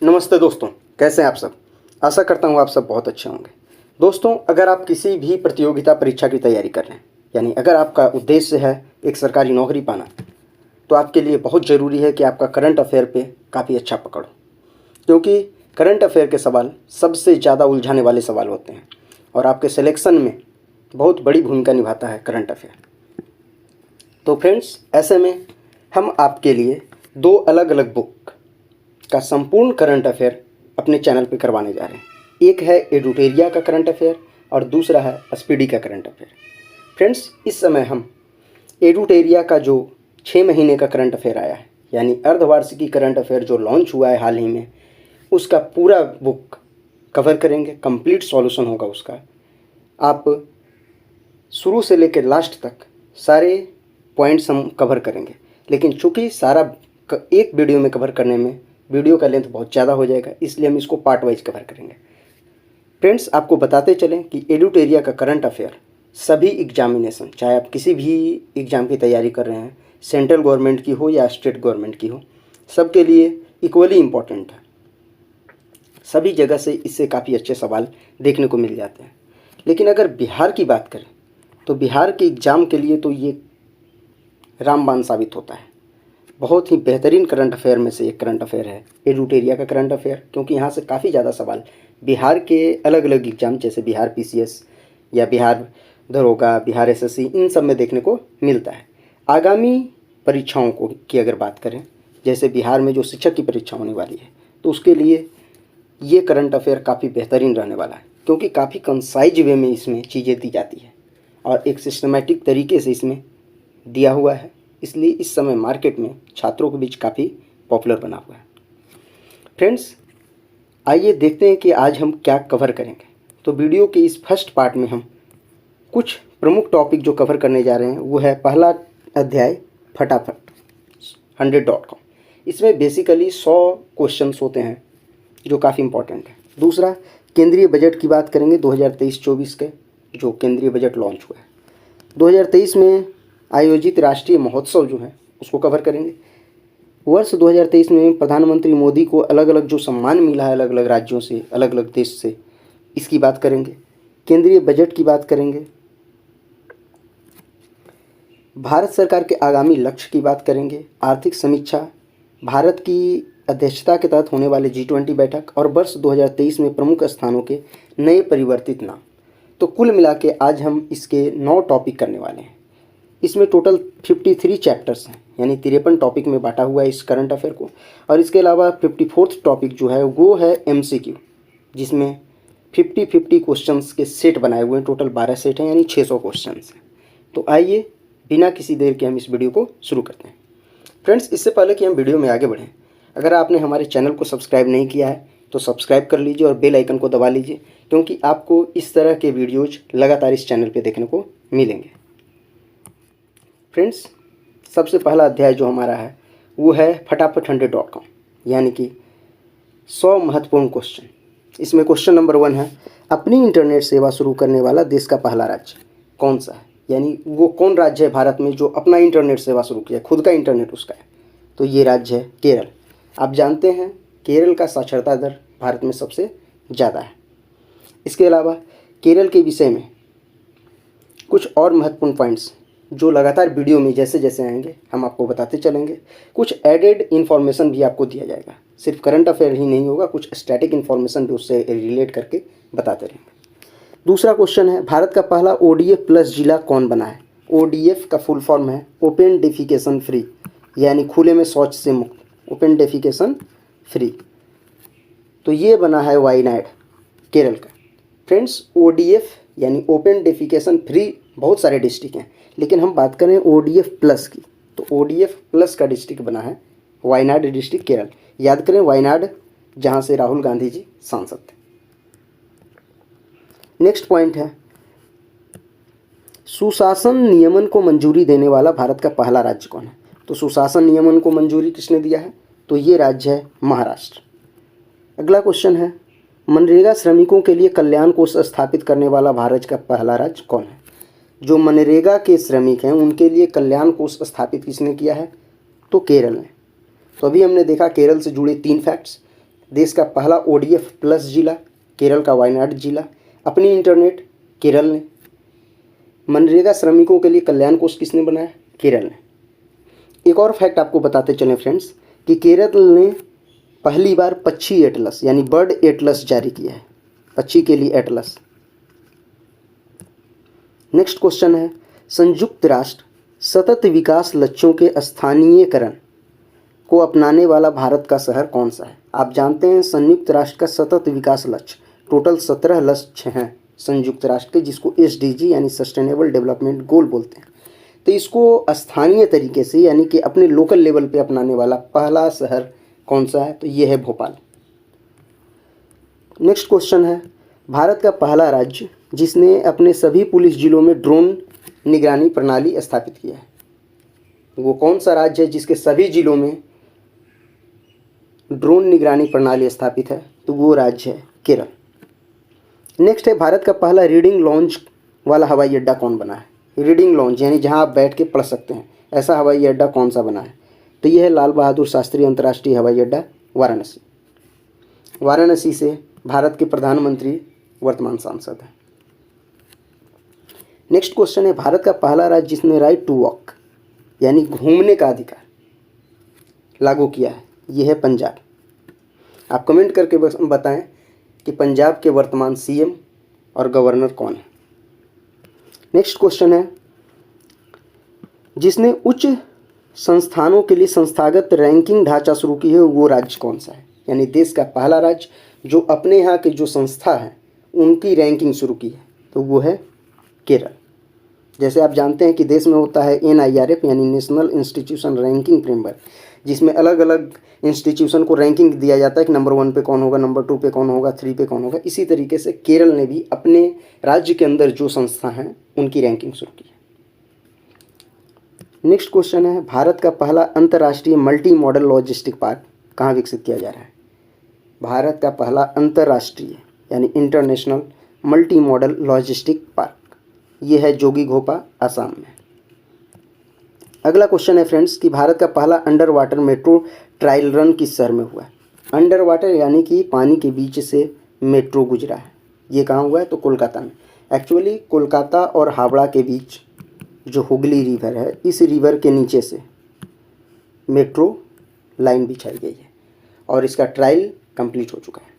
नमस्ते दोस्तों, कैसे हैं आप सब। आशा करता हूँ आप सब बहुत अच्छे होंगे। दोस्तों, अगर आप किसी भी प्रतियोगिता परीक्षा की तैयारी कर रहे हैं, यानी अगर आपका उद्देश्य है एक सरकारी नौकरी पाना, तो आपके लिए बहुत ज़रूरी है कि आपका करंट अफेयर पे काफ़ी अच्छा पकड़ हो, क्योंकि करंट अफेयर के सवाल सबसे ज़्यादा उलझाने वाले सवाल होते हैं और आपके सिलेक्शन में बहुत बड़ी भूमिका निभाता है करंट अफेयर। तो फ्रेंड्स, ऐसे में हम आपके लिए दो अलग अलग बुक का संपूर्ण करंट अफेयर अपने चैनल पे करवाने जा रहे हैं। एक है एडुटेरिया का करंट अफेयर और दूसरा है स्पीडी का करंट अफेयर। फ्रेंड्स, इस समय हम एडुटेरिया का जो 6 महीने का करंट अफेयर आया है, यानी अर्धवार्षिकी करंट अफेयर जो लॉन्च हुआ है हाल ही में, उसका पूरा बुक कवर करेंगे। कंप्लीट सॉल्यूशन होगा उसका। आप शुरू से लेकर लास्ट तक सारे पॉइंट्स हम कवर करेंगे, लेकिन चूँकि सारा एक वीडियो में कवर करने में वीडियो का लेंथ बहुत ज़्यादा हो जाएगा, इसलिए हम इसको पार्ट वाइज कवर करेंगे। फ्रेंड्स, आपको बताते चलें कि एडुटेरिया का करंट अफेयर सभी एग्जामिनेशन, चाहे आप किसी भी एग्ज़ाम की तैयारी कर रहे हैं, सेंट्रल गवर्नमेंट की हो या स्टेट गवर्नमेंट की हो, सबके लिए इक्वली इम्पॉर्टेंट है। सभी जगह से इससे काफ़ी अच्छे सवाल देखने को मिल जाते हैं। लेकिन अगर बिहार की बात करें तो बिहार के एग्ज़ाम के लिए तो ये रामबाण साबित होता है। बहुत ही बेहतरीन करंट अफेयर में से एक करंट अफेयर है एडुटेरिया का करंट अफेयर, क्योंकि यहाँ से काफ़ी ज़्यादा सवाल बिहार के अलग अलग एग्ज़ाम, जैसे बिहार पीसीएस या बिहार दरोगा, बिहार एसएससी, इन सब में देखने को मिलता है। आगामी परीक्षाओं को की अगर बात करें, जैसे बिहार में जो शिक्षक की परीक्षा होने वाली है, तो उसके लिए ये करंट अफेयर काफ़ी बेहतरीन रहने वाला है, क्योंकि काफ़ी कंसाइज वे में इसमें चीज़ें दी जाती है और एक सिस्टमेटिक तरीके से इसमें दिया हुआ है। इसलिए इस समय मार्केट में छात्रों के बीच काफ़ी पॉपुलर बना हुआ है। फ्रेंड्स, आइए देखते हैं कि आज हम क्या कवर करेंगे। तो वीडियो के इस फर्स्ट पार्ट में हम कुछ प्रमुख टॉपिक जो कवर करने जा रहे हैं वो है पहला अध्याय फटाफट 100.com। इसमें बेसिकली 100 क्वेश्चंस होते हैं जो काफ़ी इंपॉर्टेंट है। दूसरा, केंद्रीय बजट की बात करेंगे 2023-24 के, जो केंद्रीय बजट लॉन्च हुआ है। 2023 में आयोजित राष्ट्रीय महोत्सव जो है उसको कवर करेंगे। वर्ष 2023 में प्रधानमंत्री मोदी को अलग अलग जो सम्मान मिला है अलग अलग राज्यों से, अलग अलग देश से, इसकी बात करेंगे। केंद्रीय बजट की बात करेंगे। भारत सरकार के आगामी लक्ष्य की बात करेंगे। आर्थिक समीक्षा, भारत की अध्यक्षता के तहत होने वाले G20 बैठक और वर्ष 2023 में प्रमुख स्थानों के नए परिवर्तित नाम। तो कुल मिला के आज हम इसके 9 टॉपिक करने वाले हैं। इसमें टोटल 53 चैप्टर्स हैं, यानी 53 टॉपिक में बांटा हुआ है इस करंट अफेयर को। और इसके अलावा 54th टॉपिक जो है वो है MCQ, जिसमें 50-50 क्वेश्चंस के सेट बनाए हुए हैं। टोटल 12 सेट हैं, यानी 600 क्वेश्चंस हैं। तो आइए बिना किसी देर के हम इस वीडियो को शुरू करते हैं। फ्रेंड्स, इससे पहले कि हम वीडियो में आगे बढ़ें, अगर आपने हमारे चैनल को सब्सक्राइब नहीं किया है तो सब्सक्राइब कर लीजिए और बेल आइकन को दबा लीजिए, क्योंकि आपको इस तरह के वीडियोज़ लगातार इस चैनल पर देखने को मिलेंगे। फ्रेंड्स, सबसे पहला अध्याय जो हमारा है वो है फटाफट 100.com, यानी कि 100 महत्वपूर्ण क्वेश्चन। इसमें क्वेश्चन नंबर 1 है, अपनी इंटरनेट सेवा शुरू करने वाला देश का पहला राज्य कौन सा है, यानी वो कौन राज्य है भारत में जो अपना इंटरनेट सेवा शुरू किया, खुद का इंटरनेट उसका है। तो ये राज्य है केरल। आप जानते हैं केरल का साक्षरता दर भारत में सबसे ज़्यादा है। इसके अलावा केरल के विषय में कुछ और महत्वपूर्ण पॉइंट्स जो लगातार वीडियो में जैसे जैसे आएंगे हम आपको बताते चलेंगे। कुछ एडेड इन्फॉर्मेशन भी आपको दिया जाएगा, सिर्फ करंट अफेयर ही नहीं होगा, कुछ स्टैटिक इन्फॉर्मेशन भी उससे रिलेट करके बताते रहेंगे। दूसरा क्वेश्चन है, भारत का पहला ODF प्लस जिला कौन बना है। ODF का फुल फॉर्म है ओपन डेफिकेशन फ्री, यानी खुले में शौच से मुक्त, ओपन डेफिकेशन फ्री। तो ये बना है वायनाड, केरल का। फ्रेंड्स, ODF यानी ओपन डेफिकेशन फ्री बहुत सारे डिस्ट्रिक्ट हैं, लेकिन हम बात करें ODF प्लस की, तो ODF प्लस का डिस्ट्रिक्ट बना है वायनाड डिस्ट्रिक्ट, केरल। याद करें वायनाड, जहां से राहुल गांधी जी सांसद थे। नेक्स्ट पॉइंट है, सुशासन नियमन को मंजूरी देने वाला भारत का पहला राज्य कौन है। तो सुशासन नियमन को मंजूरी किसने दिया है, तो ये राज्य है महाराष्ट्र। अगला क्वेश्चन है, मनरेगा श्रमिकों के लिए कल्याण कोष स्थापित करने वाला भारत का पहला राज्य कौन है। जो मनरेगा के श्रमिक हैं उनके लिए कल्याण कोष स्थापित किसने किया है, तो केरल ने। तो अभी हमने देखा केरल से जुड़े 3 फैक्ट्स। देश का पहला ODF प्लस जिला केरल का वायनाड जिला। अपनी इंटरनेट केरल ने। मनरेगा श्रमिकों के लिए कल्याण कोष किसने बनाया? केरल ने। एक और फैक्ट आपको बताते चलें फ्रेंड्स कि केरल ने पहली बार पक्षी एटलस यानी बर्ड एटलस जारी किया है, पक्षी के लिए एटलस। नेक्स्ट क्वेश्चन है, संयुक्त राष्ट्र सतत विकास लक्ष्यों के स्थानीयकरण को अपनाने वाला भारत का शहर कौन सा है? आप जानते हैं संयुक्त राष्ट्र का सतत विकास लक्ष्य टोटल 17 लक्ष्य हैं संयुक्त राष्ट्र के, जिसको SDG यानी सस्टेनेबल डेवलपमेंट गोल बोलते हैं। तो इसको स्थानीय तरीके से यानी कि अपने लोकल लेवल पे अपनाने वाला पहला शहर कौन सा है? तो ये है भोपाल। नेक्स्ट क्वेश्चन है, भारत का पहला राज्य जिसने अपने सभी पुलिस जिलों में ड्रोन निगरानी प्रणाली स्थापित किया है, वो कौन सा राज्य है जिसके सभी जिलों में ड्रोन निगरानी प्रणाली स्थापित है? तो वो राज्य है केरल। नेक्स्ट है, भारत का पहला रीडिंग लॉन्च वाला हवाई अड्डा कौन बना है? रीडिंग लॉन्च यानी जहां आप बैठ के पढ़ सकते हैं, ऐसा हवाई अड्डा कौन सा बना है? तो यह है लाल बहादुर शास्त्री अंतर्राष्ट्रीय हवाई अड्डा वाराणसी। वाराणसी से भारत के प्रधानमंत्री वर्तमान सांसद हैं। नेक्स्ट क्वेश्चन है, भारत का पहला राज्य जिसने राइट टू वॉक यानी घूमने का अधिकार लागू किया है, यह है पंजाब। आप कमेंट करके बताएं कि पंजाब के वर्तमान CM और गवर्नर कौन है। नेक्स्ट क्वेश्चन है, जिसने उच्च संस्थानों के लिए संस्थागत रैंकिंग ढांचा शुरू की है, वो राज्य कौन सा है? यानी देश का पहला राज्य जो अपने यहाँ के जो संस्था है उनकी रैंकिंग शुरू की है, तो वो है केरल। जैसे आप जानते हैं कि देश में होता है NIRF यानी नेशनल इंस्टीट्यूशन रैंकिंग फ्रेमवर्क, जिसमें अलग अलग इंस्टीट्यूशन को रैंकिंग दिया जाता है कि नंबर 1 पे कौन होगा, नंबर 2 पे कौन होगा, 3 पे कौन होगा। इसी तरीके से केरल ने भी अपने राज्य के अंदर जो संस्था हैं उनकी रैंकिंग शुरू की है। नेक्स्ट क्वेश्चन है, भारत का पहला अंतर्राष्ट्रीय मल्टी मॉडल लॉजिस्टिक पार्क कहाँ विकसित किया जा रहा है? भारत का पहला अंतर्राष्ट्रीय यानी international multi modal logistic park ये है जोगीघोपा, असम में। अगला क्वेश्चन है फ्रेंड्स कि भारत का पहला under water metro trial run किस शहर में हुआ है? अंडर वाटर यानी कि पानी के बीच से मेट्रो गुजरा है, ये कहाँ हुआ है? तो कोलकाता में। एक्चुअली कोलकाता और हावड़ा के बीच जो हुगली रिवर है, इस रिवर के नीचे से मेट्रो लाइन बिछाई गई है और इसका ट्रायल कंप्लीट हो चुका है।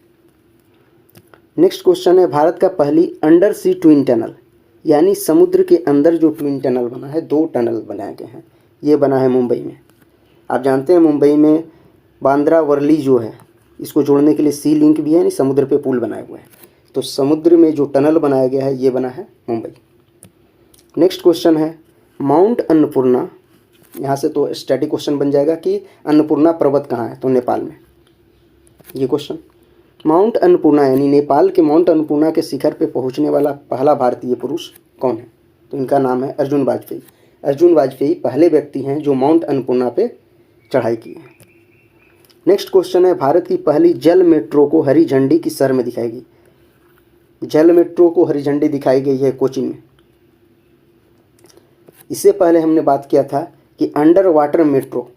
नेक्स्ट क्वेश्चन है, भारत का पहली अंडर सी ट्विन टनल यानी समुद्र के अंदर जो ट्विन टनल बना है, 2 टनल बनाए गए हैं, ये बना है मुंबई में। आप जानते हैं मुंबई में बांद्रा वर्ली जो है, इसको जोड़ने के लिए सी लिंक भी है यानी समुद्र पे पुल बनाए हुए हैं, तो समुद्र में जो टनल बनाया गया है ये बना है मुंबई। नेक्स्ट क्वेश्चन है, माउंट अन्नपूर्णा, यहाँ से तो स्टैटिक क्वेश्चन बन जाएगा कि अन्नपूर्णा पर्वत कहाँ है? तो नेपाल में ये क्वेश्चन। माउंट अन्नपूर्णा यानी नेपाल के माउंट अन्नपूर्णा के शिखर पे पहुंचने वाला पहला भारतीय पुरुष कौन है? तो इनका नाम है अर्जुन वाजपेयी। अर्जुन वाजपेयी पहले व्यक्ति हैं जो माउंट अन्नपूर्णा पे चढ़ाई की है। नेक्स्ट क्वेश्चन है, भारत की पहली जल मेट्रो को हरी झंडी किस शहर में दिखाई गई? जल मेट्रो को हरी झंडी दिखाई गई है कोचीन में। इससे पहले हमने बात किया था कि अंडर वाटर मेट्रो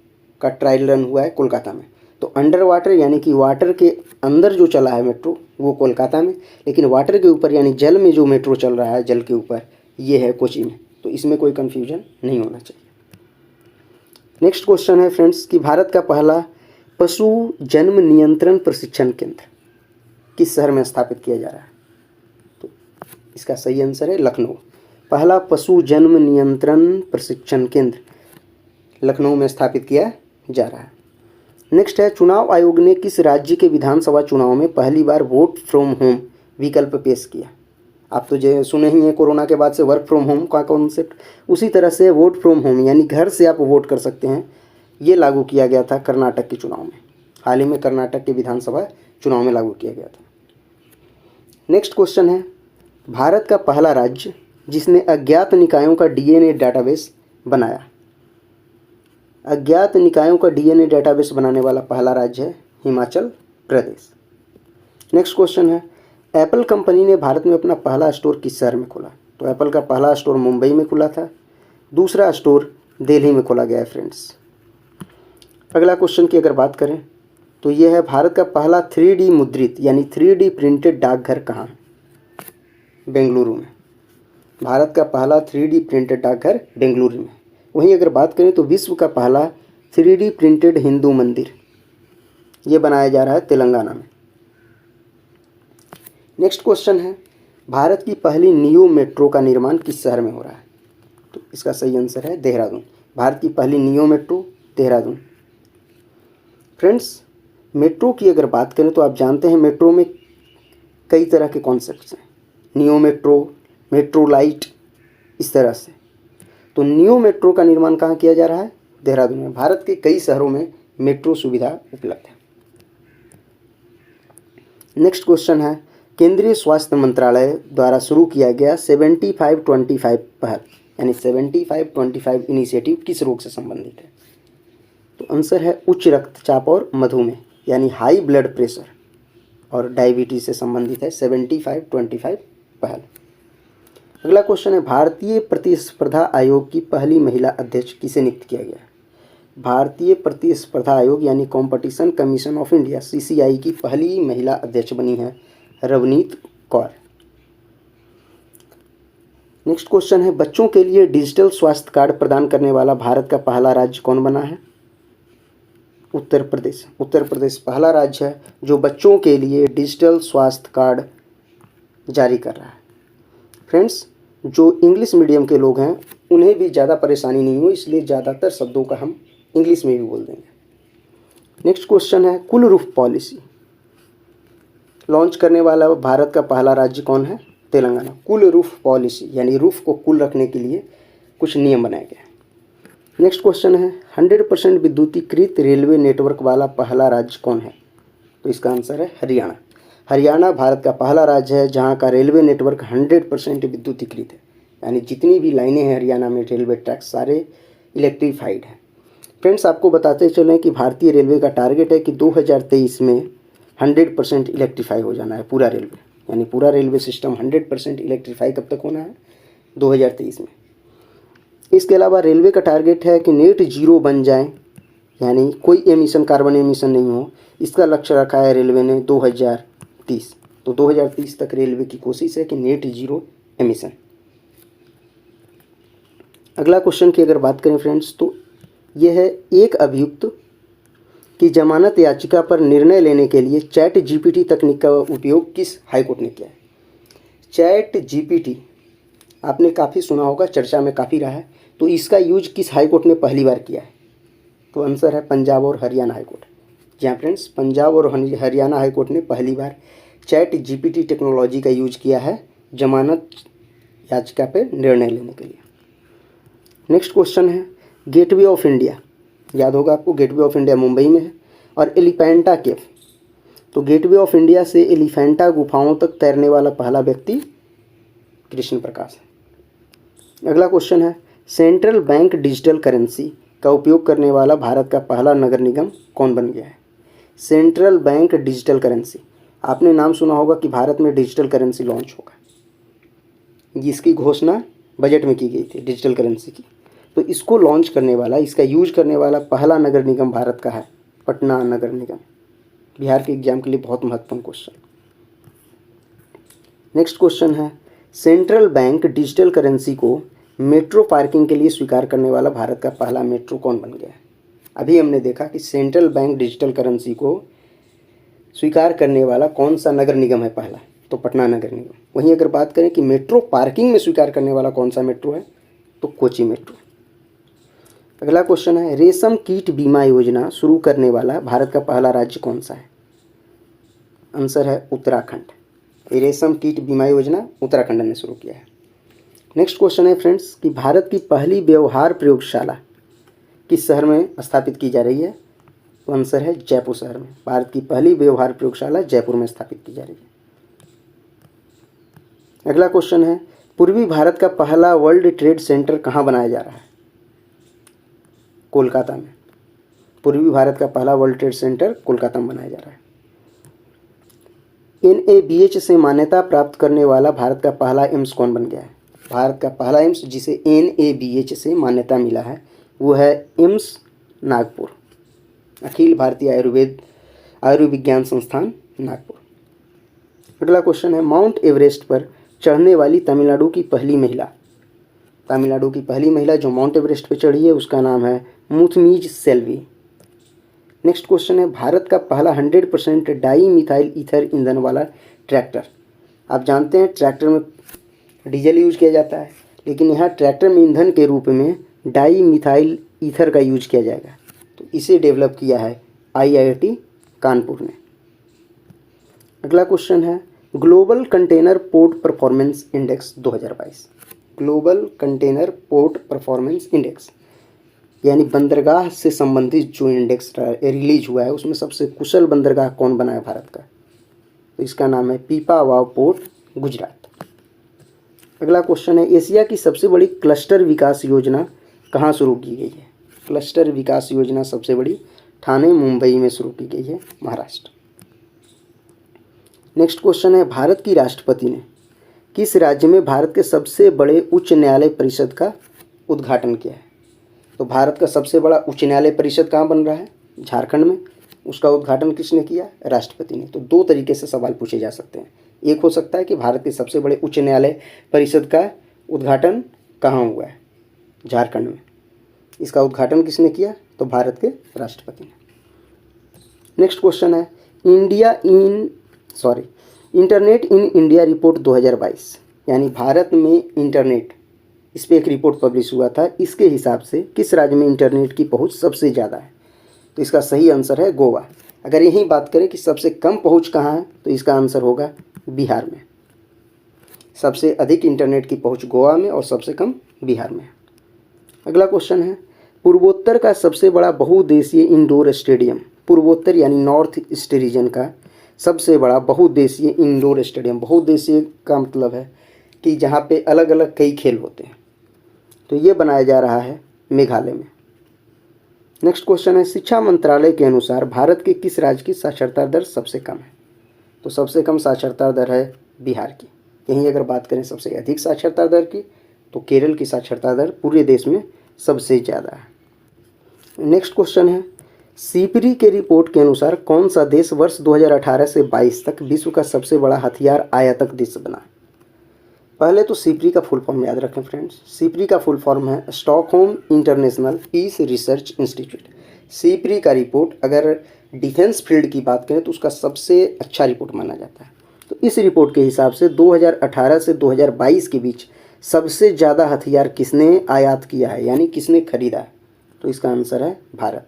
का ट्रायल रन हुआ है कोलकाता में। तो अंडर वाटर यानी कि वाटर के अंदर जो चला है मेट्रो वो कोलकाता में, लेकिन वाटर के ऊपर यानी जल में जो मेट्रो चल रहा है जल के ऊपर, ये है कोची में। तो इसमें कोई कन्फ्यूजन नहीं होना चाहिए। नेक्स्ट क्वेश्चन है फ्रेंड्स कि भारत का पहला पशु जन्म नियंत्रण प्रशिक्षण केंद्र किस शहर में स्थापित किया जा रहा है? तो इसका सही आंसर है लखनऊ। पहला पशु जन्म नियंत्रण प्रशिक्षण केंद्र लखनऊ में स्थापित किया जा रहा है। नेक्स्ट है, चुनाव आयोग ने किस राज्य के विधानसभा चुनाव में पहली बार वोट फ्रॉम होम विकल्प पेश किया? आप तो जो सुने ही हैं कोरोना के बाद से वर्क फ्रॉम होम का कॉन्सेप्ट, उसी तरह से वोट फ्रॉम होम यानी घर से आप वोट कर सकते हैं, ये लागू किया गया था कर्नाटक के चुनाव में। हाल ही में कर्नाटक के विधानसभा चुनाव में लागू किया गया था। नेक्स्ट क्वेश्चन है, भारत का पहला राज्य जिसने अज्ञात निकायों का DNA डाटाबेस बनाया। अज्ञात निकायों का DNA डाटाबेस बनाने वाला पहला राज्य है हिमाचल प्रदेश। नेक्स्ट क्वेश्चन है, एप्पल कंपनी ने भारत में अपना पहला स्टोर किस शहर में खोला? तो एप्पल का पहला स्टोर मुंबई में खुला था, दूसरा स्टोर दिल्ली में खोला गया है फ्रेंड्स। अगला क्वेश्चन की अगर बात करें तो ये है भारत का पहला 3D मुद्रित यानी 3D प्रिंटेड डाकघर कहाँ है? बेंगलुरु में। भारत का पहला 3D प्रिंटेड डाकघर बेंगलुरु में। वहीं अगर बात करें तो विश्व का पहला 3D प्रिंटेड हिंदू मंदिर ये बनाया जा रहा है तेलंगाना में। नेक्स्ट क्वेश्चन है, भारत की पहली नियो मेट्रो का निर्माण किस शहर में हो रहा है? तो इसका सही आंसर है देहरादून। भारत की पहली neo metro Dehradun. Friends, metro की अगर बात करें तो आप जानते हैं मेट्रो में कई तरह के कॉन्सेप्ट्स हैं, नियो मेट्रो, मेट्रो लाइट, इस तरह से। तो नियो मेट्रो का निर्माण कहाँ किया जा रहा है? देहरादून में। भारत के कई शहरों में मेट्रो सुविधा उपलब्ध है। नेक्स्ट क्वेश्चन है, केंद्रीय स्वास्थ्य मंत्रालय द्वारा शुरू किया गया 75-25 पहल यानी 75-25 इनिशिएटिव किस रोग से संबंधित है? तो आंसर है उच्च रक्तचाप और मधुमेह यानी हाई ब्लड प्रेशर और डायबिटीज से संबंधित है 75-25 पहल। अगला क्वेश्चन है, भारतीय प्रतिस्पर्धा आयोग की पहली महिला अध्यक्ष किसे नियुक्त किया गया है? भारतीय प्रतिस्पर्धा आयोग यानी competition commission of India CCI की पहली महिला अध्यक्ष बनी है रवनीत कौर। नेक्स्ट क्वेश्चन है, बच्चों के लिए डिजिटल स्वास्थ्य कार्ड प्रदान करने वाला भारत का पहला राज्य कौन बना है? उत्तर प्रदेश। उत्तर प्रदेश पहला राज्य है जो बच्चों के लिए डिजिटल स्वास्थ्य कार्ड जारी कर रहा है। फ्रेंड्स, जो इंग्लिश मीडियम के लोग हैं उन्हें भी ज़्यादा परेशानी नहीं हो, इसलिए ज़्यादातर शब्दों का हम इंग्लिश में भी बोल देंगे। नेक्स्ट क्वेश्चन है, कुल रूफ पॉलिसी लॉन्च करने वाला भारत का पहला राज्य कौन है? तेलंगाना। कुल रूफ पॉलिसी यानी रूफ को कुल रखने के लिए कुछ नियम बनाए गए। नेक्स्ट क्वेश्चन है, 100% विद्युतीकृत रेलवे नेटवर्क वाला पहला राज्य कौन है? तो इसका आंसर है हरियाणा। हरियाणा भारत का पहला राज्य है जहां का रेलवे नेटवर्क 100% विद्युतीकृत है, यानी जितनी भी लाइनें हैं हरियाणा में रेलवे ट्रैक सारे इलेक्ट्रीफाइड हैं। फ्रेंड्स, आपको बताते चलें कि भारतीय रेलवे का टारगेट है कि 2023 में 100% इलेक्ट्रीफाई हो जाना है पूरा रेलवे, यानी पूरा रेलवे सिस्टम 100% इलेक्ट्रीफाई कब तक होना है? 2023 में। इसके अलावा रेलवे का टारगेट है कि नेट जीरो बन जाए, यानी कोई एमिशन, कार्बन एमिशन नहीं हो। इसका लक्ष्य रखा है रेलवे ने 2030। तो 2030 तक रेलवे की कोशिश है कि नेट जीरो एमिशन। अगला क्वेश्चन की अगर बात करें फ्रेंड्स, तो यह है, एक अभियुक्त की जमानत याचिका पर निर्णय लेने के लिए चैट GPT तकनीक का उपयोग किस हाईकोर्ट ने किया है? चैट GPT आपने काफ़ी सुना होगा, चर्चा में काफ़ी रहा है। तो इसका यूज किस हाईकोर्ट ने पहली बार किया है? तो आंसर है पंजाब और हरियाणा हाईकोर्ट। जी हाँ फ्रेंड्स, पंजाब और हरियाणा हाईकोर्ट ने पहली बार चैट GPT टेक्नोलॉजी का यूज किया है जमानत याचिका पर निर्णय लेने के लिए। नेक्स्ट क्वेश्चन है, गेटवे ऑफ इंडिया, याद होगा आपको, गेटवे ऑफ इंडिया मुंबई में है, और एलिफेंटा केव। तो गेटवे ऑफ इंडिया से एलिफेंटा गुफाओं तक तैरने वाला पहला व्यक्ति कृष्ण प्रकाश है। अगला क्वेश्चन है, सेंट्रल बैंक डिजिटल करेंसी का उपयोग करने वाला भारत का पहला नगर निगम कौन बन गया है? सेंट्रल बैंक डिजिटल करेंसी, आपने नाम सुना होगा कि भारत में डिजिटल करेंसी लॉन्च होगा। जिसकी घोषणा बजट में की गई थी डिजिटल करेंसी की। तो इसको लॉन्च करने वाला, इसका यूज करने वाला पहला नगर निगम भारत का है पटना नगर निगम। बिहार के एग्जाम के लिए बहुत महत्वपूर्ण क्वेश्चन। नेक्स्ट क्वेश्चन है, सेंट्रल बैंक डिजिटल करेंसी को मेट्रो पार्किंग के लिए स्वीकार करने वाला भारत का पहला मेट्रो कौन बन गया है? अभी हमने देखा कि सेंट्रल बैंक डिजिटल करेंसी को स्वीकार करने वाला कौन सा नगर निगम है पहला? तो पटना नगर निगम। वहीं अगर बात करें कि मेट्रो पार्किंग में स्वीकार करने वाला कौन सा मेट्रो है, तो कोची मेट्रो। अगला क्वेश्चन है, रेशम कीट बीमा योजना शुरू करने वाला भारत का पहला राज्य कौन सा है? आंसर है उत्तराखंड। रेशम कीट बीमा योजना उत्तराखंड ने शुरू किया है। नेक्स्ट क्वेश्चन है फ्रेंड्स कि भारत की पहली व्यवहार प्रयोगशाला किस शहर में स्थापित की जा रही है? तो आंसर है जयपुर शहर में। भारत की पहली व्यवहार प्रयोगशाला जयपुर में स्थापित की जा रही है। अगला क्वेश्चन है, पूर्वी भारत का पहला वर्ल्ड ट्रेड सेंटर कहाँ बनाया जा रहा है? कोलकाता में। पूर्वी भारत का पहला वर्ल्ड ट्रेड सेंटर कोलकाता में बनाया जा रहा है। NABH से मान्यता प्राप्त करने वाला भारत का पहला एम्स कौन बन गया है? भारत का पहला एम्स जिसे NABH से मान्यता मिला है वो है एम्स नागपुर। अखिल भारतीय आयुर्विज्ञान संस्थान नागपुर। अगला क्वेश्चन है, माउंट एवरेस्ट पर चढ़ने वाली तमिलनाडु की पहली महिला। तमिलनाडु की पहली महिला जो माउंट एवरेस्ट पर चढ़ी है उसका नाम है मुथुमीज सेल्वी। नेक्स्ट क्वेश्चन है, भारत का पहला 100% डाई मिथाइल ईथर ईंधन वाला ट्रैक्टर। आप जानते हैं ट्रैक्टर में डीजल यूज किया जाता है, लेकिन यहाँ ट्रैक्टर में ईंधन के रूप में डाई मिथाइल ईथर का यूज किया जाएगा। तो इसे डेवलप किया है IIT कानपुर ने। अगला क्वेश्चन है, global container port performance index 2022। Global container port performance index यानी बंदरगाह से संबंधित जो इंडेक्स रिलीज हुआ है उसमें सबसे कुशल बंदरगाह कौन बना है भारत का? तो इसका नाम है पीपावाव पोर्ट, गुजरात। अगला क्वेश्चन है, एशिया की सबसे बड़ी क्लस्टर विकास योजना कहाँ शुरू की गई है? क्लस्टर विकास योजना सबसे बड़ी ठाणे मुंबई में शुरू की गई है, महाराष्ट्र। नेक्स्ट क्वेश्चन है, भारत की राष्ट्रपति ने किस राज्य में भारत के सबसे बड़े उच्च न्यायालय परिषद का उद्घाटन किया है? तो भारत का सबसे बड़ा उच्च न्यायालय परिषद कहाँ बन रहा है? झारखंड में। उसका उद्घाटन किसने किया? राष्ट्रपति ने। तो दो तरीके से सवाल पूछे जा सकते हैं। एक हो सकता है कि भारत के सबसे बड़े उच्च न्यायालय परिषद का उद्घाटन कहाँ हुआ है? झारखंड में। इसका उद्घाटन किसने किया? तो भारत के राष्ट्रपति ने। नेक्स्ट क्वेश्चन है, इंटरनेट इन इंडिया रिपोर्ट 2022 यानी भारत में इंटरनेट, इस पर एक रिपोर्ट पब्लिश हुआ था। इसके हिसाब से किस राज्य में इंटरनेट की पहुंच सबसे ज़्यादा है? तो इसका सही आंसर है गोवा। अगर यही बात करें कि सबसे कम पहुंच कहाँ है, तो इसका आंसर होगा बिहार में। सबसे अधिक इंटरनेट की पहुंच गोवा में और सबसे कम बिहार में। अगला क्वेश्चन है, पूर्वोत्तर का सबसे बड़ा बहुउद्देशीय इंडोर स्टेडियम, पूर्वोत्तर यानी नॉर्थ ईस्ट रीजन का सबसे बड़ा बहुउद्देशीय इंडोर स्टेडियम, बहुउद्देशीय का मतलब है कि जहाँ पे अलग अलग कई खेल होते हैं, तो ये बनाया जा रहा है मेघालय में। नेक्स्ट क्वेश्चन है, शिक्षा मंत्रालय के अनुसार भारत के किस राज्य की साक्षरता दर सबसे कम है? तो सबसे कम साक्षरता दर है बिहार की। यहीं अगर बात करें सबसे अधिक साक्षरता दर की, तो केरल की साक्षरता दर पूरे देश में सबसे ज़्यादा है। नेक्स्ट क्वेश्चन है, सीपरी के रिपोर्ट के अनुसार कौन सा देश वर्ष 2018 से 22 तक विश्व का सबसे बड़ा हथियार आयातक देश बना? पहले तो सीपरी का फुल फॉर्म याद रखें फ्रेंड्स। सीपरी का फुल फॉर्म है Stockholm International Peace Research Institute. SIPRI का रिपोर्ट अगर डिफेंस फील्ड की बात करें तो उसका सबसे अच्छा रिपोर्ट माना जाता है। तो इस रिपोर्ट के हिसाब से 2018 से 2022 के बीच सबसे ज़्यादा हथियार किसने आयात किया है, यानी किसने खरीदा है? तो इसका आंसर है भारत।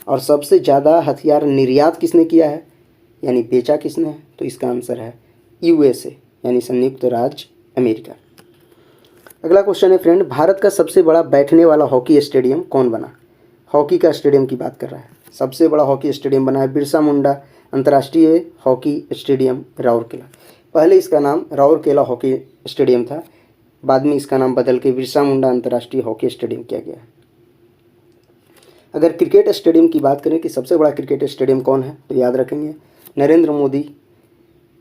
और सबसे ज़्यादा हथियार निर्यात किसने किया है, यानी बेचा किसने है? तो इसका आंसर है USA यानी संयुक्त राज्य अमेरिका। अगला क्वेश्चन है फ्रेंड, भारत का सबसे बड़ा बैठने वाला हॉकी स्टेडियम कौन बना? हॉकी का स्टेडियम की बात कर रहा है। सबसे बड़ा हॉकी स्टेडियम बना है बिरसा मुंडा अंतर्राष्ट्रीय हॉकी स्टेडियम, राउरकेला। पहले इसका नाम राउरकेला हॉकी स्टेडियम था, बाद में इसका नाम बदल के बिरसा मुंडा अंतर्राष्ट्रीय हॉकी स्टेडियम किया गया। अगर क्रिकेट स्टेडियम की बात करें कि सबसे बड़ा क्रिकेट स्टेडियम कौन है, तो याद रखेंगे नरेंद्र मोदी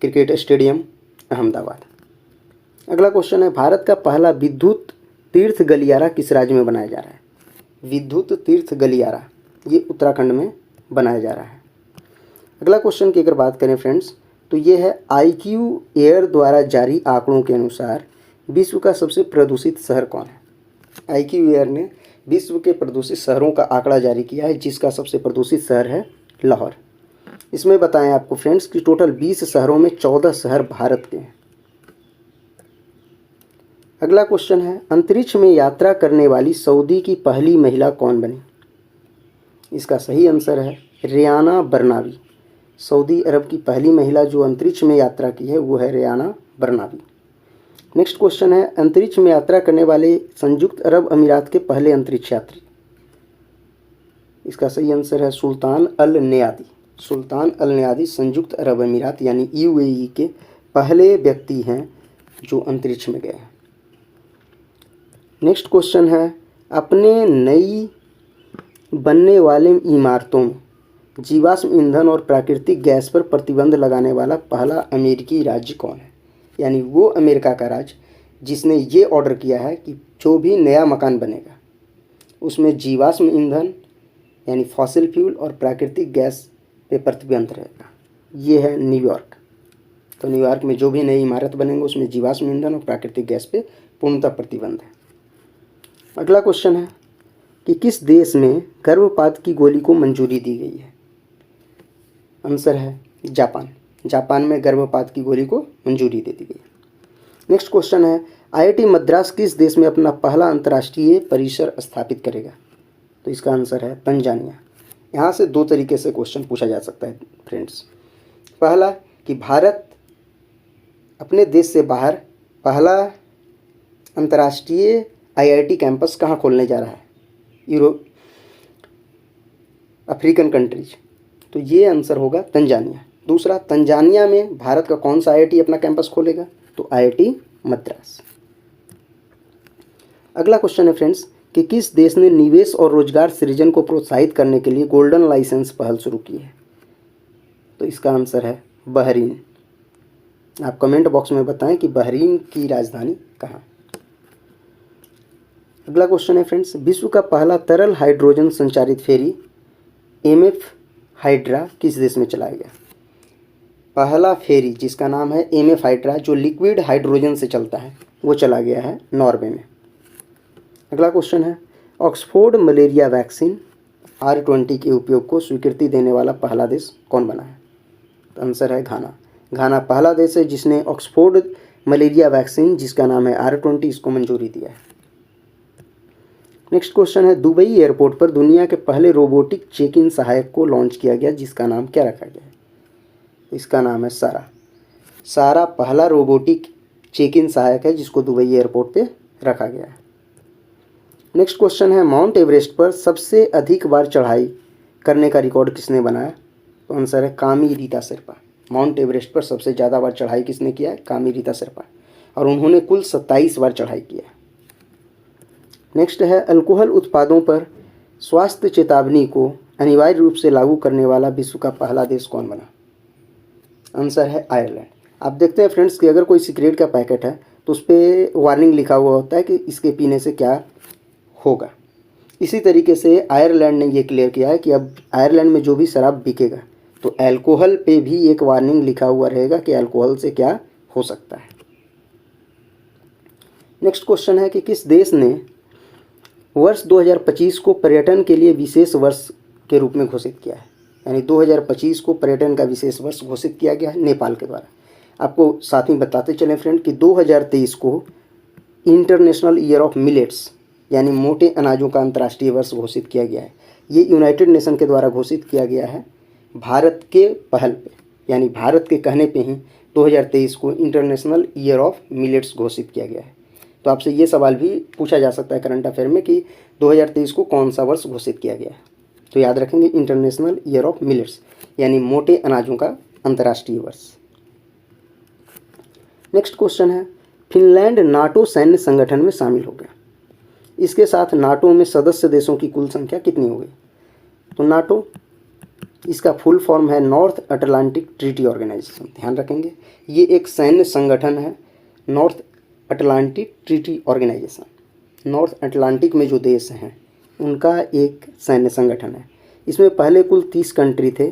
क्रिकेट स्टेडियम, अहमदाबाद। अगला क्वेश्चन है, भारत का पहला विद्युत तीर्थ गलियारा किस राज्य में बनाया जा रहा है? विद्युत तीर्थ गलियारा ये उत्तराखंड में बनाया जा रहा है। अगला क्वेश्चन की अगर बात करें फ्रेंड्स, तो ये है IQ एयर द्वारा जारी आंकड़ों के अनुसार विश्व का सबसे प्रदूषित शहर कौन है? IQ एयर ने विश्व के प्रदूषित शहरों का आंकड़ा जारी किया है, जिसका सबसे प्रदूषित शहर है लाहौर। इसमें बताएं आपको फ्रेंड्स कि टोटल 20 शहरों में 14 शहर भारत के हैं। अगला क्वेश्चन है, अंतरिक्ष में यात्रा करने वाली सऊदी की पहली महिला कौन बनी? इसका सही आंसर है रियाना बरनावी। सऊदी अरब की पहली महिला जो अंतरिक्ष में यात्रा की है वो है रियाना बरनावी। नेक्स्ट क्वेश्चन है, अंतरिक्ष में यात्रा करने वाले संयुक्त अरब अमीरात के पहले अंतरिक्ष यात्री। इसका सही आंसर है सुल्तान अल नयादी। सुल्तान अल नयादी संयुक्त अरब अमीरात यानी UAE के पहले व्यक्ति हैं जो अंतरिक्ष में गए हैं। नेक्स्ट क्वेश्चन है, अपने नई बनने वाले इमारतों में जीवाश्म ईंधन और प्राकृतिक गैस पर प्रतिबंध लगाने वाला पहला अमेरिकी राज्य कौन है? यानी वो अमेरिका का राज्य जिसने ये ऑर्डर किया है कि जो भी नया मकान बनेगा उसमें जीवाश्म ईंधन यानी फॉसिल फ्यूल और प्राकृतिक गैस पे प्रतिबंध रहेगा। ये है न्यूयॉर्क। तो न्यूयॉर्क में जो भी नई इमारत बनेंगे उसमें जीवाश्म ईंधन और प्राकृतिक गैस पे पूर्णतः प्रतिबंध है। अगला क्वेश्चन है कि किस देश में गर्भपात की गोली को मंजूरी दी गई है? आंसर है जापान। जापान में गर्भपात की गोली को मंजूरी दे दी गई। नेक्स्ट क्वेश्चन है आईआईटी मद्रास किस देश में अपना पहला अंतर्राष्ट्रीय परिसर स्थापित करेगा? तो इसका आंसर है तंजानिया। यहाँ से दो तरीके से क्वेश्चन पूछा जा सकता है फ्रेंड्स। पहला कि भारत अपने देश से बाहर पहला अंतर्राष्ट्रीय आईआईटी कैंपस कहाँ खोलने जा रहा है? Europe, African countries. तो ये आंसर होगा तंजानिया। दूसरा, तंजानिया में भारत का कौन सा आईआईटी अपना कैंपस खोलेगा? तो आईआईटी मद्रास। अगला क्वेश्चन है फ्रेंड्स कि किस देश ने निवेश और रोजगार सृजन को प्रोत्साहित करने के लिए गोल्डन लाइसेंस पहल शुरू की है? तो इसका आंसर है बहरीन। आप कमेंट बॉक्स में बताएं कि बहरीन की राजधानी कहाँ। अगला क्वेश्चन है फ्रेंड्स विश्व का पहला तरल हाइड्रोजन संचारित फेरी एमएफ हाइड्रा किस देश में चलाया गया? पहला फेरी जिसका नाम है एमएफ हाइड्रा जो लिक्विड हाइड्रोजन से चलता है वो चला गया है नॉर्वे में। अगला क्वेश्चन है ऑक्सफोर्ड मलेरिया वैक्सीन R20 के उपयोग को स्वीकृति देने वाला पहला देश कौन बना है? तो आंसर है घाना। घाना पहला देश है जिसने ऑक्सफोर्ड मलेरिया वैक्सीन जिसका नाम है R20 इसको मंजूरी दिया है। नेक्स्ट क्वेश्चन है दुबई एयरपोर्ट पर दुनिया के पहले रोबोटिक चेक इन सहायक को लॉन्च किया गया जिसका नाम क्या रखा गया है? इसका नाम है सारा। सारा पहला रोबोटिक चेक इन सहायक है जिसको दुबई एयरपोर्ट पे रखा गया है। नेक्स्ट क्वेश्चन है माउंट एवरेस्ट पर सबसे अधिक बार चढ़ाई करने का रिकॉर्ड किसने बनाया? तो आंसर है कामी रीता शेरपा। माउंट एवरेस्ट पर सबसे ज़्यादा बार चढ़ाई किसने किया है? कामी रीता शेरपा, और उन्होंने कुल 27 बार चढ़ाई की है। नेक्स्ट है अल्कोहल उत्पादों पर स्वास्थ्य चेतावनी को अनिवार्य रूप से लागू करने वाला विश्व का पहला देश कौन बना? आंसर है आयरलैंड। आप देखते हैं फ्रेंड्स कि अगर कोई सिगरेट का पैकेट है तो उस पर वार्निंग लिखा हुआ होता है कि इसके पीने से क्या होगा। इसी तरीके से आयरलैंड ने ये क्लियर किया है कि अब आयरलैंड में जो भी शराब बिकेगा तो अल्कोहल पे भी एक वार्निंग लिखा हुआ रहेगा कि अल्कोहल से क्या हो सकता है। नेक्स्ट क्वेश्चन है कि किस देश ने वर्ष 2025 को पर्यटन के लिए विशेष वर्ष के रूप में घोषित किया है? यानी 2025 को पर्यटन का विशेष वर्ष घोषित किया गया है नेपाल के द्वारा। आपको साथ ही बताते चलें फ्रेंड कि 2023 को इंटरनेशनल ईयर ऑफ मिलेट्स यानी मोटे अनाजों का अंतर्राष्ट्रीय वर्ष घोषित किया गया है। ये यूनाइटेड नेशन के द्वारा घोषित किया गया है भारत के पहल पे, यानी भारत के कहने पे ही 2023 को इंटरनेशनल ईयर ऑफ मिलेट्स घोषित किया गया है। तो आपसे ये सवाल भी पूछा जा सकता है करंट अफेयर में कि 2023 को कौन सा वर्ष घोषित किया गया है? तो याद रखेंगे इंटरनेशनल ईयर ऑफ मिलेट्स यानी मोटे अनाजों का अंतर्राष्ट्रीय वर्ष। नेक्स्ट क्वेश्चन है फिनलैंड नाटो सैन्य संगठन में शामिल हो गया। इसके साथ नाटो में सदस्य देशों की कुल संख्या कितनी हो गई? तो नाटो इसका फुल फॉर्म है नॉर्थ अटलांटिक ट्रीटी ऑर्गेनाइजेशन। ध्यान रखेंगे ये एक सैन्य संगठन है, North Atlantic Treaty Organization. North Atlantic में जो देश हैं उनका एक सैन्य संगठन है। इसमें पहले कुल 30 कंट्री थे,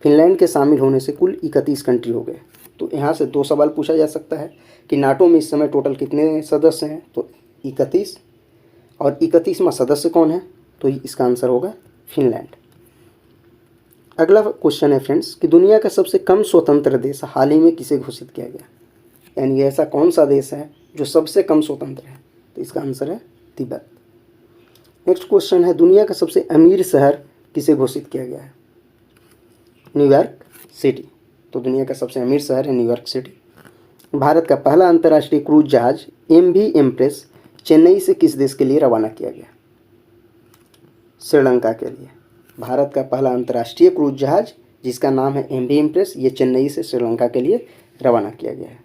फिनलैंड के शामिल होने से कुल 31 कंट्री हो गए। तो यहाँ से दो सवाल पूछा जा सकता है कि नाटो में इस समय टोटल कितने सदस्य हैं? तो 31, और 31वां सदस्य कौन है? तो इसका आंसर होगा फिनलैंड। अगला क्वेश्चन है फ्रेंड्स कि दुनिया का सबसे कम स्वतंत्र देश हाल ही में किसे घोषित किया गया? यानी ऐसा कौन सा देश है जो सबसे कम स्वतंत्र है? तो इसका आंसर है तिब्बत। नेक्स्ट क्वेश्चन है दुनिया का सबसे अमीर शहर किसे घोषित किया गया है? New York city. तो दुनिया का सबसे अमीर शहर है न्यूयॉर्क सिटी। भारत का पहला अंतर्राष्ट्रीय क्रूज जहाज MV इम्प्रेस चेन्नई से किस देश के लिए रवाना किया गया? श्रीलंका के लिए। भारत का पहला अंतर्राष्ट्रीय क्रूज जहाज जिसका नाम है MV इम्प्रेस ये चेन्नई से श्रीलंका के लिए रवाना किया गया है।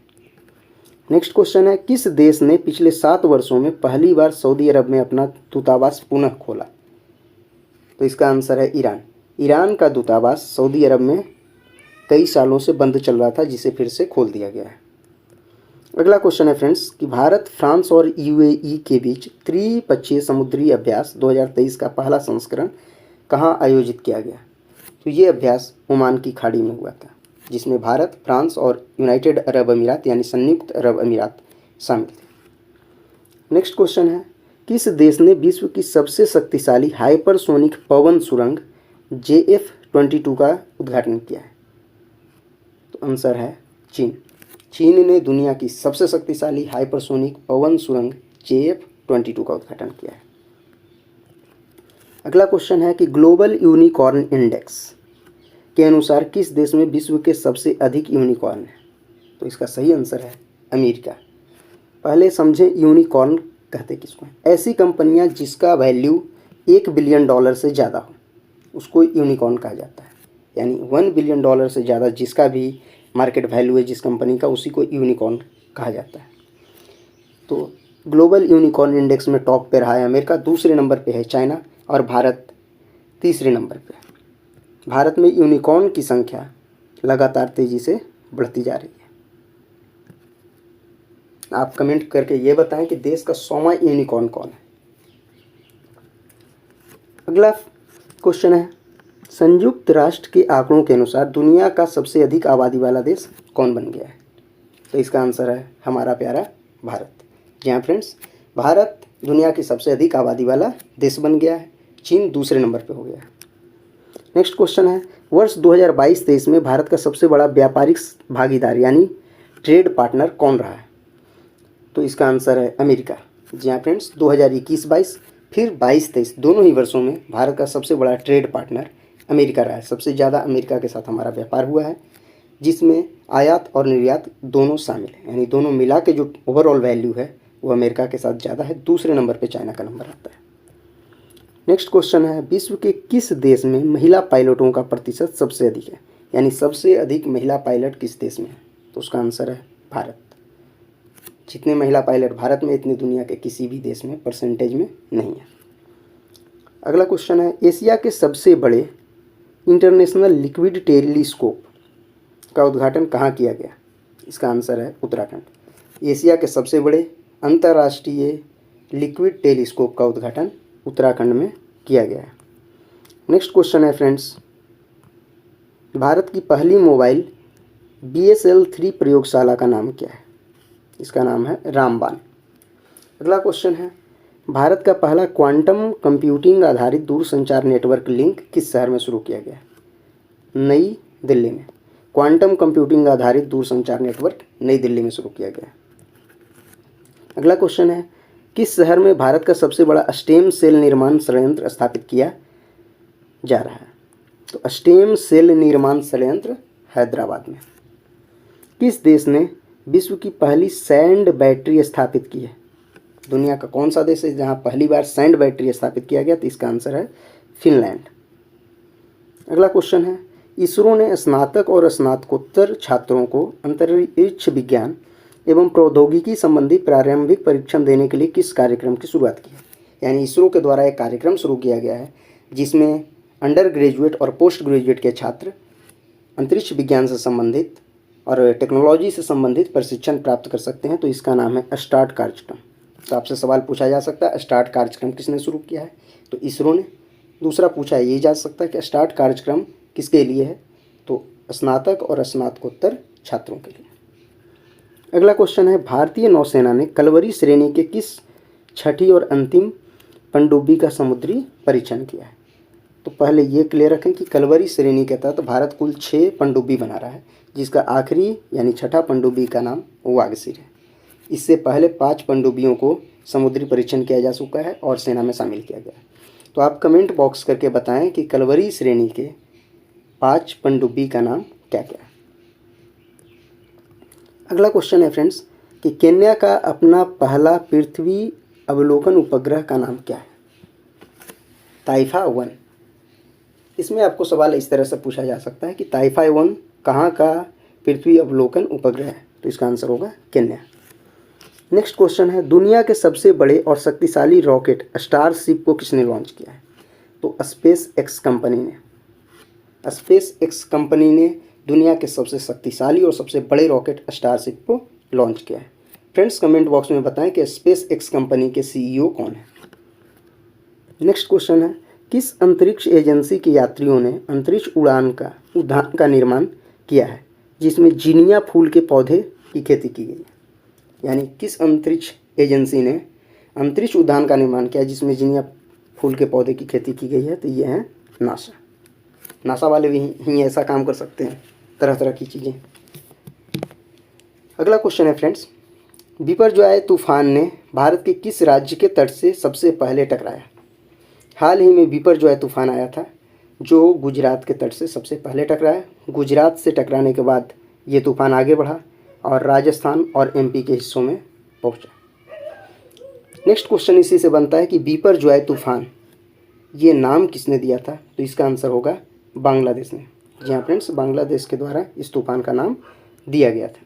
नेक्स्ट क्वेश्चन है किस देश ने पिछले 7 वर्षों में पहली बार सऊदी अरब में अपना दूतावास पुनः खोला? तो इसका आंसर है ईरान। ईरान का दूतावास सऊदी अरब में कई सालों से बंद चल रहा था जिसे फिर से खोल दिया गया है। अगला क्वेश्चन है फ्रेंड्स कि भारत, फ्रांस और UAE के बीच त्रिपक्षीय समुद्री अभ्यास 2023 का पहला संस्करण कहाँ आयोजित किया गया? तो ये अभ्यास ओमान की खाड़ी में हुआ था। जिसमें भारत, फ्रांस और यूनाइटेड अरब अमीरात यानी संयुक्त अरब अमीरात शामिल थे। नेक्स्ट क्वेश्चन है, किस देश ने विश्व की सबसे शक्तिशाली हाइपरसोनिक पवन सुरंग JF-22 का उद्घाटन किया है? तो आंसर है चीन। चीन ने दुनिया की सबसे शक्तिशाली हाइपरसोनिक पवन सुरंग JF-22 का उद्घाटन किया है। अगला क्वेश्चन है कि ग्लोबल यूनिकॉर्न इंडेक्स के अनुसार किस देश में विश्व के सबसे अधिक यूनिकॉर्न है? तो इसका सही आंसर है अमेरिका। पहले समझें यूनिकॉर्न कहते किसको हैं। ऐसी कंपनियां जिसका वैल्यू $1 बिलियन से ज़्यादा हो उसको यूनिकॉर्न कहा जाता है। यानी $1 बिलियन से ज़्यादा जिसका भी मार्केट वैल्यू है जिस कंपनी का, उसी को यूनिकॉर्न कहा जाता है। तो ग्लोबल यूनिकॉर्न इंडेक्स में टॉप पे रहा है अमेरिका, दूसरे नंबर पे है चाइना और भारत तीसरे नंबर पे है। भारत में यूनिकॉर्न की संख्या लगातार तेज़ी से बढ़ती जा रही है। आप कमेंट करके ये बताएं कि देश का 100वां यूनिकॉर्न कौन है। अगला क्वेश्चन है, संयुक्त राष्ट्र के आंकड़ों के अनुसार दुनिया का सबसे अधिक आबादी वाला देश कौन बन गया है? तो इसका आंसर है हमारा प्यारा भारत। जी हाँ फ्रेंड्स, भारत दुनिया की सबसे अधिक आबादी वाला देश बन गया है। चीन दूसरे नंबर पे हो गया है। नेक्स्ट क्वेश्चन है, वर्ष 2022-23 में भारत का सबसे बड़ा व्यापारिक भागीदार यानी ट्रेड पार्टनर कौन रहा है? तो इसका आंसर है अमेरिका। जी हाँ फ्रेंड्स, 2021-22 फिर 22-23 दोनों ही वर्षों में भारत का सबसे बड़ा ट्रेड पार्टनर अमेरिका रहा है। सबसे ज़्यादा अमेरिका के साथ हमारा व्यापार हुआ है, जिसमें आयात और निर्यात दोनों शामिल हैं। यानी दोनों मिला के जो ओवरऑल वैल्यू है वो अमेरिका के साथ ज़्यादा है। दूसरे नंबर पे चाइना का नंबर आता है। नेक्स्ट क्वेश्चन है, विश्व के किस देश में महिला पायलटों का प्रतिशत सबसे अधिक है? यानी सबसे अधिक महिला पायलट किस देश में है? तो उसका आंसर है भारत। जितने महिला पायलट भारत में इतने दुनिया के किसी भी देश में परसेंटेज में नहीं है। अगला क्वेश्चन है, एशिया के सबसे बड़े इंटरनेशनल लिक्विड टेलीस्कोप का उद्घाटन कहाँ किया गया? इसका आंसर है उत्तराखंड। एशिया के सबसे बड़े अंतर्राष्ट्रीय लिक्विड टेलीस्कोप का उद्घाटन उत्तराखंड में किया गया है। नेक्स्ट क्वेश्चन है फ्रेंड्स, भारत की पहली मोबाइल BSL-3 प्रयोगशाला का नाम क्या है? इसका नाम है रामबान। अगला क्वेश्चन है, भारत का पहला क्वांटम कंप्यूटिंग आधारित दूरसंचार नेटवर्क लिंक किस शहर में शुरू किया गया? नई दिल्ली में। क्वांटम कंप्यूटिंग आधारित दूरसंचार नेटवर्क नई दिल्ली में शुरू किया गया। अगला क्वेश्चन है, किस शहर में भारत का सबसे बड़ा स्टेम सेल निर्माण संयंत्र स्थापित किया जा रहा है? तो स्टेम सेल निर्माण संयंत्र हैदराबाद में। किस देश ने विश्व की पहली सैंड बैटरी स्थापित की है? दुनिया का कौन सा देश है जहां पहली बार सैंड बैटरी स्थापित किया गया? तो इसका आंसर है फिनलैंड। अगला क्वेश्चन है, इसरो ने स्नातक और स्नातकोत्तर छात्रों को अंतरिक्ष विज्ञान एवं प्रौद्योगिकी संबंधी प्रारंभिक परीक्षण देने के लिए किस कार्यक्रम की शुरुआत की है? यानी इसरो के द्वारा एक कार्यक्रम शुरू किया गया है जिसमें अंडर ग्रेजुएट और पोस्ट ग्रेजुएट के छात्र अंतरिक्ष विज्ञान से संबंधित और टेक्नोलॉजी से संबंधित प्रशिक्षण प्राप्त कर सकते हैं। तो इसका नाम है स्टार्ट कार्यक्रम। तो आपसे सवाल पूछा जा सकता है, स्टार्ट कार्यक्रम किसने शुरू किया है? तो इसरो ने। दूसरा पूछा ये जा सकता है कि स्टार्ट कार्यक्रम किसके लिए है? तो स्नातक और स्नातकोत्तर छात्रों के लिए। अगला क्वेश्चन है, भारतीय नौसेना ने कलवरी श्रेणी के किस छठी और अंतिम पनडुब्बी का समुद्री परीक्षण किया है? तो पहले ये क्लियर रखें कि कलवरी श्रेणी के तहत भारत कुल 6 पनडुब्बी बना रहा है, जिसका आखिरी यानी छठा पनडुब्बी का नाम वागसीर है। इससे पहले 5 पनडुब्बियों को समुद्री परीक्षण किया जा चुका है और सेना में शामिल किया गया है। तो आप कमेंट बॉक्स करके बताएं कि कलवरी श्रेणी के 5 पनडुब्बी का नाम क्या क्या है। अगला क्वेश्चन है फ्रेंड्स कि केन्या का अपना पहला पृथ्वी अवलोकन उपग्रह का नाम क्या है? ताइफा-1। इसमें आपको सवाल इस तरह से पूछा जा सकता है कि ताइफा-1 कहाँ का पृथ्वी अवलोकन उपग्रह है? तो इसका आंसर होगा केन्या। नेक्स्ट क्वेश्चन है, दुनिया के सबसे बड़े और शक्तिशाली रॉकेट स्टारशिप को किसने लॉन्च किया है? तो स्पेस एक्स कंपनी ने। स्पेस एक्स कंपनी ने दुनिया के सबसे शक्तिशाली और सबसे बड़े रॉकेट स्टारशिप को लॉन्च किया है। फ्रेंड्स कमेंट बॉक्स में बताएं कि स्पेस एक्स कंपनी के CEO कौन है। नेक्स्ट क्वेश्चन है, किस अंतरिक्ष एजेंसी के यात्रियों ने अंतरिक्ष उड़ान का निर्माण किया है? जिसमें जिनिया फूल के पौधे की खेती की गई है? यानी किस अंतरिक्ष एजेंसी ने अंतरिक्ष उद्यान का निर्माण किया जिसमें जिनिया फूल के पौधे की खेती की गई है? तो ये है नासा। नासा वाले भी ही ऐसा काम कर सकते हैं, तरह तरह की चीज़ें। अगला क्वेश्चन है फ्रेंड्स, बिपरजॉय तूफान ने भारत के किस राज्य के तट से सबसे पहले टकराया? हाल ही में बिपरजॉय तूफान आया था जो गुजरात के तट से सबसे पहले टकराया। गुजरात से टकराने के बाद ये तूफान आगे बढ़ा और राजस्थान और एमपी के हिस्सों में पहुंचा। नेक्स्ट क्वेश्चन इसी से बनता है कि बिपरजॉय तूफान ये नाम किसने दिया था? तो इसका आंसर होगा बांग्लादेश ने। जी हाँ फ्रेंड्स, बांग्लादेश के द्वारा इस तूफान का नाम दिया गया था।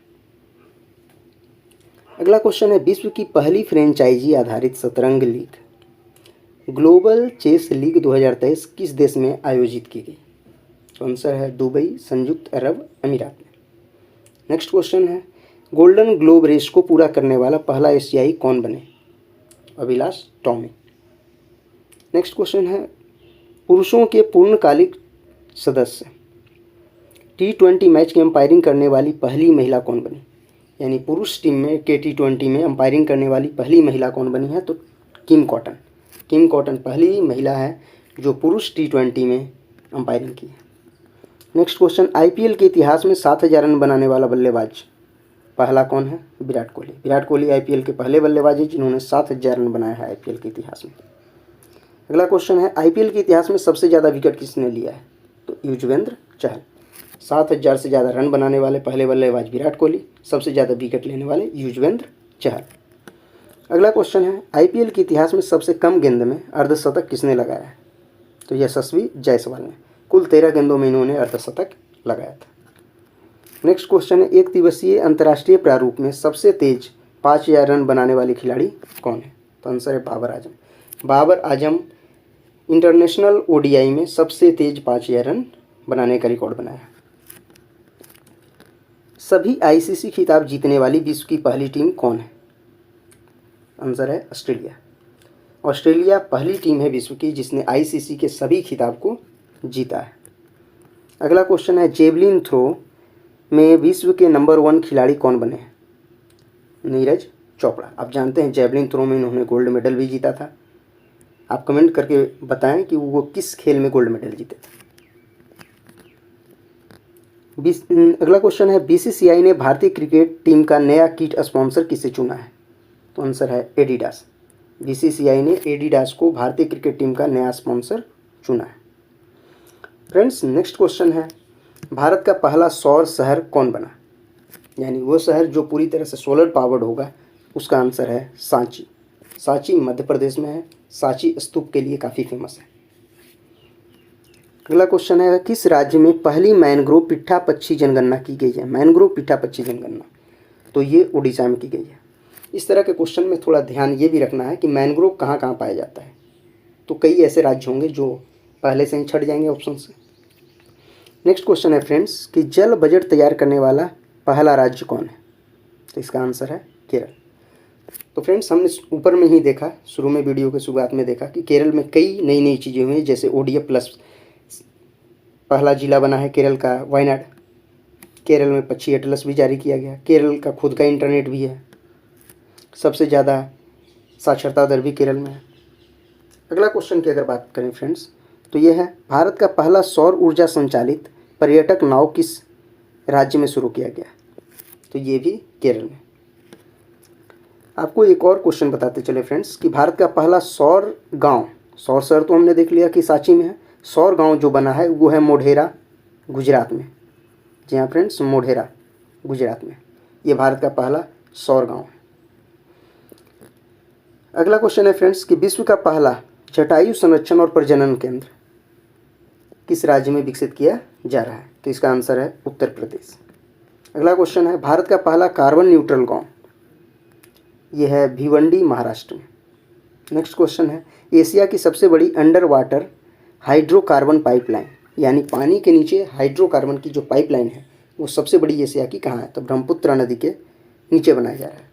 अगला क्वेश्चन है, विश्व की पहली फ्रेंचाइजी आधारित शतरंज लीग ग्लोबल चेस लीग 2023 किस देश में आयोजित की गई? तो आंसर है दुबई, संयुक्त अरब अमीरात में। नेक्स्ट क्वेश्चन है, गोल्डन ग्लोब रेस को पूरा करने वाला पहला एशियाई कौन बने? अभिलाष टॉमी। नेक्स्ट क्वेश्चन है, पुरुषों के पूर्णकालिक सदस्य T20 मैच की अंपायरिंग करने वाली पहली महिला कौन बनी? यानी पुरुष टीम में के T20 में अंपायरिंग करने वाली पहली महिला कौन बनी है? तो किम कॉटन। किम कॉटन पहली महिला है जो पुरुष T20 में अंपायरिंग की है। नेक्स्ट क्वेश्चन, IPL के इतिहास में 7,000 रन बनाने वाला बल्लेबाज पहला कौन है? विराट कोहली। विराट कोहली IPL के पहले बल्लेबाज हैं जिन्होंने 7,000 रन बनाया है IPL के इतिहास में। अगला क्वेश्चन है, IPL के इतिहास में सबसे ज़्यादा विकेट किसने लिया है? तो युजवेंद्र चहल। 7,000 से ज़्यादा रन बनाने वाले पहले बल्लेबाज विराट कोहली, सबसे ज़्यादा विकेट लेने वाले युजवेंद्र चहल। अगला क्वेश्चन है, IPL के इतिहास में सबसे कम गेंद में अर्धशतक किसने लगाया है? तो यशस्वी जायसवाल ने। कुल 13 गेंदों में इन्होंने अर्धशतक लगाया था। नेक्स्ट क्वेश्चन है, एक दिवसीय अंतर्राष्ट्रीय प्रारूप में सबसे तेज 5,000 रन बनाने वाले खिलाड़ी कौन है? तो आंसर है बाबर आजम। बाबर आजम इंटरनेशनल ODI में सबसे तेज 5,000 रन बनाने का रिकॉर्ड बनाया। सभी ICC खिताब जीतने वाली विश्व की पहली टीम कौन है? आंसर है ऑस्ट्रेलिया। ऑस्ट्रेलिया पहली टीम है विश्व की जिसने ICC के सभी खिताब को जीता है। अगला क्वेश्चन है, जेवलिन थ्रो में विश्व के नंबर 1 खिलाड़ी कौन बने हैं? नीरज चोपड़ा। आप जानते हैं जेवलिन थ्रो में इन्होंने गोल्ड मेडल भी जीता था। आप कमेंट करके बताएं कि वो किस खेल में गोल्ड मेडल जीते थे। अगला क्वेश्चन है, BCCI ने भारतीय क्रिकेट टीम का नया किट स्पॉन्सर किसे चुना है? तो आंसर है एडिडास। BCCI ने एडिडास को भारतीय क्रिकेट टीम का नया स्पॉन्सर चुना है। फ्रेंड्स, नेक्स्ट क्वेश्चन है, भारत का पहला सौर शहर कौन बना? यानी वो शहर जो पूरी तरह से सोलर पावर्ड होगा। उसका आंसर है सांची। सांची मध्य प्रदेश में है। सांची स्तूप के लिए काफ़ी फेमस है। अगला क्वेश्चन है, किस राज्य में पहली मैनग्रोव पिट्ठा पक्षी जनगणना की गई है? मैनग्रोव पिट्ठा पक्षी जनगणना तो ये उड़ीसा में की गई है। इस तरह के क्वेश्चन में थोड़ा ध्यान ये भी रखना है कि मैनग्रोव कहाँ कहाँ पाया जाता है। तो कई ऐसे राज्य होंगे जो पहले से ही छट जाएंगे ऑप्शन से। नेक्स्ट क्वेश्चन है फ्रेंड्स, कि जल बजट तैयार करने वाला पहला राज्य कौन है? तो इसका आंसर है केरल। तो फ्रेंड्स, हमने ऊपर में ही देखा, शुरू में वीडियो के शुरुआत में देखा कि केरल में कई नई नई चीज़ें हुई, जैसे ODF प्लस पहला जिला बना है केरल का वायनाड। केरल में पक्षी एटलस भी जारी किया गया। केरल का खुद का इंटरनेट भी है। सबसे ज़्यादा साक्षरता दर भी केरल में है। अगला क्वेश्चन की अगर बात करें फ्रेंड्स, तो ये है, भारत का पहला सौर ऊर्जा संचालित पर्यटक नाव किस राज्य में शुरू किया गया? तो ये भी केरल में। आपको एक और क्वेश्चन बताते चले फ्रेंड्स, कि भारत का पहला सौर गांव, सौर शहर तो हमने देख लिया कि सांची में है, सौर गांव जो बना है वो है मोढेरा, गुजरात में। जी हाँ फ्रेंड्स, मोढेरा गुजरात में। ये भारत का पहला सौर गांव है। अगला क्वेश्चन है फ्रेंड्स, कि विश्व का पहला जटायु संरक्षण और प्रजनन केंद्र किस राज्य में विकसित किया जा रहा है? तो इसका आंसर है उत्तर प्रदेश। अगला क्वेश्चन है, भारत का पहला कार्बन न्यूट्रल गांव, यह है भिवंडी, महाराष्ट्र में। नेक्स्ट क्वेश्चन है, एशिया की सबसे बड़ी अंडर वाटर हाइड्रोकार्बन पाइपलाइन, यानी पानी के नीचे हाइड्रोकार्बन की जो पाइपलाइन है वो सबसे बड़ी एशिया की कहाँ है? तो ब्रह्मपुत्र नदी के नीचे बनाया जा रहा है।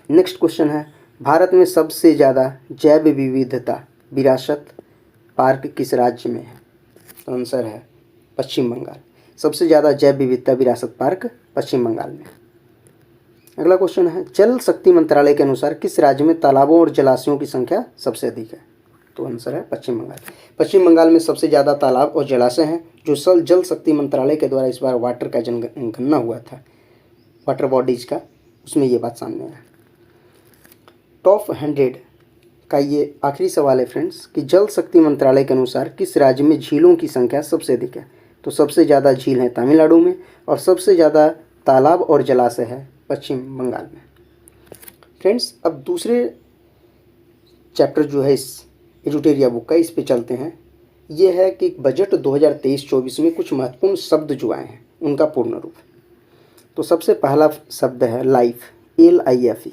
नेक्स्ट क्वेश्चन है, भारत में सबसे ज़्यादा जैव विविधता विरासत पार्क किस राज्य में है? तो आंसर है पश्चिम बंगाल। सबसे ज़्यादा जैव विविधता विरासत पार्क पश्चिम बंगाल में। अगला क्वेश्चन है, जल शक्ति मंत्रालय के अनुसार किस राज्य में तालाबों और जलाशयों की संख्या सबसे अधिक है? तो आंसर है पश्चिम बंगाल। पश्चिम बंगाल में सबसे ज़्यादा तालाब और जलाशय हैं। जो जल शक्ति मंत्रालय के द्वारा इस बार वाटर का जनगणना हुआ था, वाटर बॉडीज का, उसमें ये बात सामने आया। टॉप 100 का ये आखिरी सवाल है फ्रेंड्स कि जल शक्ति मंत्रालय के अनुसार किस राज्य में झीलों की संख्या सबसे अधिक है? तो सबसे ज़्यादा झील है तमिलनाडु में और सबसे ज़्यादा तालाब और जलाशय है पश्चिम बंगाल में। फ्रेंड्स, अब दूसरे चैप्टर जो है इस एजुटेरिया बुक का, इस पे चलते हैं। ये है कि बजट 2023-24 में कुछ महत्वपूर्ण शब्द जो आए हैं उनका पूर्ण रूप। तो सबसे पहला शब्द है लाइफ, LIFE।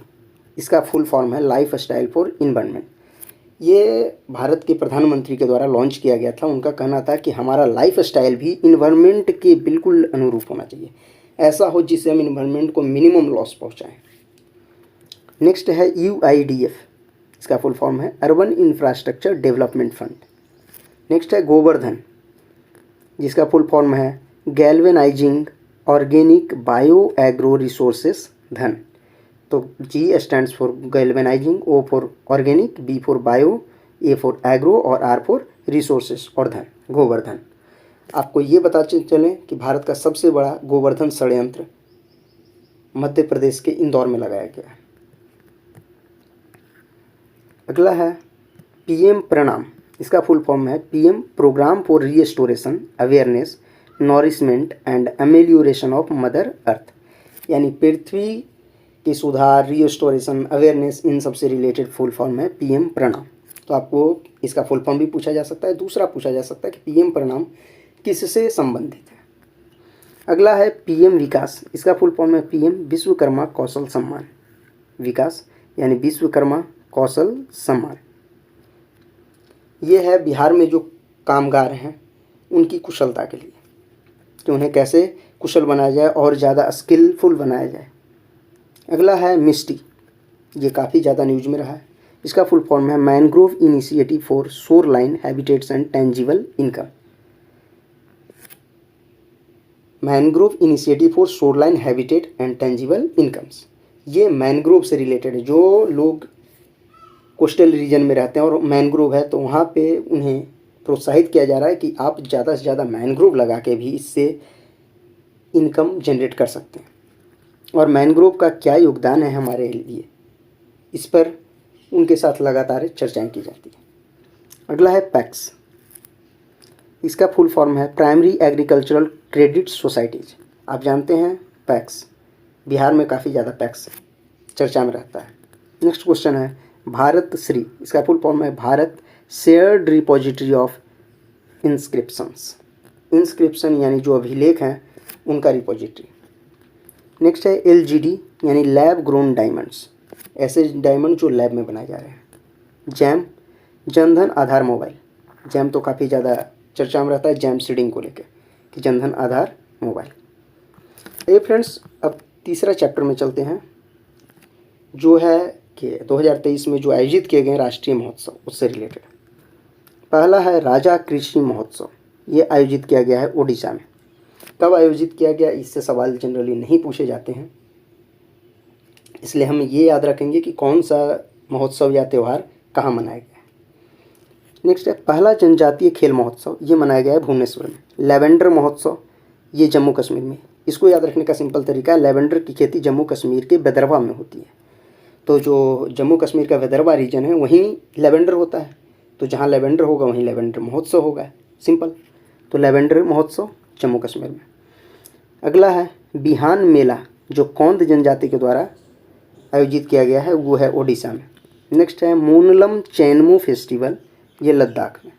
इसका फुल फॉर्म है लाइफ स्टाइल फॉर इन्वायरमेंट। ये भारत के प्रधानमंत्री के द्वारा लॉन्च किया गया था। उनका कहना था कि हमारा लाइफ स्टाइल भी इन्वायरमेंट के बिल्कुल अनुरूप होना चाहिए, ऐसा हो जिससे हम इन्वायरमेंट को मिनिमम लॉस पहुंचाएं। नेक्स्ट है UIDF। इसका फुल फॉर्म है urban infrastructure development fund. Next है गोवर्धन, जिसका फुल फॉर्म है galvanising organic bio agro resources धन। तो G stands for galvanising, O for organic, B for bio, A for agro और R फॉर रिसोर्सेस और धन, गोवर्धन। आपको ये बता चलें कि भारत का सबसे बड़ा गोवर्धन षड्यंत्र मध्य प्रदेश के इंदौर में लगाया गया है। अगला है PM प्रणाम। इसका फुल फॉर्म है PM programme for restoration awareness nourishment and amelioration of mother earth. यानी पृथ्वी के सुधार, रीस्टोरेशन, अवेयरनेस, इन सब से रिलेटेड फुल फॉर्म है PM प्रणाम। तो आपको इसका फुल फॉर्म भी पूछा जा सकता है। दूसरा पूछा जा सकता है कि PM प्रणाम किससे संबंधित है। अगला है PM विकास। इसका फुल फॉर्म है PM विश्वकर्मा कौशल सम्मान। विकास यानी विश्वकर्मा कौशल सम्मान। ये है बिहार में जो कामगार हैं उनकी कुशलता के लिए, कि उन्हें कैसे कुशल बनाया जाए और ज़्यादा स्किलफुल बनाया जाए। अगला है मिस्टी। ये काफ़ी ज़्यादा न्यूज़ में रहा है। इसका फुल फॉर्म है mangrove initiative for shoreline habitats and tangible income. Mangrove initiative for shoreline habitat and tangible incomes. ये मैनग्रोव से रिलेटेड है। जो लोग कोस्टल रीजन में रहते हैं और मैनग्रोव है तो वहाँ पे उन्हें प्रोत्साहित किया जा रहा है कि आप ज़्यादा से ज़्यादा मैनग्रोव लगा के भी इससे इनकम जनरेट कर सकते हैं। और मैनग्रोव का क्या योगदान है हमारे लिए, इस पर उनके साथ लगातार चर्चाएं की जाती है। अगला है पैक्स। इसका फुल फॉर्म है प्राइमरी एग्रीकल्चरल क्रेडिट सोसाइटीज। आप जानते हैं पैक्स, बिहार में काफ़ी ज़्यादा पैक्स चर्चा में रहता है। नेक्स्ट क्वेश्चन है भारत श्री। इसका फुल फॉर्म है Bharat shared repository of inscriptions. Inscription यानी जो अभिलेख हैं उनका रिपोजिटरी। नेक्स्ट है LGD यानी लैब ग्रोन डायमंड्स, ऐसे डायमंड जो लैब में बनाए जा रहे हैं। Jam Jan Dhan Aadhaar mobile. Jam तो काफ़ी ज़्यादा चर्चा में रहता है जैम सीडिंग को लेकर कि जनधन आधार मोबाइल। ये फ्रेंड्स, अब तीसरा चैप्टर में चलते हैं जो है कि 2023 में जो आयोजित किए गए राष्ट्रीय महोत्सव उससे रिलेटेड। पहला है राजा कृषि महोत्सव। ये आयोजित किया गया है ओडिशा में। कब आयोजित किया गया, इससे सवाल जनरली नहीं पूछे जाते हैं, इसलिए हम ये याद रखेंगे कि कौन सा महोत्सव या त्यौहार कहाँ मनाया गया है। नेक्स्ट है पहला जनजातीय खेल महोत्सव। ये मनाया गया है भुवनेश्वर में। लेवेंडर महोत्सव ये जम्मू कश्मीर में। इसको याद रखने का सिंपल तरीका है, लेवेंडर की खेती जम्मू कश्मीर के भदरवा में होती है। तो जो जम्मू कश्मीर का भदरवा रीजन है वहीं लेवेंडर होता है, तो जहाँ लेवेंडर होगा वहीं लेवेंडर महोत्सव होगा, सिंपल। तो लेवेंडर महोत्सव जम्मू कश्मीर में। अगला है बिहान मेला, जो कौंद जनजाति के द्वारा आयोजित किया गया है, वो है ओडिशा में। नेक्स्ट है मोनलम चैनमू फेस्टिवल, ये लद्दाख में।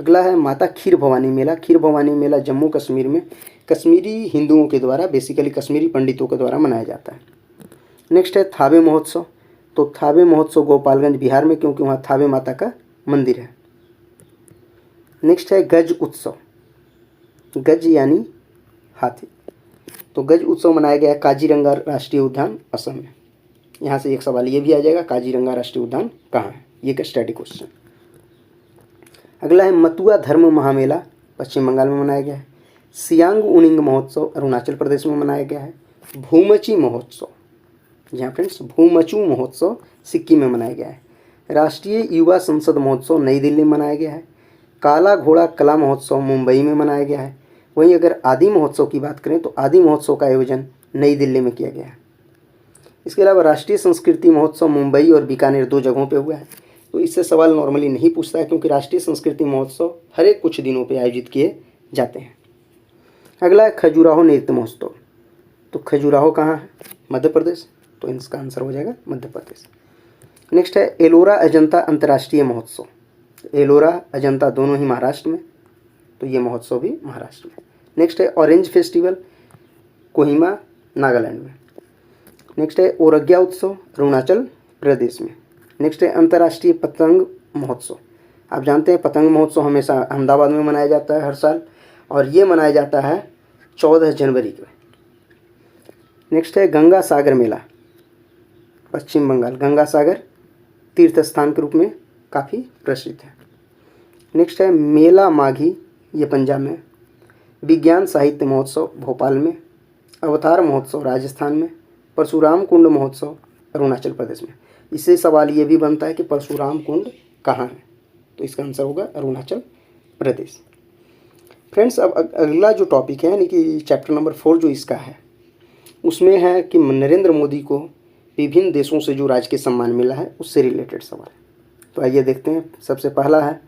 अगला है माता खीर भवानी मेला। खीर भवानी मेला जम्मू कश्मीर में कश्मीरी हिंदुओं के द्वारा, बेसिकली कश्मीरी पंडितों के द्वारा मनाया जाता है। नेक्स्ट है थावे महोत्सव। तो थावे महोत्सव गोपालगंज बिहार में, क्योंकि वहाँ थावे माता का मंदिर है। नेक्स्ट है गज उत्सव। गज यानी हाथी। तो गज उत्सव मनाया गया है काजीरंगा राष्ट्रीय उद्यान असम में। यहाँ से एक सवाल ये भी आ जाएगा, काजीरंगा राष्ट्रीय उद्यान कहाँ है, ये एक स्टडी क्वेश्चन। अगला है मतुआ धर्म महामेला, पश्चिम बंगाल में मनाया गया है। सियांग उनिंग महोत्सव अरुणाचल प्रदेश में मनाया गया है। भूमची महोत्सव, जी हाँ फ्रेंड्स, भूमचू महोत्सव सिक्किम में मनाया गया है। राष्ट्रीय युवा संसद महोत्सव नई दिल्ली में मनाया गया है। काला घोड़ा कला महोत्सव मुंबई में मनाया गया है। वहीं अगर आदि महोत्सव की बात करें तो आदि महोत्सव का आयोजन नई दिल्ली में किया गया है। इसके अलावा राष्ट्रीय संस्कृति महोत्सव मुंबई और बीकानेर 2 जगहों पे हुआ है। तो इससे सवाल नॉर्मली नहीं पूछता है, क्योंकि राष्ट्रीय संस्कृति महोत्सव हर एक कुछ दिनों पे आयोजित किए जाते हैं। अगला है खजुराहो नृत्य महोत्सव। तो खजुराहो कहाँ है? मध्य प्रदेश, तो इसका आंसर हो जाएगा मध्य प्रदेश। नेक्स्ट है एलोरा अजंता अंतर्राष्ट्रीय महोत्सव। एलोरा अजंता दोनों ही महाराष्ट्र में, तो ये महोत्सव भी महाराष्ट्र में। नेक्स्ट है ऑरेंज फेस्टिवल, कोहिमा नागालैंड में। नेक्स्ट है ओरग्या उत्सव, अरुणाचल प्रदेश में। नेक्स्ट है अंतर्राष्ट्रीय पतंग महोत्सव। आप जानते हैं पतंग महोत्सव हमेशा अहमदाबाद में मनाया जाता है हर साल, और ये मनाया जाता है 14 जनवरी को। नेक्स्ट है गंगा सागर मेला, पश्चिम बंगाल। गंगा सागर तीर्थ स्थान के रूप में काफ़ी प्रसिद्ध है। नेक्स्ट है मेला माघी, ये पंजाब में। विज्ञान साहित्य महोत्सव भोपाल में। अवतार महोत्सव राजस्थान में। परशुराम कुंड महोत्सव अरुणाचल प्रदेश में। इससे सवाल ये भी बनता है कि परशुराम कुंड कहाँ है, तो इसका आंसर होगा अरुणाचल प्रदेश। फ्रेंड्स, अब अगला जो टॉपिक है, यानी कि चैप्टर नंबर 4 जो इसका है, उसमें है कि नरेंद्र मोदी को विभिन्न देशों से जो राजकीय सम्मान मिला है उससे रिलेटेड सवाल। तो आइए देखते हैं। सबसे पहला है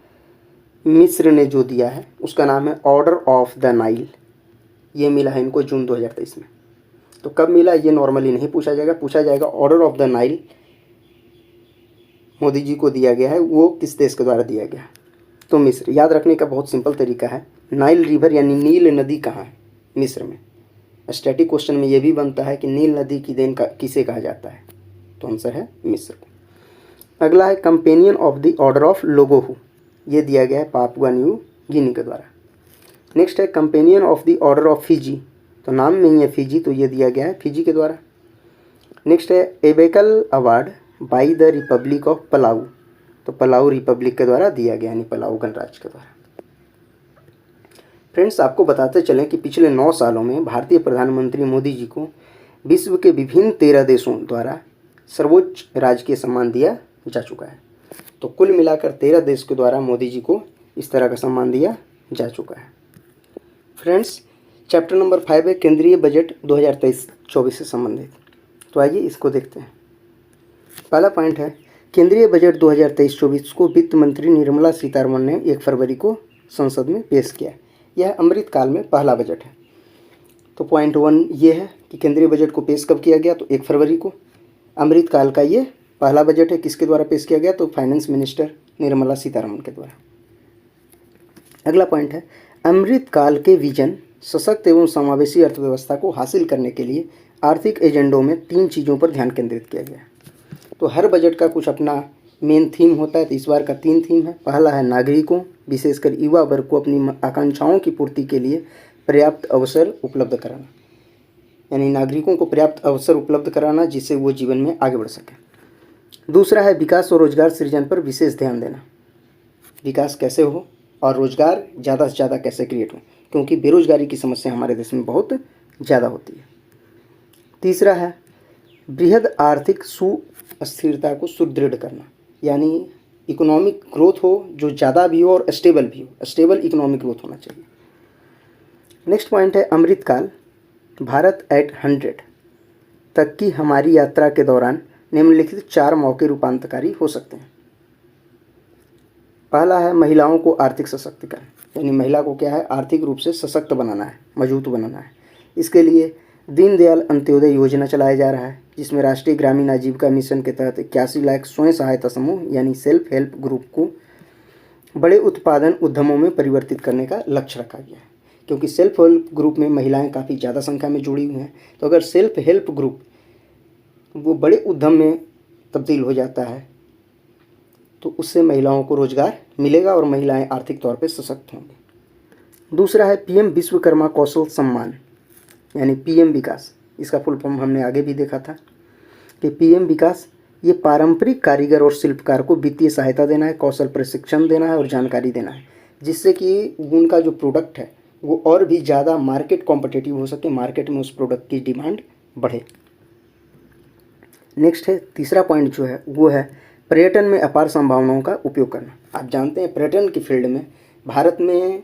मिस्र ने जो दिया है उसका नाम है ऑर्डर ऑफ द नाइल। ये मिला है इनको जून 2023 में। तो कब मिला ये नॉर्मली नहीं पूछा जाएगा, पूछा जाएगा order of the Nile Modi ji को दिया गया है, वो किस देश के द्वारा दिया गया है? तो मिस्र। याद रखने का बहुत सिंपल तरीका है, नाइल रिवर यानी नील नदी कहाँ है? मिस्र में। स्टैटिक क्वेश्चन में ये भी बनता है कि नील नदी की देन का किसे कहा जाता है? तो आंसर है मिस्र। अगला है companion of the order of लोगोहू। ये दिया गया है पापुआ न्यू गिनी के द्वारा। नेक्स्ट है companion of the order of Fiji. तो नाम में ही है फिजी, तो ये दिया गया है फिजी के द्वारा। नेक्स्ट है Ebakl award by the Republic of Palau. तो पलाऊ रिपब्लिक के द्वारा दिया गया, यानी पलाऊ गणराज्य के द्वारा। फ्रेंड्स, आपको बताते चलें कि पिछले 9 सालों में भारतीय प्रधानमंत्री मोदी जी को विश्व के विभिन्न 13 देशों द्वारा सर्वोच्च राजकीय सम्मान दिया जा चुका है। तो कुल मिलाकर 13 देश के द्वारा मोदी जी को इस तरह का सम्मान दिया जा चुका है। फ्रेंड्स, चैप्टर नंबर 5 है केंद्रीय बजट 2023-24 से संबंधित। तो आइए इसको देखते हैं। पहला पॉइंट है केंद्रीय बजट 2023-24 को वित्त मंत्री निर्मला सीतारमण ने 1 फरवरी को संसद में पेश किया। यह अमृतकाल में पहला बजट है। तो पॉइंट 1 ये है कि केंद्रीय बजट को पेश कब किया गया? तो 1 फरवरी को। अमृतकाल का ये पहला बजट है। किसके द्वारा पेश किया गया? तो फाइनेंस मिनिस्टर निर्मला सीतारमण के द्वारा। अगला पॉइंट है अमृतकाल के विजन सशक्त एवं समावेशी अर्थव्यवस्था को हासिल करने के लिए आर्थिक एजेंडों में 3 चीज़ों पर ध्यान केंद्रित किया गया। तो हर बजट का कुछ अपना मेन थीम होता है, तो इस बार का 3 थीम है। पहला है नागरिकों, विशेषकर युवा वर्ग को अपनी आकांक्षाओं की पूर्ति के लिए पर्याप्त अवसर उपलब्ध कराना, यानी नागरिकों को पर्याप्त अवसर उपलब्ध कराना जिससे वो जीवन में आगे बढ़ सके। दूसरा है विकास और रोजगार सृजन पर विशेष ध्यान देना, विकास कैसे हो और रोजगार ज़्यादा से ज़्यादा कैसे क्रिएट हो, क्योंकि बेरोजगारी की समस्या हमारे देश में बहुत ज़्यादा होती है। तीसरा है बृहद आर्थिक सुस्थिरता को सुदृढ़ करना, यानी इकोनॉमिक ग्रोथ हो जो ज़्यादा भी हो और स्टेबल भी हो, स्टेबल इकोनॉमिक ग्रोथ होना चाहिए। नेक्स्ट पॉइंट है अमृतकाल भारत एट 100 तक की हमारी यात्रा के दौरान निम्नलिखित 4 मौके रूपांतरकारी हो सकते हैं। पहला है महिलाओं को आर्थिक सशक्तिकरण, यानी महिला को क्या है आर्थिक रूप से सशक्त बनाना है, मजबूत बनाना है। इसके लिए दीनदयाल अंत्योदय योजना चलाया जा रहा है, जिसमें राष्ट्रीय ग्रामीण आजीविका मिशन के तहत 81 लाख स्वयं सहायता समूह यानी सेल्फ हेल्प ग्रुप को बड़े उत्पादन उद्यमों में परिवर्तित करने का लक्ष्य रखा गया है। क्योंकि सेल्फ हेल्प ग्रुप में महिलाएं काफ़ी ज़्यादा संख्या में जुड़ी हुई हैं, तो अगर सेल्फ हेल्प ग्रुप वो बड़े उद्यम में तब्दील हो जाता है तो उससे महिलाओं को रोजगार मिलेगा और महिलाएं आर्थिक तौर पे सशक्त होंगी। दूसरा है पीएम विश्वकर्मा कौशल सम्मान, यानी पीएम विकास। इसका फुल फॉर्म हमने आगे भी देखा था कि पीएम विकास ये पारंपरिक कारीगर और शिल्पकार को वित्तीय सहायता देना है, कौशल प्रशिक्षण देना है और जानकारी देना है, जिससे कि उनका जो प्रोडक्ट है वो और भी ज़्यादा मार्केट कॉम्पिटिटिव हो सके, मार्केट में उस प्रोडक्ट की डिमांड बढ़े। नेक्स्ट है तीसरा पॉइंट जो है वो है पर्यटन में अपार संभावनाओं का उपयोग करना। आप जानते हैं पर्यटन की फील्ड में भारत में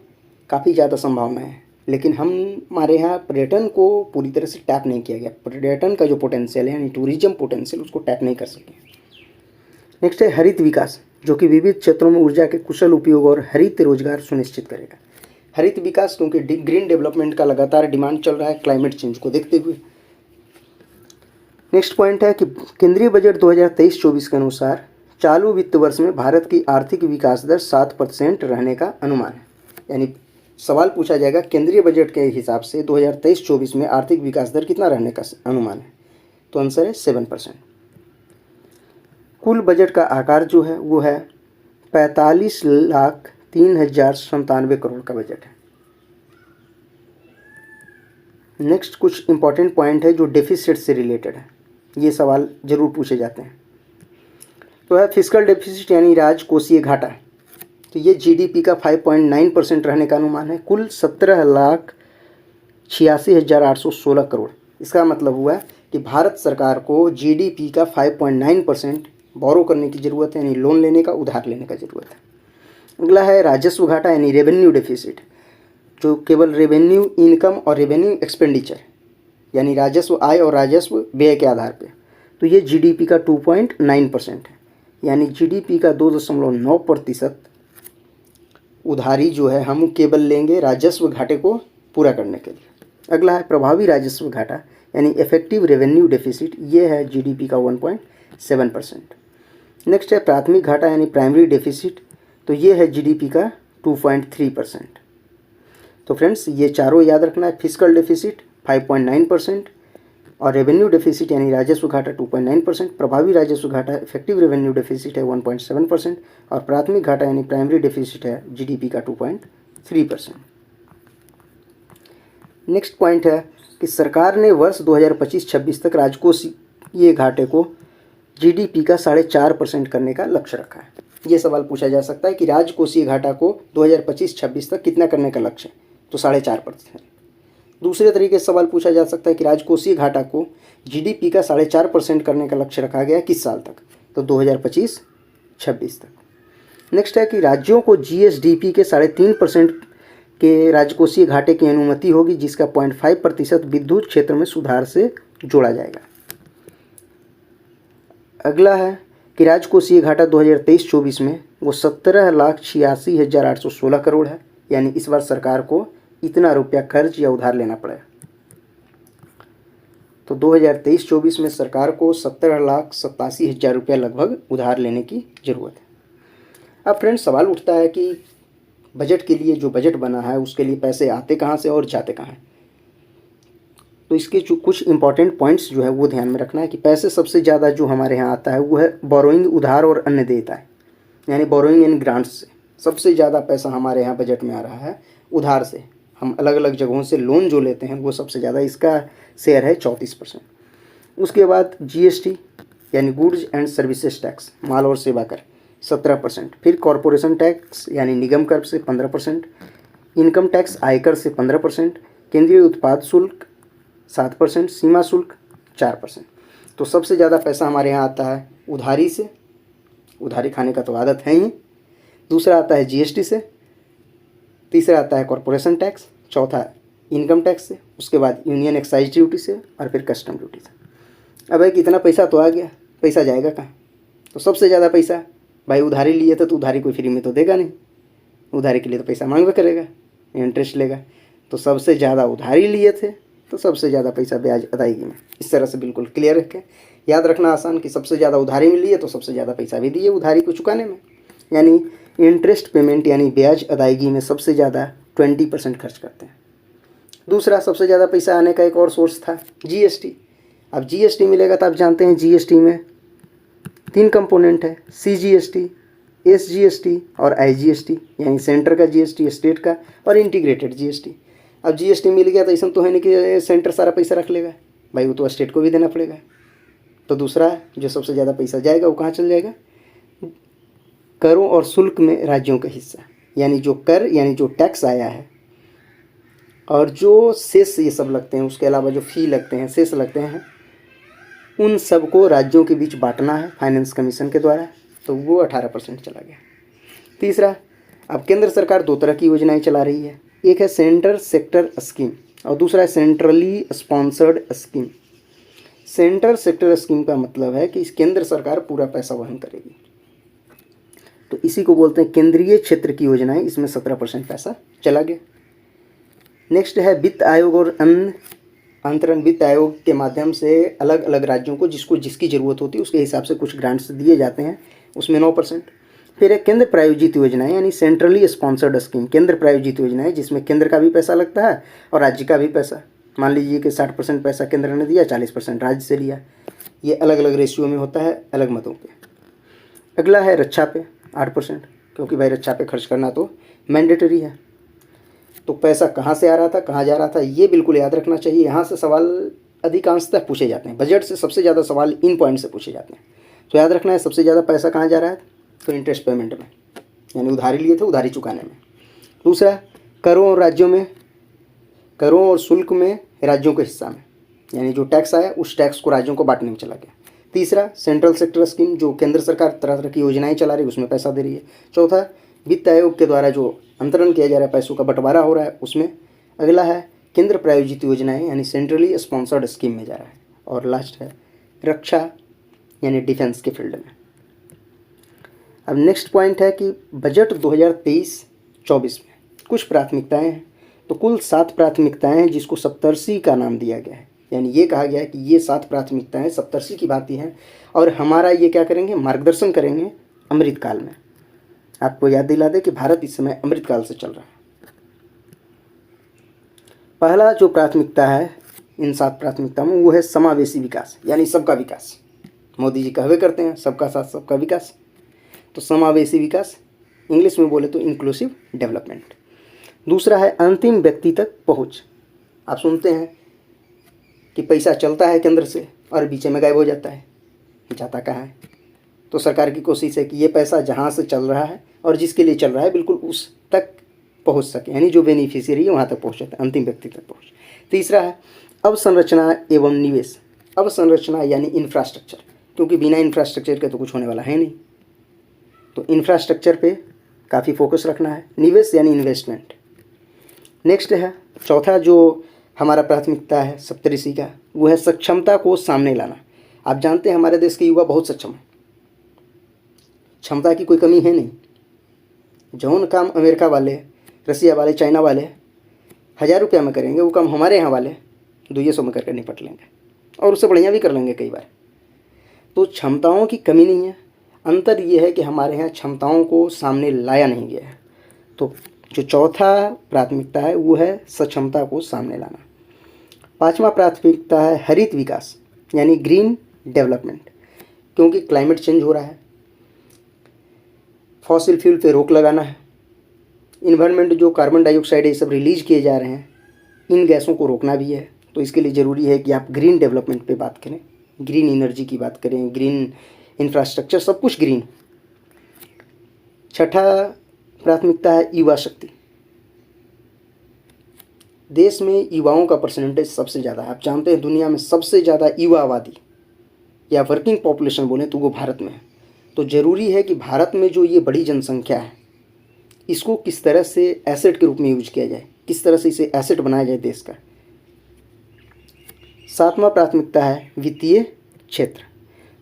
काफ़ी ज़्यादा संभावनाएं हैं, लेकिन हमारे यहाँ पर्यटन को पूरी तरह से टैप नहीं किया गया। पर्यटन का जो पोटेंशियल है यानी टूरिज्म पोटेंशियल, उसको टैप नहीं कर सके। नेक्स्ट है हरित विकास, जो कि विविध क्षेत्रों में ऊर्जा के कुशल उपयोग और हरित रोजगार सुनिश्चित करेगा। हरित विकास क्योंकि ग्रीन डेवलपमेंट का लगातार डिमांड चल रहा है क्लाइमेट चेंज को देखते हुए। नेक्स्ट पॉइंट है कि केंद्रीय बजट 2023-24 के अनुसार चालू वित्त वर्ष में भारत की आर्थिक विकास दर 7% रहने का अनुमान है। यानी सवाल पूछा जाएगा केंद्रीय बजट के हिसाब से 2023-24 में आर्थिक विकास दर कितना रहने का अनुमान है, तो आंसर है 7%। कुल बजट का आकार जो है वो है 45,03,97 करोड़ का बजट है। नेक्स्ट कुछ इंपॉर्टेंट पॉइंट है जो डेफिसिट से रिलेटेड है, ये सवाल जरूर पूछे जाते हैं। तो है फिस्कल डेफिसिट यानी राजकोषीय घाटा, तो ये जीडीपी का 5.9% रहने का अनुमान है। कुल 17,86,816 करोड़। इसका मतलब हुआ कि भारत सरकार को जीडीपी का 5.9% बोरो करने की ज़रूरत है, यानी लोन लेने का, उधार लेने का ज़रूरत है। अगला है राजस्व घाटा यानी रेवेन्यू डेफिसिट, जो केवल रेवेन्यू इनकम और रेवेन्यू एक्सपेंडिचर यानी राजस्व आय और राजस्व व्यय के आधार पे, तो ये जीडीपी का 2.9% है। यानी जीडीपी का 2.9% उधारी जो है हम केवल लेंगे राजस्व घाटे को पूरा करने के लिए। अगला है प्रभावी राजस्व घाटा यानी इफेक्टिव रेवेन्यू डेफिसिट, ये है जीडीपी का 1.7%। नेक्स्ट है प्राथमिक घाटा यानी प्राइमरी डेफिसिट, तो ये है जीडीपी का 2.3%। तो फ्रेंड्स ये चारों याद रखना है, फिस्कल डेफिसिट 5.9% और रेवेन्यू डेफिसिट यानी राजस्व घाटा 2.9%, प्रभावी राजस्व घाटा इफेक्टिव रेवेन्यू डेफिसिट है 1.7% और प्राथमिक घाटा यानी प्राइमरी डेफिसिट है जीडीपी का 2.3%। नेक्स्ट पॉइंट है कि सरकार ने वर्ष 2025-26 तक राजकोषीय घाटे को जीडीपी का 4.5% करने का लक्ष्य रखा है। ये सवाल पूछा जा सकता है कि राजकोषीय घाटा को 2025-26 तक कितना करने का लक्ष्य है, तो 4.5%। दूसरे तरीके से सवाल पूछा जा सकता है कि राजकोषीय घाटा को जीडीपी का 4.5% करने का लक्ष्य रखा गया किस साल तक, तो 2025-26 तक। नेक्स्ट है कि राज्यों को जीएसडीपी के 3.5% के राजकोषीय घाटे की अनुमति होगी, जिसका 0.5% विद्युत क्षेत्र में सुधार से जोड़ा जाएगा। अगला है कि राजकोषीय घाटा 2023-24 में वो 17,86,816 करोड़ है। यानी इस बार सरकार को इतना रुपया खर्च या उधार लेना पड़ेगा। तो 2023-24 में सरकार को 17,87,000 रुपया लगभग उधार लेने की ज़रूरत है। अब फ्रेंड्स सवाल उठता है कि बजट के लिए जो बजट बना है उसके लिए पैसे आते कहाँ से और जाते कहाँ हैं। तो इसके जो कुछ इंपॉर्टेंट पॉइंट्स जो है वो ध्यान में रखना है कि पैसे सबसे ज़्यादा जो हमारे यहाँ आता है वो है बोरोइंग, उधार और अन्य देयता है, यानी बोरोइंग एंड ग्रांट्स से सबसे ज़्यादा पैसा हमारे यहाँ बजट में आ रहा है। उधार से हम अलग अलग जगहों से लोन जो लेते हैं वो सबसे ज़्यादा, इसका शेयर है 34%। उसके बाद जीएसटी यानी गुड्स एंड सर्विसेज टैक्स, माल और सेवा कर 17%, फिर कॉरपोरेशन टैक्स यानी निगम कर से 15%, इनकम टैक्स आयकर से 15%, केंद्रीय उत्पाद शुल्क 7%, सीमा शुल्क 4%। तो सबसे ज़्यादा पैसा हमारे यहाँ आता है उधारी से, उधारी खाने का तो आदत है ही। दूसरा आता है जीएसटी से, तीसरा आता है कॉरपोरेशन टैक्स, चौथा इनकम टैक्स से, उसके बाद यूनियन एक्साइज ड्यूटी से और फिर कस्टम ड्यूटी से। अब एक इतना पैसा तो आ गया, पैसा जाएगा कहाँ? तो सबसे ज़्यादा पैसा भाई उधारी लिए थे, तो उधारी कोई फ्री में तो देगा नहीं, उधारी के लिए तो पैसा मांगवे करेगा, इंटरेस्ट लेगा। तो सबसे ज़्यादा उधारी लिए थे तो सबसे ज़्यादा पैसा ब्याज अदायगी में। इस तरह से बिल्कुल क्लियर रखें, याद रखना आसान कि सबसे ज़्यादा उधारी में लिए तो सबसे ज़्यादा पैसा भी दिए उधारी को चुकाने में। यानी इंटरेस्ट पेमेंट यानी ब्याज अदायगी में सबसे ज़्यादा 20% खर्च करते हैं। दूसरा सबसे ज़्यादा पैसा आने का एक और सोर्स था जीएसटी। अब जीएसटी मिलेगा तो आप जानते हैं जीएसटी में 3 कंपोनेंट है, सीजीएसटी, एसजीएसटी और आईजीएसटी, यानी सेंटर का जीएसटी, स्टेट का और इंटीग्रेटेड जीएसटी। अब जीएसटी मिल गया तो ऐसा तो है नहीं कि सेंटर सारा पैसा रख लेगा भाई, वो तो स्टेट को भी देना पड़ेगा। तो दूसरा जो सबसे ज़्यादा पैसा जाएगा वो कहाँ चल जाएगा? करों और शुल्क में राज्यों का हिस्सा, यानी जो कर यानी जो टैक्स आया है और जो सेस ये सब लगते हैं, उसके अलावा जो फ़ी लगते हैं, सेस लगते हैं, उन सब को राज्यों के बीच बांटना है फाइनेंस कमीशन के द्वारा, तो वो 18% चला गया। तीसरा, अब केंद्र सरकार दो तरह की योजनाएं चला रही है, एक है सेंटर सेक्टर स्कीम और दूसरा है centrally sponsored scheme. Centre sector scheme का मतलब है कि केंद्र सरकार पूरा पैसा वहन करेगी, तो इसी को बोलते हैं केंद्रीय क्षेत्र की योजनाएं, इसमें 17% पैसा चला गया। नेक्स्ट है वित्त आयोग और अन्य अंतरण। वित्त आयोग के माध्यम से अलग अलग राज्यों को जिसको जिसकी ज़रूरत होती है उसके हिसाब से कुछ ग्रांट्स दिए जाते हैं, उसमें 9%। फिर है केंद्र प्रायोजित योजनाएं यानी सेंट्रली स्पॉन्सर्ड स्कीम। केंद्र प्रायोजित योजनाएं जिसमें केंद्र का भी पैसा लगता है और राज्य का भी पैसा। मान लीजिए कि 60% पैसा केंद्र ने दिया, 40% राज्य से लिया, ये अलग अलग रेशियो में होता है अलग मतों पे। अगला है रक्षा पे 8%, क्योंकि भाई रक्षा पे खर्च करना तो मैंडेटरी है। तो पैसा कहाँ से आ रहा था, कहाँ जा रहा था, ये बिल्कुल याद रखना चाहिए। यहाँ से सवाल अधिकांशतः पूछे जाते हैं, बजट से सबसे ज़्यादा सवाल इन पॉइंट से पूछे जाते हैं। तो याद रखना है सबसे ज़्यादा पैसा कहाँ जा रहा है, तो इंटरेस्ट पेमेंट में, यानी उधारी लिए थे उधारी चुकाने में। दूसरा, करों और राज्यों में, करों और शुल्क में राज्यों के हिस्सा में, यानी जो टैक्स आया उस टैक्स को राज्यों को बांटने में चला गया। तीसरा, सेंट्रल सेक्टर स्कीम, जो केंद्र सरकार तरह तरह की योजनाएं चला रही है उसमें पैसा दे रही है। चौथा, वित्त आयोग के द्वारा जो अंतरण किया जा रहा है, पैसों का बंटवारा हो रहा है उसमें। अगला है केंद्र प्रायोजित योजनाएं यानी सेंट्रली स्पॉन्सर्ड स्कीम में जा रहा है। और लास्ट है रक्षा यानी डिफेंस के फील्ड में। अब नेक्स्ट पॉइंट है कि बजट 2023-24 में कुछ प्राथमिकताएं हैं। तो कुल 7 प्राथमिकताएं हैं जिसको सप्तर्षि का नाम दिया गया है, यानी ये कहा गया है कि ये 7 प्राथमिकताएं सप्तर्षि की भांति हैं और हमारा ये क्या करेंगे, मार्गदर्शन करेंगे अमृतकाल में। आपको याद दिला दे कि भारत इस समय अमृतकाल से चल रहा है। पहला जो प्राथमिकता है इन 7 प्राथमिकताओं में वो है समावेशी विकास, यानी सबका विकास। मोदी जी कहवे करते हैं सबका साथ सबका विकास, तो समावेशी विकास, इंग्लिश में बोले तो इंक्लूसिव डेवलपमेंट। दूसरा है अंतिम व्यक्ति तक पहुंच। आप सुनते हैं कि पैसा चलता है केंद्र से और बीच में गायब हो जाता है, जाता कहाँ है। तो सरकार की कोशिश है कि ये पैसा जहाँ से चल रहा है और जिसके लिए चल रहा है बिल्कुल उस तक पहुँच सके, यानी जो बेनिफिशियरी है वहाँ तक पहुँच जाता है, अंतिम व्यक्ति तक पहुँच। तीसरा है अवसंरचना एवं निवेश। अवसंरचना यानी इंफ्रास्ट्रक्चर, क्योंकि बिना इंफ्रास्ट्रक्चर के तो कुछ होने वाला है नहीं, तो इंफ्रास्ट्रक्चर पे काफ़ी फोकस रखना है। निवेश यानी इन्वेस्टमेंट। नेक्स्ट है चौथा जो हमारा प्राथमिकता है सप्तऋषि का, वो है सक्षमता को सामने लाना। आप जानते हैं हमारे देश के युवा बहुत सक्षम है, क्षमता की कोई कमी है नहीं। जौन काम अमेरिका वाले, रसिया वाले, चाइना वाले 1000 रुपया में करेंगे वो काम हमारे यहाँ वाले 200 में करके निपट लेंगे और उससे बढ़िया भी कर लेंगे कई बार। तो क्षमताओं की कमी नहीं है, अंतर ये है कि हमारे यहाँ क्षमताओं को सामने लाया नहीं गया है। तो जो चौथा प्राथमिकता है वो है सक्षमता को सामने लाना। पांचवा प्राथमिकता है हरित विकास यानी ग्रीन डेवलपमेंट, क्योंकि क्लाइमेट चेंज हो रहा है, फॉसिल फ्यूल पे रोक लगाना है। इन्वायरमेंट जो कार्बन डाइऑक्साइड ये सब रिलीज किए जा रहे हैं, इन गैसों को रोकना भी है। तो इसके लिए ज़रूरी है कि आप ग्रीन डेवलपमेंट पे बात करें, ग्रीन एनर्जी की बात करें, ग्रीन इंफ्रास्ट्रक्चर, सब कुछ ग्रीन। छठा प्राथमिकता है युवा शक्ति। देश में युवाओं का परसेंटेज सबसे ज़्यादा है। आप जानते हैं दुनिया में सबसे ज़्यादा युवा आबादी या वर्किंग पॉपुलेशन बोलें तो वो भारत में है। तो ज़रूरी है कि भारत में जो ये बड़ी जनसंख्या है इसको किस तरह से एसेट के रूप में यूज किया जाए, किस तरह से इसे एसेट बनाया जाए देश का। सातवां प्राथमिकता है वित्तीय क्षेत्र।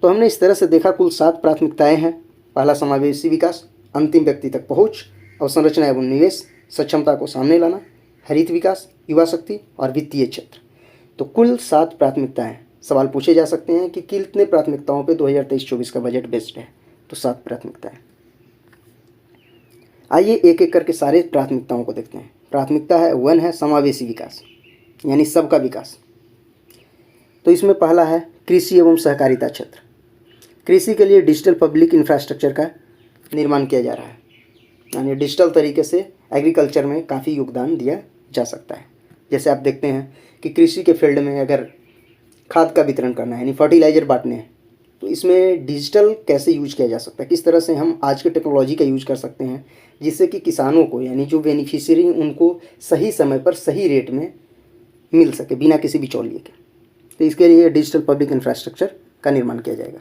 तो हमने इस तरह से देखा कुल 7 प्राथमिकताएं हैं। पहला समावेशी विकास, अंतिम व्यक्ति तक पहुंच, अवसंरचना एवं निवेश, सक्षमता को सामने लाना, हरित विकास, युवा शक्ति और वित्तीय क्षेत्र। तो कुल 7 प्राथमिकताएं। सवाल पूछे जा सकते हैं कि कितने प्राथमिकताओं पे 2023-24 का बजट बेस्ड है, तो 7 प्राथमिकताएं। आइए एक एक करके सारे प्राथमिकताओं को देखते हैं। प्राथमिकता है 1 है समावेशी विकास यानी सबका विकास। तो इसमें पहला है कृषि एवं सहकारिता क्षेत्र। कृषि के लिए डिजिटल पब्लिक इंफ्रास्ट्रक्चर का निर्माण किया जा रहा है, यानी डिजिटल तरीके से एग्रीकल्चर में काफ़ी योगदान दिया जा सकता है। जैसे आप देखते हैं कि कृषि के फील्ड में अगर खाद का वितरण करना है यानी फर्टिलाइज़र बांटने हैं तो इसमें डिजिटल कैसे यूज किया जा सकता है, किस तरह से हम आज के टेक्नोलॉजी का यूज कर सकते हैं जिससे कि किसानों को यानी जो बेनिफिशियरी उनको सही समय पर सही रेट में मिल सके बिना किसी बिचौलिए के। तो इसके लिए डिजिटल पब्लिक इंफ्रास्ट्रक्चर का निर्माण किया जाएगा।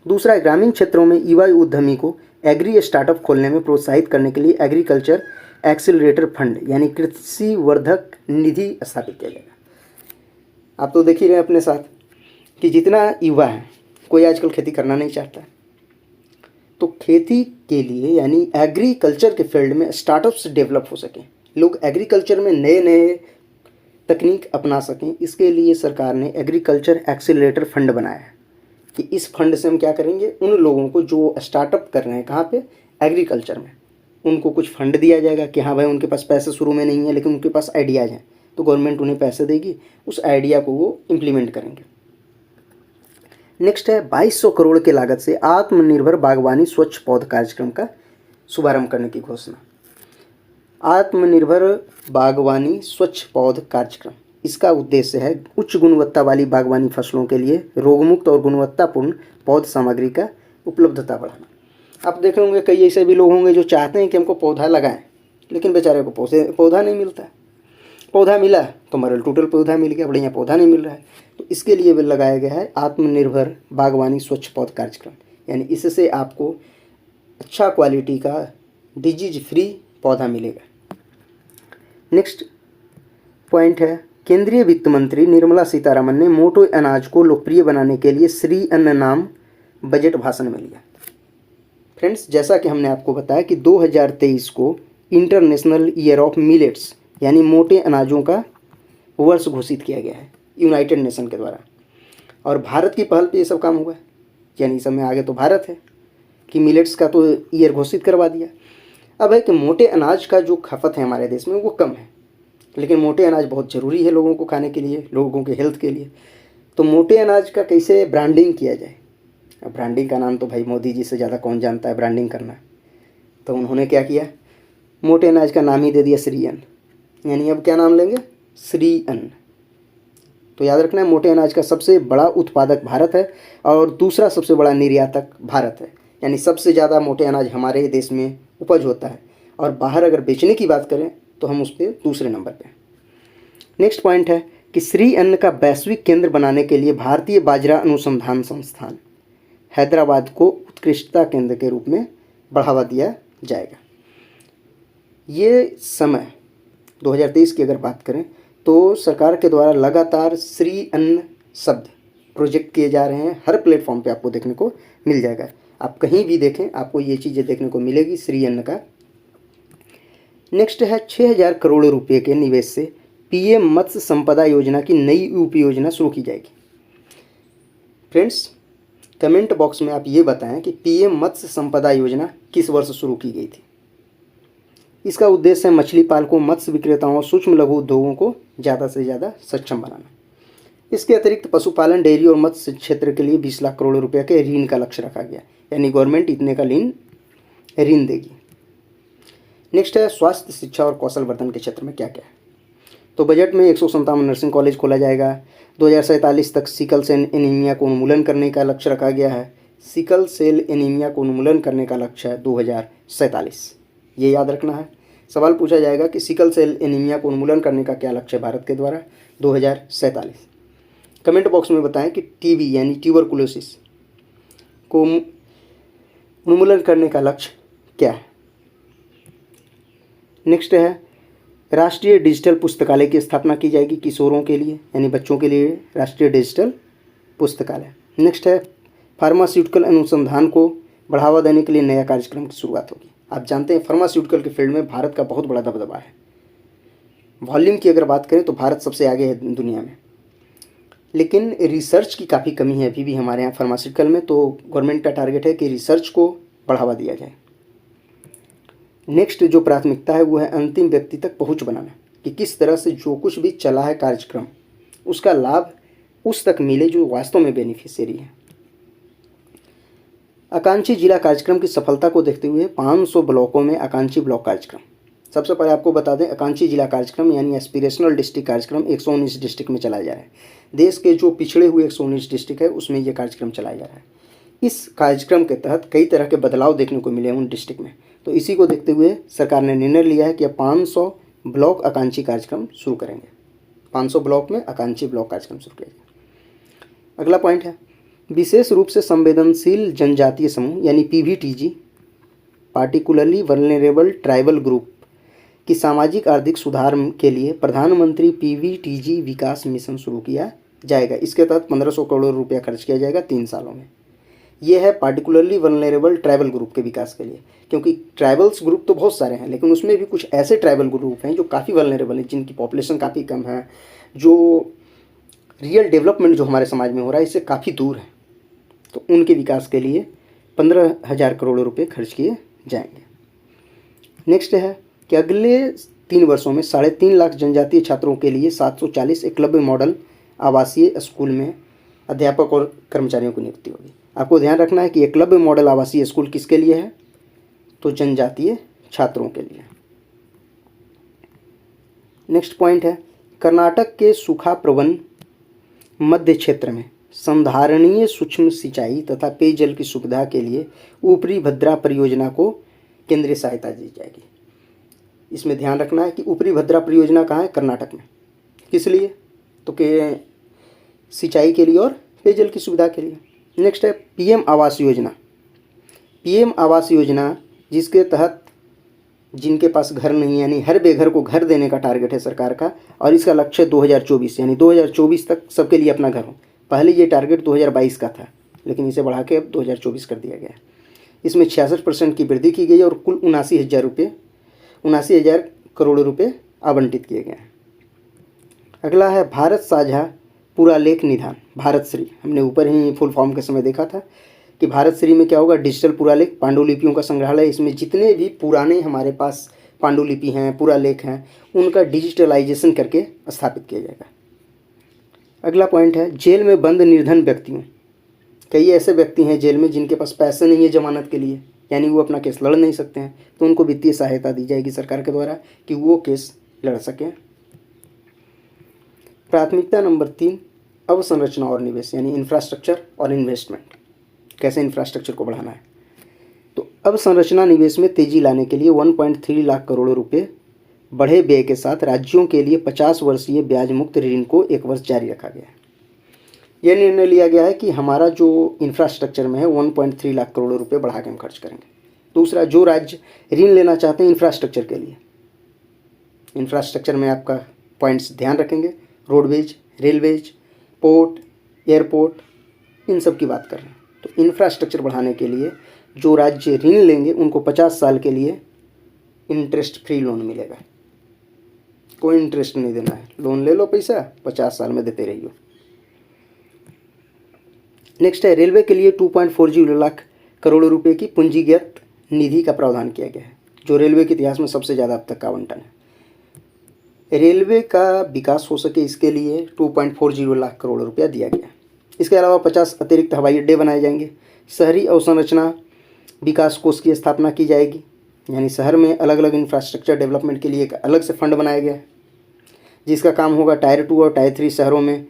दूसरा, ग्रामीण क्षेत्रों में युवा उद्यमी को एग्री स्टार्टअप खोलने में प्रोत्साहित करने के लिए एग्रीकल्चर एक्सीलरेटर फंड यानी कृषि वर्धक निधि स्थापित किया जाएगा। आप तो देख ही रहे हैं अपने साथ कि जितना युवा है कोई आजकल खेती करना नहीं चाहता है, तो खेती के लिए यानी एग्रीकल्चर के फील्ड में स्टार्टअप्स डेवलप हो सकें, लोग एग्रीकल्चर में नए नए तकनीक अपना सकें, इसके लिए सरकार ने एग्रीकल्चर एक्सीलरेटर फंड बनाया है कि इस फंड से हम क्या करेंगे, उन लोगों को जो स्टार्टअप कर रहे हैं कहाँ पे, एग्रीकल्चर में, उनको कुछ फंड दिया जाएगा कि हाँ भाई उनके पास पैसे शुरू में नहीं है लेकिन उनके पास आइडियाज़ हैं, तो गवर्नमेंट उन्हें पैसे देगी, उस आइडिया को वो इम्प्लीमेंट करेंगे। नेक्स्ट है 2200 करोड़ के लागत से आत्मनिर्भर बागवानी स्वच्छ पौध कार्यक्रम का शुभारंभ करने की घोषणा। आत्मनिर्भर बागवानी स्वच्छ पौध कार्यक्रम, इसका उद्देश्य है उच्च गुणवत्ता वाली बागवानी फसलों के लिए रोगमुक्त और गुणवत्तापूर्ण पौध सामग्री का उपलब्धता बढ़ाना। आप देखे होंगे कई ऐसे भी लोग होंगे जो चाहते हैं कि हमको पौधा लगाएं लेकिन बेचारे को पौधा नहीं मिलता है, पौधा मिला तो मरल टूटल पौधा मिल गया, बढ़िया पौधा नहीं मिल रहा है। तो इसके लिए भी लगाया गया है आत्मनिर्भर बागवानी स्वच्छ पौध कार्यक्रम, यानी इससे आपको अच्छा क्वालिटी का डिजीज फ्री पौधा मिलेगा। नेक्स्ट पॉइंट है, केंद्रीय वित्त मंत्री निर्मला सीतारमन ने मोटे अनाज को लोकप्रिय बनाने के लिए श्री अन्न नाम बजट भाषण में लिया। फ्रेंड्स, जैसा कि हमने आपको बताया कि 2023 को इंटरनेशनल ईयर ऑफ मिलेट्स यानी मोटे अनाजों का वर्ष घोषित किया गया है यूनाइटेड नेशन के द्वारा, और भारत की पहल पे ये सब काम हुआ है, यानी इस समय आगे तो भारत है कि मिलेट्स का तो ईयर घोषित करवा दिया। अब है कि मोटे अनाज का जो खपत है हमारे देश में वो कम है, लेकिन मोटे अनाज बहुत ज़रूरी है लोगों को खाने के लिए, लोगों के हेल्थ के लिए। तो मोटे अनाज का कैसे ब्रांडिंग किया जाए, अब ब्रांडिंग का नाम तो भाई मोदी जी से ज़्यादा कौन जानता है ब्रांडिंग करना। तो उन्होंने क्या किया, मोटे अनाज का नाम ही दे दिया श्री अन्न, यानी अब क्या नाम लेंगे, श्री अन्न। तो याद रखना है मोटे अनाज का सबसे बड़ा उत्पादक भारत है और दूसरा सबसे बड़ा निर्यातक भारत है, यानी सबसे ज़्यादा मोटे अनाज हमारे देश में उपज होता है, और बाहर अगर बेचने की बात करें तो हम उस पर दूसरे नंबर पे। नेक्स्ट पॉइंट है कि श्री अन्न का वैश्विक केंद्र बनाने के लिए भारतीय बाजरा अनुसंधान संस्थान हैदराबाद को उत्कृष्टता केंद्र के रूप में बढ़ावा दिया जाएगा। ये समय 2023 की अगर बात करें तो सरकार के द्वारा लगातार श्री अन्न शब्द प्रोजेक्ट किए जा रहे हैं, हर प्लेटफॉर्म पे आपको देखने को मिल जाएगा। आप कहीं भी देखें आपको ये चीज़ें देखने को मिलेगी श्री अन्न का। नेक्स्ट है 6000 करोड़ रुपए के निवेश से पीएम मत्स्य संपदा योजना की नई उपयोजना शुरू की जाएगी। फ्रेंड्स, कमेंट बॉक्स में आप ये बताएं कि पीएम मत्स्य संपदा योजना किस वर्ष शुरू की गई थी। इसका उद्देश्य है मछली पालकों, मत्स्य विक्रेताओं और सूक्ष्म लघु उद्योगों को ज़्यादा से ज़्यादा सक्षम बनाना। इसके अतिरिक्त पशुपालन, डेयरी और मत्स्य क्षेत्र के लिए 20 लाख करोड़ रुपए के ऋण का लक्ष्य रखा गया, यानी गवर्नमेंट इतने का ऋण देगी। नेक्स्ट है स्वास्थ्य, शिक्षा और कौशल वर्धन के क्षेत्र में क्या क्या है। तो बजट में 157 नर्सिंग कॉलेज खोला जाएगा। 2047 तक सिकल सेल एनीमिया को उन्मूलन करने का लक्ष्य रखा गया है। सिकल सेल एनीमिया को उन्मूलन करने का लक्ष्य है 2047, ये याद रखना है। सवाल पूछा जाएगा कि सिकल सेल एनीमिया को उन्मूलन करने का क्या लक्ष्य है भारत के द्वारा, 2047। कमेंट बॉक्स में बताएं कि टीबी यानी ट्यूबरकुलोसिस को उन्मूलन करने का लक्ष्य क्या है। नेक्स्ट है राष्ट्रीय डिजिटल पुस्तकालय की स्थापना की जाएगी किशोरों के लिए, यानी बच्चों के लिए राष्ट्रीय डिजिटल पुस्तकालय। नेक्स्ट है फार्मास्यूटिकल अनुसंधान को बढ़ावा देने के लिए नया कार्यक्रम की शुरुआत होगी। आप जानते हैं फार्मास्यूटिकल के फील्ड में भारत का बहुत बड़ा दबदबा है। वॉल्यूम की अगर बात करें तो भारत सबसे आगे है दुनिया में, लेकिन रिसर्च की काफ़ी कमी है अभी भी हमारे यहाँ फार्मास्यूटिकल में। तो गवर्नमेंट का टारगेट है कि रिसर्च को बढ़ावा दिया जाए। नेक्स्ट जो प्राथमिकता है वो है अंतिम व्यक्ति तक पहुंच बनाना, कि किस तरह से जो कुछ भी चला है कार्यक्रम उसका लाभ उस तक मिले जो वास्तव में बेनिफिशियरी है। आकांक्षी जिला कार्यक्रम की सफलता को देखते हुए 500 ब्लॉकों में आकांक्षी ब्लॉक कार्यक्रम। सबसे पहले आपको बता दें आकांक्षी जिला कार्यक्रम यानी एस्पिरेशनल डिस्ट्रिक्ट कार्यक्रम 119 डिस्ट्रिक्ट में चलाया जा रहा है। देश के जो पिछड़े हुए 119 डिस्ट्रिक्ट है उसमें यह कार्यक्रम चलाया जा रहा है। इस कार्यक्रम के तहत कई तरह के बदलाव देखने को मिले हैं उन डिस्ट्रिक्ट में। तो इसी को देखते हुए सरकार ने निर्णय लिया है कि अब 500 ब्लॉक आकांक्षी कार्यक्रम शुरू करेंगे। 500 ब्लॉक में आकांक्षी ब्लॉक कार्यक्रम शुरू किया जाएगा। अगला पॉइंट है, विशेष रूप से संवेदनशील जनजातीय समूह यानी PVTG, particularly vulnerable tribal group की सामाजिक आर्थिक सुधार के लिए प्रधानमंत्री PVTG विकास मिशन शुरू किया जाएगा। इसके तहत 1500 करोड़ रुपया खर्च किया जाएगा 3 सालों में। यह है पार्टिकुलरली वल्नरेबल ट्राइबल ग्रुप के विकास के लिए, क्योंकि ट्राइबल्स ग्रुप तो बहुत सारे हैं, लेकिन उसमें भी कुछ ऐसे ट्राइबल ग्रुप हैं जो काफ़ी वल्नरेबल हैं, जिनकी पॉपुलेशन काफ़ी कम है, जो रियल डेवलपमेंट जो हमारे समाज में हो रहा है इससे काफ़ी दूर है। तो उनके विकास के लिए 15,000 करोड़ रुपये खर्च किए जाएंगे। नेक्स्ट है कि अगले 3 वर्षों में 3.5 लाख जनजातीय छात्रों के लिए 740 एकलव्य मॉडल आवासीय स्कूल में अध्यापक और कर्मचारियों की नियुक्ति होगी। आपको ध्यान रखना है कि एकलव्य मॉडल आवासीय स्कूल किसके लिए है, तो जनजातीय छात्रों के लिए। नेक्स्ट पॉइंट है, कर्नाटक के सूखा प्रबंधन मध्य क्षेत्र में संधारणीय सूक्ष्म सिंचाई तथा पेयजल की सुविधा के लिए ऊपरी भद्रा परियोजना को केंद्रीय सहायता दी जाएगी। इसमें ध्यान रखना है कि ऊपरी भद्रा परियोजना कहाँ है, कर्नाटक में। किस लिए, तो के सिंचाई के लिए और पेयजल की सुविधा के लिए। नेक्स्ट है PM आवास योजना। PM आवास योजना जिसके तहत जिनके पास घर नहीं, यानी हर बेघर को घर देने का टारगेट है सरकार का, और इसका लक्ष्य 2024 यानी 2024 तक सबके लिए अपना घर हो। पहले ये टारगेट 2022 का था, लेकिन इसे बढ़ा के अब 2024 कर दिया गया है। इसमें 66% की वृद्धि की गई है और कुल 79,000 करोड़ रुपये आवंटित किए गए हैं। अगला है भारत साझा पुरालेख निधान, भारत श्री। हमने ऊपर ही फुल फॉर्म के समय देखा था कि भारत श्री में क्या होगा, डिजिटल पुरालेख, पांडुलिपियों का संग्रहालय। इसमें जितने भी पुराने हमारे पास पांडुलिपि हैं, पुरालेख हैं, उनका डिजिटलाइजेशन करके स्थापित किया जाएगा। अगला पॉइंट है, जेल में बंद निर्धन व्यक्तियों। कई ऐसे व्यक्ति हैं जेल में जिनके पास पैसे नहीं है जमानत के लिए, यानी वो अपना केस लड़ नहीं सकते हैं, तो उनको वित्तीय सहायता दी जाएगी सरकार के द्वारा कि वो केस लड़ सकें। प्राथमिकता नंबर 3, अवसंरचना और निवेश यानी इंफ्रास्ट्रक्चर और इन्वेस्टमेंट। कैसे इंफ्रास्ट्रक्चर को बढ़ाना है, तो अवसंरचना निवेश में तेजी लाने के लिए 1.3 लाख करोड़ रुपए बढ़े व्यय के साथ राज्यों के लिए 50 वर्षीय ब्याज मुक्त ऋण को 1 वर्ष जारी रखा गया है। यह निर्णय लिया गया है कि हमारा जो इंफ्रास्ट्रक्चर में है 1.3 लाख करोड़ रुपए बढ़ा के हम खर्च करेंगे। दूसरा, जो राज्य ऋण लेना चाहते हैं इंफ्रास्ट्रक्चर के लिए, इंफ्रास्ट्रक्चर में आपका पॉइंट्स ध्यान रखेंगे, रोडवेज, रेलवेज, पोर्ट, एयरपोर्ट, इन सब की बात कर रहे हैं। तो इंफ्रास्ट्रक्चर बढ़ाने के लिए जो राज्य ऋण लेंगे उनको 50 साल के लिए इंटरेस्ट फ्री लोन मिलेगा। कोई इंटरेस्ट नहीं देना है, लोन ले लो, पैसा 50 साल में देते रहिए। नेक्स्ट है, रेलवे के लिए 2.40 लाख करोड़ रुपए की पूंजीगत निधि का प्रावधान किया गया है, जो रेलवे के इतिहास में सबसे ज़्यादा अब तक का आवंटन है। रेलवे का विकास हो सके इसके लिए 2.40 लाख करोड़ रुपया दिया गया। इसके अलावा 50 अतिरिक्त हवाई अड्डे बनाए जाएंगे। शहरी अवसंरचना विकास कोष की स्थापना की जाएगी, यानी शहर में अलग अलग इंफ्रास्ट्रक्चर डेवलपमेंट के लिए एक अलग से फंड बनाया गया है, जिसका काम होगा टायर 2 और टायर 3 शहरों में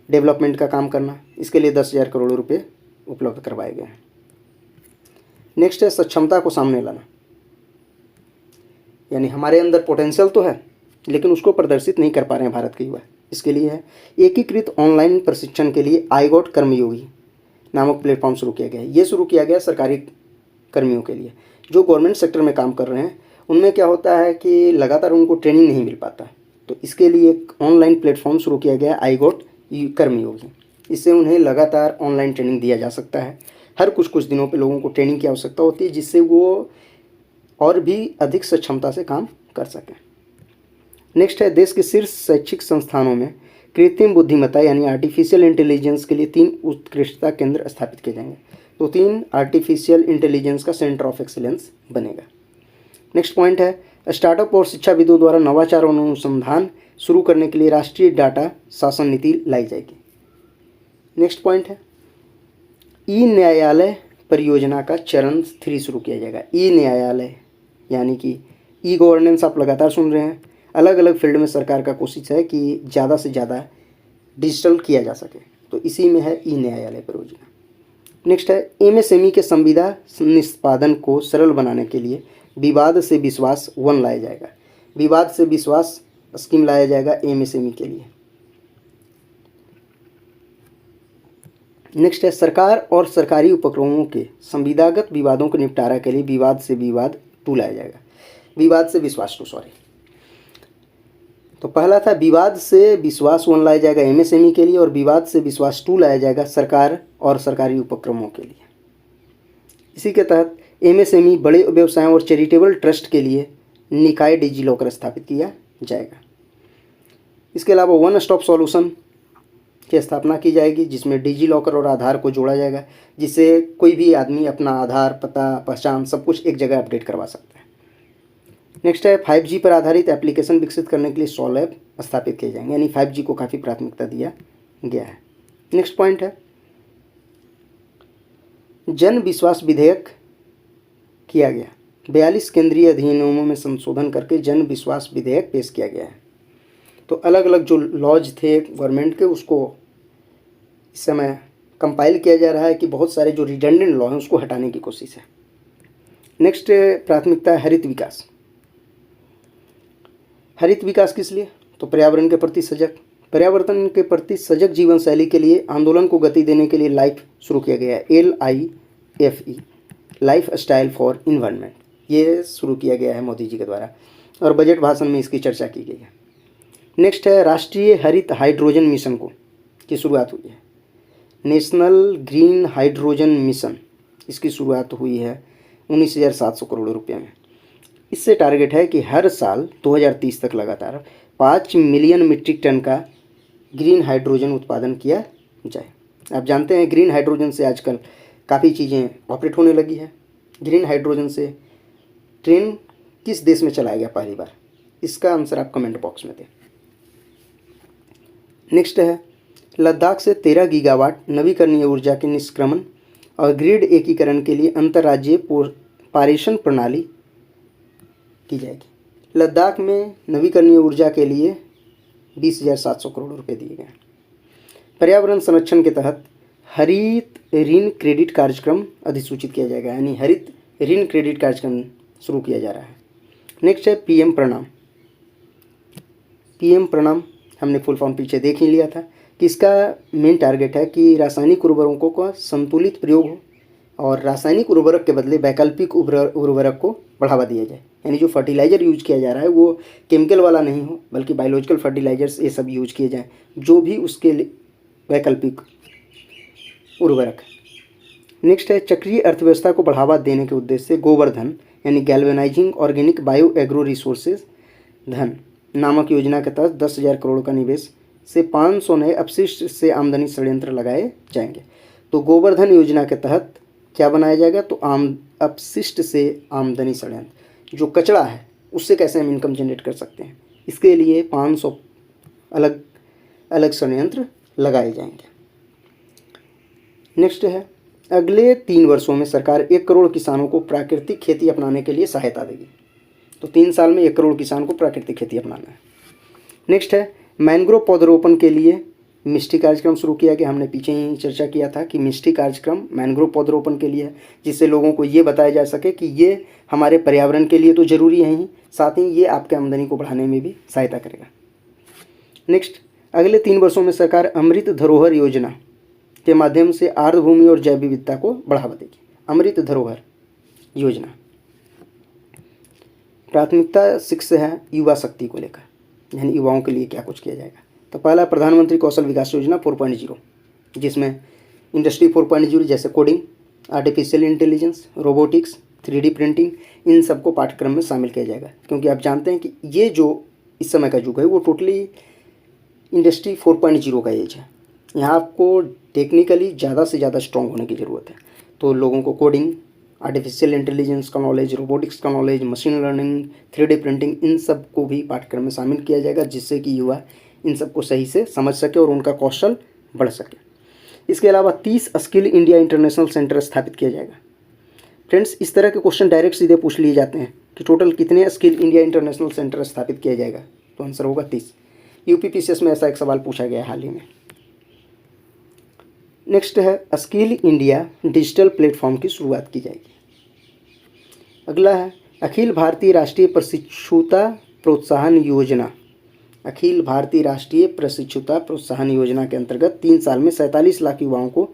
डेवलपमेंट का काम करना। इसके लिए 10,000 करोड़ रुपये उपलब्ध करवाए गए हैं। नेक्स्ट है सक्षमता को सामने लाना, यानी हमारे अंदर पोटेंशियल तो है लेकिन उसको प्रदर्शित नहीं कर पा रहे हैं भारत के युवा। इसके लिए है एकीकृत ऑनलाइन प्रशिक्षण के लिए आईगॉट कर्मयोगी नामक प्लेटफॉर्म शुरू किया गया है। ये शुरू किया गया सरकारी कर्मियों के लिए। जो गवर्नमेंट सेक्टर में काम कर रहे हैं उनमें क्या होता है कि लगातार उनको ट्रेनिंग नहीं मिल पाता, तो इसके लिए एक ऑनलाइन प्लेटफॉर्म शुरू किया गया है आईगॉट कर्मयोगी। इससे उन्हें लगातार ऑनलाइन ट्रेनिंग दिया जा सकता है। हर कुछ दिनों पे लोगों को ट्रेनिंग की आवश्यकता होती है, जिससे वो और भी अधिक सक्षमता से काम कर सकें। नेक्स्ट है, देश के शीर्ष शैक्षिक संस्थानों में कृत्रिम बुद्धिमत्ता यानी आर्टिफिशियल इंटेलिजेंस के लिए 3 उत्कृष्टता केंद्र स्थापित किए जाएंगे। तो 3 आर्टिफिशियल इंटेलिजेंस का सेंटर ऑफ एक्सीलेंस बनेगा। नेक्स्ट पॉइंट है, स्टार्टअप और शिक्षाविदों द्वारा नवाचार और अनुसंधान शुरू करने के लिए राष्ट्रीय डाटा शासन नीति लाई जाएगी। नेक्स्ट पॉइंट है, ई न्यायालय परियोजना का चरण 3 शुरू किया जाएगा। ई न्यायालय यानी कि ई गवर्नेंस आप लगातार सुन रहे हैं। अलग अलग फील्ड में सरकार का कोशिश है कि ज़्यादा से ज़्यादा डिजिटल किया जा सके, तो इसी में है ई न्यायालय परियोजना। नेक्स्ट है एमएसएमई के संविदा निष्पादन को सरल बनाने के लिए विवाद से विश्वास 1 लाया जाएगा। विवाद से विश्वास स्कीम लाया जाएगा एमएसएमई के लिए। नेक्स्ट है सरकार और सरकारी उपक्रमों के संविदागत विवादों के निपटारा के लिए विवाद से विवाद 2 लाया जाएगा। विवाद से विश्वास 2 सॉरी। तो पहला था विवाद से विश्वास 1 लाया जाएगा एमएसएमई के लिए और विवाद से विश्वास 2 लाया जाएगा सरकार और सरकारी उपक्रमों के लिए। इसी के तहत एमएसएमई बड़े व्यवसायों और चैरिटेबल ट्रस्ट के लिए निकाय डिजी लॉकर स्थापित किया जाएगा। इसके अलावा वन स्टॉप सॉल्यूशन की स्थापना की जाएगी जिसमें डिजी लॉकर और आधार को जोड़ा जाएगा, जिससे कोई भी आदमी अपना आधार, पता, पहचान सब कुछ एक जगह अपडेट करवा सकता है। नेक्स्ट है 5G पर आधारित एप्लीकेशन विकसित करने के लिए 100 लैब स्थापित किए जाएंगे, यानी 5G को काफ़ी प्राथमिकता दिया गया है। नेक्स्ट पॉइंट है जन विश्वास विधेयक किया गया। 42 केंद्रीय अधिनियमों में संशोधन करके जन विश्वास विधेयक पेश किया गया है। तो अलग अलग जो लॉज थे गवर्नमेंट के उसको इस समय कंपाइल किया जा रहा है कि बहुत सारे जो रिडंडेंट लॉ हैं उसको हटाने की कोशिश है। नेक्स्ट प्राथमिकता है हरित विकास। हरित विकास किस लिए? तो पर्यावरण के प्रति सजग, पर्यावरण के प्रति सजग जीवन शैली के लिए आंदोलन को गति देने के लिए लाइफ शुरू किया गया है, LIFE, life style for environment. ये शुरू किया गया है मोदी जी के द्वारा और बजट भाषण में इसकी चर्चा की गई है। नेक्स्ट है राष्ट्रीय हरित हाइड्रोजन मिशन की शुरुआत हुई है। नेशनल ग्रीन हाइड्रोजन मिशन, इसकी शुरुआत हुई है 19,700 करोड़ रुपये में। इससे टारगेट है कि हर साल 2030 तक लगातार 5 मिलियन मीट्रिक टन का ग्रीन हाइड्रोजन उत्पादन किया जाए। आप जानते हैं ग्रीन हाइड्रोजन से आजकल काफ़ी चीज़ें ऑपरेट होने लगी है। ग्रीन हाइड्रोजन से ट्रेन किस देश में चलाया गया पहली बार? इसका आंसर आप कमेंट बॉक्स में दें। नेक्स्ट है लद्दाख से 13 गीगावाट नवीकरणीय ऊर्जा के निष्क्रमण और ग्रिड एकीकरण के लिए अंतर्राज्यीय पारेषण प्रणाली की जाएगी। लद्दाख में नवीकरणीय ऊर्जा के लिए 20,700 करोड़ रुपए दिए गए। पर्यावरण संरक्षण के तहत हरित ऋण क्रेडिट कार्यक्रम अधिसूचित किया जाएगा, यानी हरित ऋण क्रेडिट कार्यक्रम शुरू किया जा रहा है। नेक्स्ट है PM प्रणाम। PM प्रणाम हमने फुल फॉर्म पीछे देख ही लिया था कि इसका मेन टारगेट है कि रासायनिक उर्वरकों का संतुलित प्रयोग हो और रासायनिक उर्वरक के बदले वैकल्पिक उर्वरक को बढ़ावा दिया जाए। यानी जो फर्टिलाइज़र यूज किया जा रहा है वो केमिकल वाला नहीं हो बल्कि बायोलॉजिकल फर्टिलाइजर्स ये सब यूज किए जाएँ, जो भी उसके वैकल्पिक उर्वरक। नेक्स्ट है चक्रीय अर्थव्यवस्था को बढ़ावा देने के उद्देश्य से गोवर्धन यानी galvanising organic bio agro resources धन नामक योजना के तहत 10,000 करोड़ का निवेश से 500 नए अपशिष्ट से आमदनी संयंत्र लगाए जाएंगे। तो गोवर्धन योजना के तहत क्या बनाया जाएगा? तो अपशिष्ट से आमदनी संयंत्र, जो कचरा है उससे कैसे हम इनकम जनरेट कर सकते हैं, इसके लिए 500 अलग अलग संयंत्र लगाए जाएंगे। नेक्स्ट है अगले 3 वर्षों में सरकार 1 करोड़ किसानों को प्राकृतिक खेती अपनाने के लिए सहायता देगी। तो 3 साल में 1 करोड़ किसान को प्राकृतिक खेती अपनाना है। नेक्स्ट है मैंग्रोव पौधरोपण के लिए मिष्टी कार्यक्रम शुरू किया गया। हमने पीछे ही चर्चा किया था कि मिष्टी कार्यक्रम मैंग्रोव पौधरोपण के लिए है, जिससे लोगों को ये बताया जा सके कि ये हमारे पर्यावरण के लिए तो ज़रूरी है ही, साथ ही ये आपके आमदनी को बढ़ाने में भी सहायता करेगा। नेक्स्ट अगले 3 वर्षों में सरकार अमृत धरोहर योजना के माध्यम से आर्द्र भूमि और जैव विविधता को बढ़ावा देगी। अमृत धरोहर योजना प्राथमिकता 6 है युवा शक्ति को लेकर, यानी युवाओं के लिए क्या कुछ किया जाएगा। तो पहला प्रधानमंत्री कौशल विकास योजना 4.0, जिसमें इंडस्ट्री 4.0 जैसे coding, artificial intelligence, robotics, 3D printing, इन सबको पाठ्यक्रम में शामिल किया जाएगा। क्योंकि आप जानते हैं कि ये जो इस समय का युग है वो टोटली इंडस्ट्री 4.0 का एज है। यहाँ आपको टेक्निकली ज़्यादा से ज़्यादा स्ट्रॉन्ग होने की ज़रूरत है। तो लोगों को कोडिंग, आर्टिफिशियल इंटेलिजेंस का नॉलेज, रोबोटिक्स का knowledge, machine learning, 3D printing, इन सब को भी पाठ्यक्रम में शामिल किया जाएगा, जिससे कि युवा इन सब को सही से समझ सके और उनका कौशल बढ़ सके। इसके अलावा 30 स्किल इंडिया इंटरनेशनल सेंटर स्थापित किया जाएगा। फ्रेंड्स, इस तरह के क्वेश्चन डायरेक्ट सीधे पूछ लिए जाते हैं कि टोटल कितने स्किल इंडिया इंटरनेशनल सेंटर स्थापित किया जाएगा, तो आंसर होगा 30। UPPCS में ऐसा एक सवाल पूछा गया हाल ही में। नेक्स्ट है स्किल इंडिया डिजिटल प्लेटफॉर्म की शुरुआत की जाएगी। अगला है अखिल भारतीय राष्ट्रीय प्रशिक्षुता प्रोत्साहन योजना। अखिल भारतीय राष्ट्रीय प्रशिक्षुता प्रोत्साहन योजना के अंतर्गत 3 साल में 47 लाख युवाओं को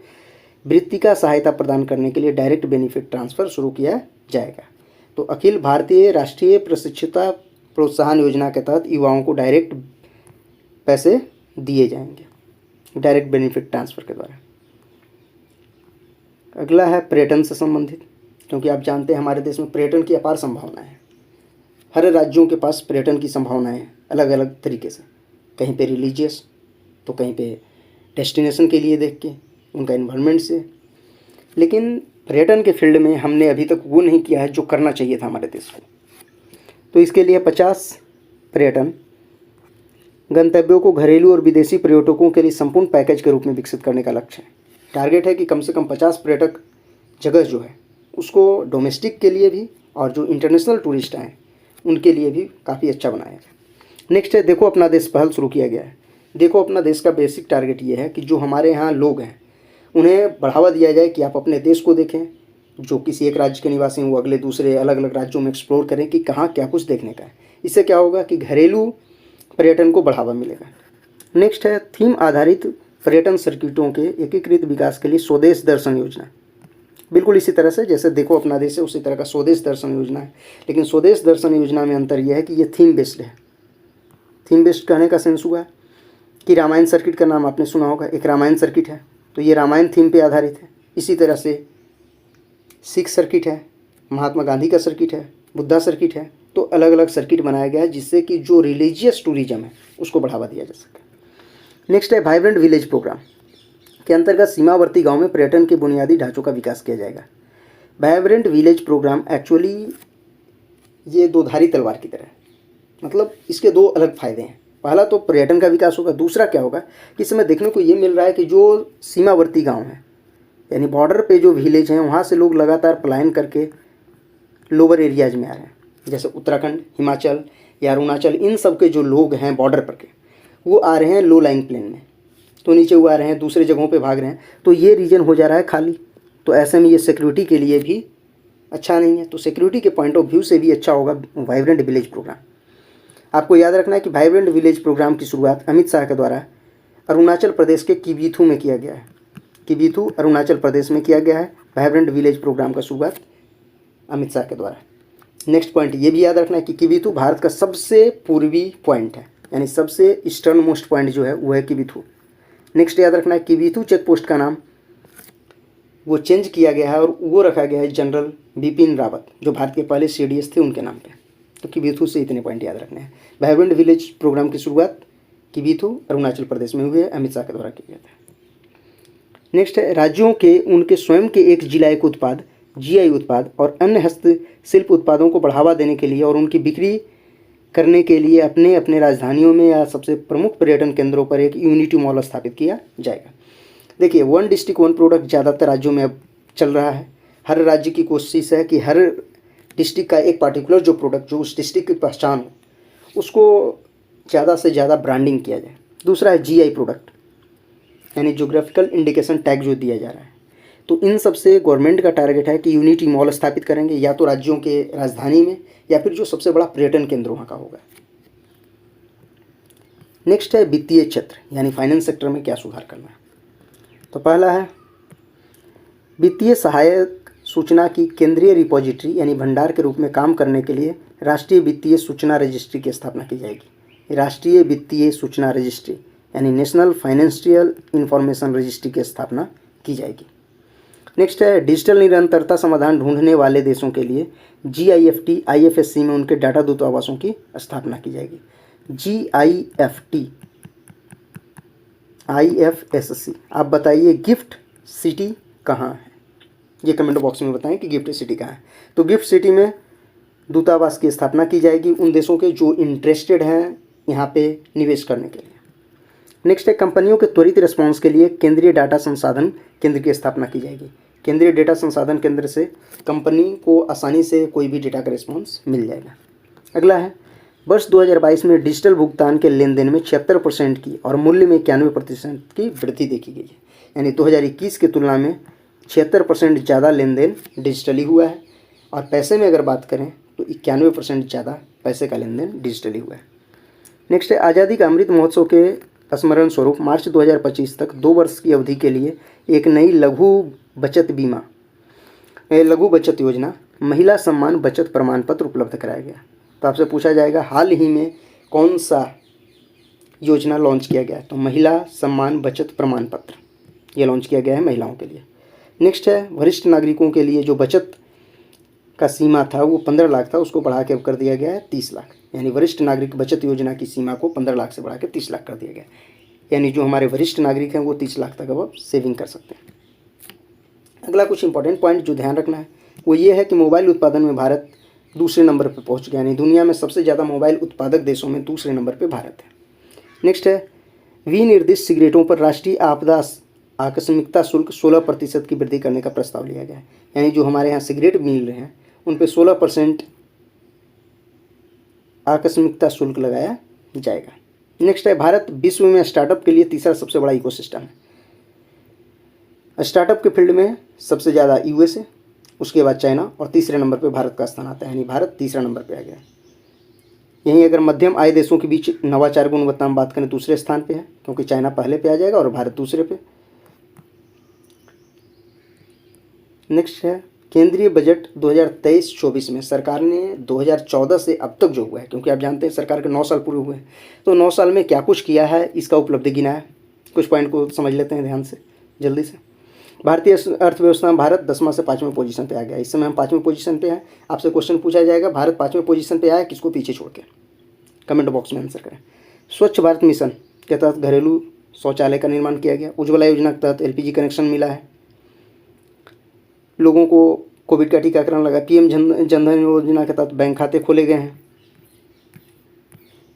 वृत्ति का सहायता प्रदान करने के लिए डायरेक्ट बेनिफिट ट्रांसफ़र शुरू किया जाएगा। तो अखिल भारतीय राष्ट्रीय प्रशिक्षुता प्रोत्साहन योजना के तहत युवाओं को डायरेक्ट पैसे दिए जाएंगे डायरेक्ट बेनिफिट ट्रांसफ़र के द्वारा। अगला है पर्यटन से संबंधित, क्योंकि आप जानते हैं हमारे देश में पर्यटन की अपार संभावना है। हर राज्यों के पास पर्यटन की संभावनाएं अलग अलग तरीके से, कहीं पे रिलीजियस, तो कहीं पे डेस्टिनेशन के लिए देख के उनका इन्वायरमेंट से। लेकिन पर्यटन के फील्ड में हमने अभी तक वो नहीं किया है जो करना चाहिए था हमारे देश को। तो इसके लिए 50 पर्यटन गंतव्यों को घरेलू और विदेशी पर्यटकों के लिए संपूर्ण पैकेज के रूप में विकसित करने का लक्ष्य है। टारगेट है कि कम से कम 50 पर्यटक जगह जो है उसको डोमेस्टिक के लिए भी और जो इंटरनेशनल टूरिस्ट आए उनके लिए भी काफ़ी अच्छा बनाया जाए। नेक्स्ट है देखो अपना देश पहल शुरू किया गया है। देखो अपना देश का बेसिक टारगेट ये है कि जो हमारे यहाँ लोग हैं उन्हें बढ़ावा दिया जाए कि आप अपने देश को देखें। जो किसी एक राज्य के निवासी हैं वो अगले दूसरे अलग अलग राज्यों में एक्सप्लोर करें कि कहाँ क्या कुछ देखने का है। इससे क्या होगा कि घरेलू पर्यटन को बढ़ावा मिलेगा। नेक्स्ट है थीम आधारित पर्यटन सर्किटों के एकीकृत विकास के लिए स्वदेश दर्शन योजना। बिल्कुल इसी तरह से जैसे देखो अपना देश है उसी तरह का स्वदेश दर्शन योजना है। लेकिन स्वदेश दर्शन योजना में अंतर यह है कि ये थीम बेस्ड है। थीम बेस्ड कहने का सेंस हुआ कि रामायण सर्किट का नाम आपने सुना होगा, एक रामायण सर्किट है तो ये रामायण थीम पे आधारित है। इसी तरह से सिख सर्किट है, महात्मा गांधी का सर्किट है, बुद्धा सर्किट है। तो अलग अलग सर्किट बनाया गया है जिससे कि जो रिलीजियस टूरिज्म है उसको बढ़ावा दिया जा सके। नेक्स्ट है वाइब्रेंट विलेज प्रोग्राम के अंतर्गत सीमावर्ती गांव में पर्यटन के बुनियादी ढांचों का विकास किया जाएगा। वाइब्रेंट विलेज प्रोग्राम एक्चुअली ये दो धारी तलवार की तरह है, मतलब इसके दो अलग फ़ायदे हैं। पहला तो पर्यटन का विकास होगा, दूसरा क्या होगा कि इस समय देखने को ये मिल रहा है कि जो सीमावर्ती गांव हैं यानी बॉर्डर पे जो विलेज हैं वहाँ से लोग लगातार पलायन करके लोअर एरियाज में आ रहे हैं। जैसे उत्तराखंड, हिमाचल या अरुणाचल, इन सब के जो लोग हैं बॉर्डर पर के वो आ रहे हैं लो लाइंग प्लेन में, तो नीचे वो आ रहे हैं, दूसरे जगहों पे भाग रहे हैं। तो ये रीजन हो जा रहा है खाली। तो ऐसे में ये सिक्योरिटी के लिए भी अच्छा नहीं है। तो सिक्योरिटी के पॉइंट ऑफ व्यू से भी अच्छा होगा वाइब्रेंट विलेज प्रोग्राम। आपको याद रखना है कि वाइब्रेंट विलेज प्रोग्राम की शुरुआत अमित शाह के द्वारा अरुणाचल प्रदेश के किबीथू में किया गया है। किबीथू अरुणाचल प्रदेश में किया गया है वाइब्रेंट विलेज प्रोग्राम का शुरुआत अमित शाह के द्वारा। नेक्स्ट पॉइंट ये भी याद रखना है कि किबीथू भारत का सबसे पूर्वी पॉइंट है, यानी सबसे ईस्टर्न मोस्ट पॉइंट जो है वो है किबीथू। नेक्स्ट याद रखना है किबीथू चेक पोस्ट का नाम वो चेंज किया गया है और वो रखा गया है जनरल बिपिन रावत जो भारत के पहले CDS थे उनके नाम पे। तो किबीथू से इतने पॉइंट याद रखने हैं। वाइब्रेंट विलेज प्रोग्राम की शुरुआत किबीथू अरुणाचल प्रदेश में हुई है, अमित शाह के द्वारा किया गया था। नेक्स्ट है राज्यों के उनके स्वयं के एक जिला उत्पाद GI उत्पाद और अन्य हस्तशिल्प उत्पादों को बढ़ावा देने के लिए और उनकी बिक्री करने के लिए अपने अपने राजधानियों में या सबसे प्रमुख पर्यटन केंद्रों पर एक यूनिटी मॉल स्थापित किया जाएगा। देखिए वन डिस्ट्रिक्ट वन प्रोडक्ट ज़्यादातर राज्यों में अब चल रहा है। हर राज्य की कोशिश है कि हर डिस्ट्रिक्ट का एक पार्टिकुलर जो प्रोडक्ट जो उस डिस्ट्रिक्ट की पहचान हो उसको ज़्यादा से ज़्यादा ब्रांडिंग किया जाए। दूसरा है GI प्रोडक्ट यानी जोग्राफिकल इंडिकेशन टैग जो दिया जा रहा है। तो इन सब से गवर्नमेंट का टारगेट है कि यूनिटी मॉल स्थापित करेंगे या तो राज्यों के राजधानी में या फिर जो सबसे बड़ा पर्यटन केंद्र वहाँ का होगा। नेक्स्ट है वित्तीय क्षेत्र यानी फाइनेंस सेक्टर में क्या सुधार करना है। तो पहला है वित्तीय सहायक सूचना की केंद्रीय रिपोजिटरी यानी भंडार के रूप में काम करने के लिए राष्ट्रीय वित्तीय सूचना रजिस्ट्री की स्थापना की जाएगी। राष्ट्रीय वित्तीय सूचना रजिस्ट्री यानी नेशनल फाइनेंशियल इंफॉर्मेशन रजिस्ट्री की स्थापना की जाएगी। नेक्स्ट है डिजिटल निरंतरता समाधान ढूंढने वाले देशों के लिए GIFT IFSC में उनके डाटा दूतावासों की स्थापना की जाएगी। GIFT IFSC आप बताइए गिफ्ट सिटी कहाँ है, ये कमेंट बॉक्स में बताएं कि गिफ्ट सिटी कहाँ है। तो गिफ्ट सिटी में दूतावास की स्थापना की जाएगी उन देशों के जो इंटरेस्टेड हैं यहाँ पे निवेश करने के लिए। नेक्स्ट है कंपनियों के त्वरित रिस्पॉन्स के लिए केंद्रीय डाटा संसाधन केंद्र की स्थापना की जाएगी। केंद्रीय डेटा संसाधन केंद्र से कंपनी को आसानी से कोई भी डेटा का रिस्पॉन्स मिल जाएगा। अगला है वर्ष 2022 में डिजिटल भुगतान के लेन देन में 76% की और मूल्य में 91% की वृद्धि देखी गई है। यानी 2021 की तुलना में 76% ज़्यादा लेन देन डिजिटली हुआ है। और पैसे में अगर बात करें तो 91% ज़्यादा पैसे का लेन देन डिजिटली हुआ है। नेक्स्ट है, आज़ादी का अमृत महोत्सव के स्मरण स्वरूप मार्च 2025 तक 2 वर्ष की अवधि के लिए एक नई लघु बचत योजना महिला सम्मान बचत प्रमाण पत्र उपलब्ध कराया गया। तो आपसे पूछा जाएगा हाल ही में कौन सा योजना लॉन्च किया गया है, तो महिला सम्मान बचत प्रमाण पत्र ये लॉन्च किया गया है महिलाओं के लिए। नेक्स्ट है, वरिष्ठ नागरिकों के लिए जो बचत का सीमा था वो 15 लाख था, उसको बढ़ा के अब कर दिया गया है 30 लाख। यानी वरिष्ठ नागरिक बचत योजना की सीमा को 15 लाख से बढ़ा के 30 लाख कर दिया गया। यानी जो हमारे वरिष्ठ नागरिक हैं वो 30 लाख तक अब सेविंग कर सकते हैं। अगला कुछ इंपॉर्टेंट पॉइंट जो ध्यान रखना है वो ये है कि मोबाइल उत्पादन में भारत दूसरे नंबर पर पहुंच गया। यानी दुनिया में सबसे ज़्यादा मोबाइल उत्पादक देशों में दूसरे नंबर पर भारत है। नेक्स्ट है, विनिर्दिष्ट सिगरेटों पर राष्ट्रीय आपदा आकस्मिकता शुल्क 16% की वृद्धि करने का प्रस्ताव लिया गया है। यानी जो हमारे यहाँ सिगरेट मिल रहे हैं उन पे 16% आकस्मिकता शुल्क लगाया जाएगा। नेक्स्ट है, भारत विश्व में स्टार्टअप के लिए तीसरा सबसे बड़ा इकोसिस्टम है। स्टार्टअप के फील्ड में सबसे ज़्यादा यूएस है, उसके बाद चाइना और तीसरे नंबर पे भारत का स्थान आता है। यानी भारत तीसरा नंबर पे आ गया। यहीं अगर मध्यम आय देशों के बीच नवाचार गुणवत्ता में बात करें दूसरे स्थान पे है, क्योंकि चाइना पहले पे आ जाएगा और भारत दूसरे पे। नेक्स्ट है, केंद्रीय बजट 2023-24 में सरकार ने 2014 से अब तक जो हुआ है, क्योंकि आप जानते हैं सरकार के 9 साल पूरे हुए हैं, तो 9 साल में क्या कुछ किया है इसका उपलब्धि गिनाया। कुछ पॉइंट को समझ लेते हैं ध्यान से जल्दी से। भारतीय अर्थव्यवस्था में भारत 10वां से 5वें पोजीशन पे आ गया। इस समय हम 5वें पोजीशन पे हैं। आपसे क्वेश्चन पूछा जाएगा भारत 5वें पोजीशन पे आया किसको पीछे छोड़ के, कमेंट बॉक्स में आंसर करें। स्वच्छ भारत मिशन के तहत घरेलू शौचालय का निर्माण किया गया। उज्ज्वला योजना के तहत एलपीजी कनेक्शन मिला है। लोगों को कोविड का टीकाकरण लगा। पीएम जनधन योजना के तहत बैंक खाते खोले गए हैं।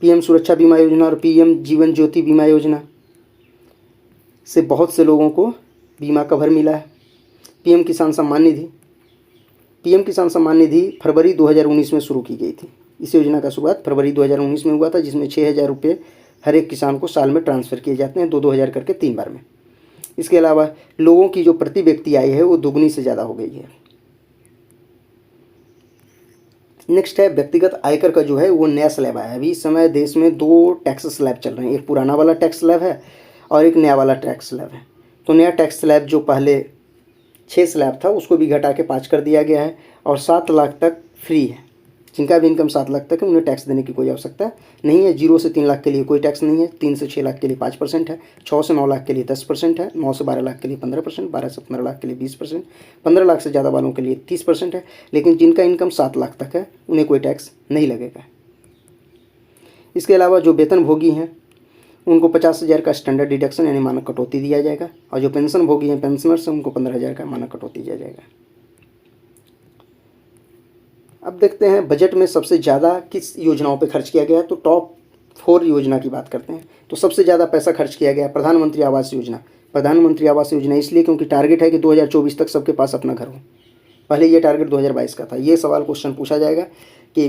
पीएम सुरक्षा बीमा योजना और पीएम जीवन ज्योति बीमा योजना से बहुत से लोगों को बीमा कवर मिला है। पीएम किसान सम्मान निधि फरवरी 2019 में शुरू की गई थी। इस योजना का शुरुआत फरवरी 2019 में हुआ था, जिसमें 6,000 रुपये हर एक किसान को साल में ट्रांसफ़र किए जाते हैं, 2-2 हज़ार करके 3 बार में। इसके अलावा लोगों की जो प्रति व्यक्ति आय है वो दोगुनी से ज़्यादा हो गई है। नेक्स्ट है, व्यक्तिगत आयकर का जो है वो नया स्लैब आया है। अभी इस समय देश में 2 टैक्स स्लैब चल रहे हैं, एक पुराना वाला टैक्स स्लैब है और एक नया वाला टैक्स स्लैब है। तो नया टैक्स स्लैब जो पहले 6 स्लैब था उसको भी घटा के 5 कर दिया गया है और 7 लाख तक फ्री है। जिनका भी इनकम 7 लाख तक है उन्हें टैक्स देने की कोई आवश्यकता नहीं है। 0 से 3 लाख के लिए कोई टैक्स नहीं है। 3 से 6 लाख के लिए 5% है। 6 से 9 लाख के लिए 10% है। 9 से 12 लाख के लिए 15%, 12 से 15 लाख के लिए 20%, 15 लाख से ज़्यादा वालों के लिए 30% है। लेकिन जिनका इनकम 7 लाख तक है उन्हें कोई टैक्स नहीं लगेगा। इसके अलावा जो वेतनभोगी हैं उनको 50,000 का स्टैंडर्ड डिडक्शन यानी मानक कटौती दिया जाएगा और जो पेंशन भोगी हैं पेंशनर्स हैं उनको 15,000 का मानक कटौती दिया जाएगा। अब देखते हैं बजट में सबसे ज़्यादा किस योजनाओं पे खर्च किया गया है। तो टॉप 4 योजना की बात करते हैं। तो सबसे ज़्यादा पैसा खर्च किया गया है प्रधानमंत्री आवास योजना। प्रधानमंत्री आवास योजना इसलिए क्योंकि टारगेट है कि 2024 तक सबके पास अपना घर हो। पहले ये टारगेट 2022 का था। ये सवाल क्वेश्चन पूछा जाएगा कि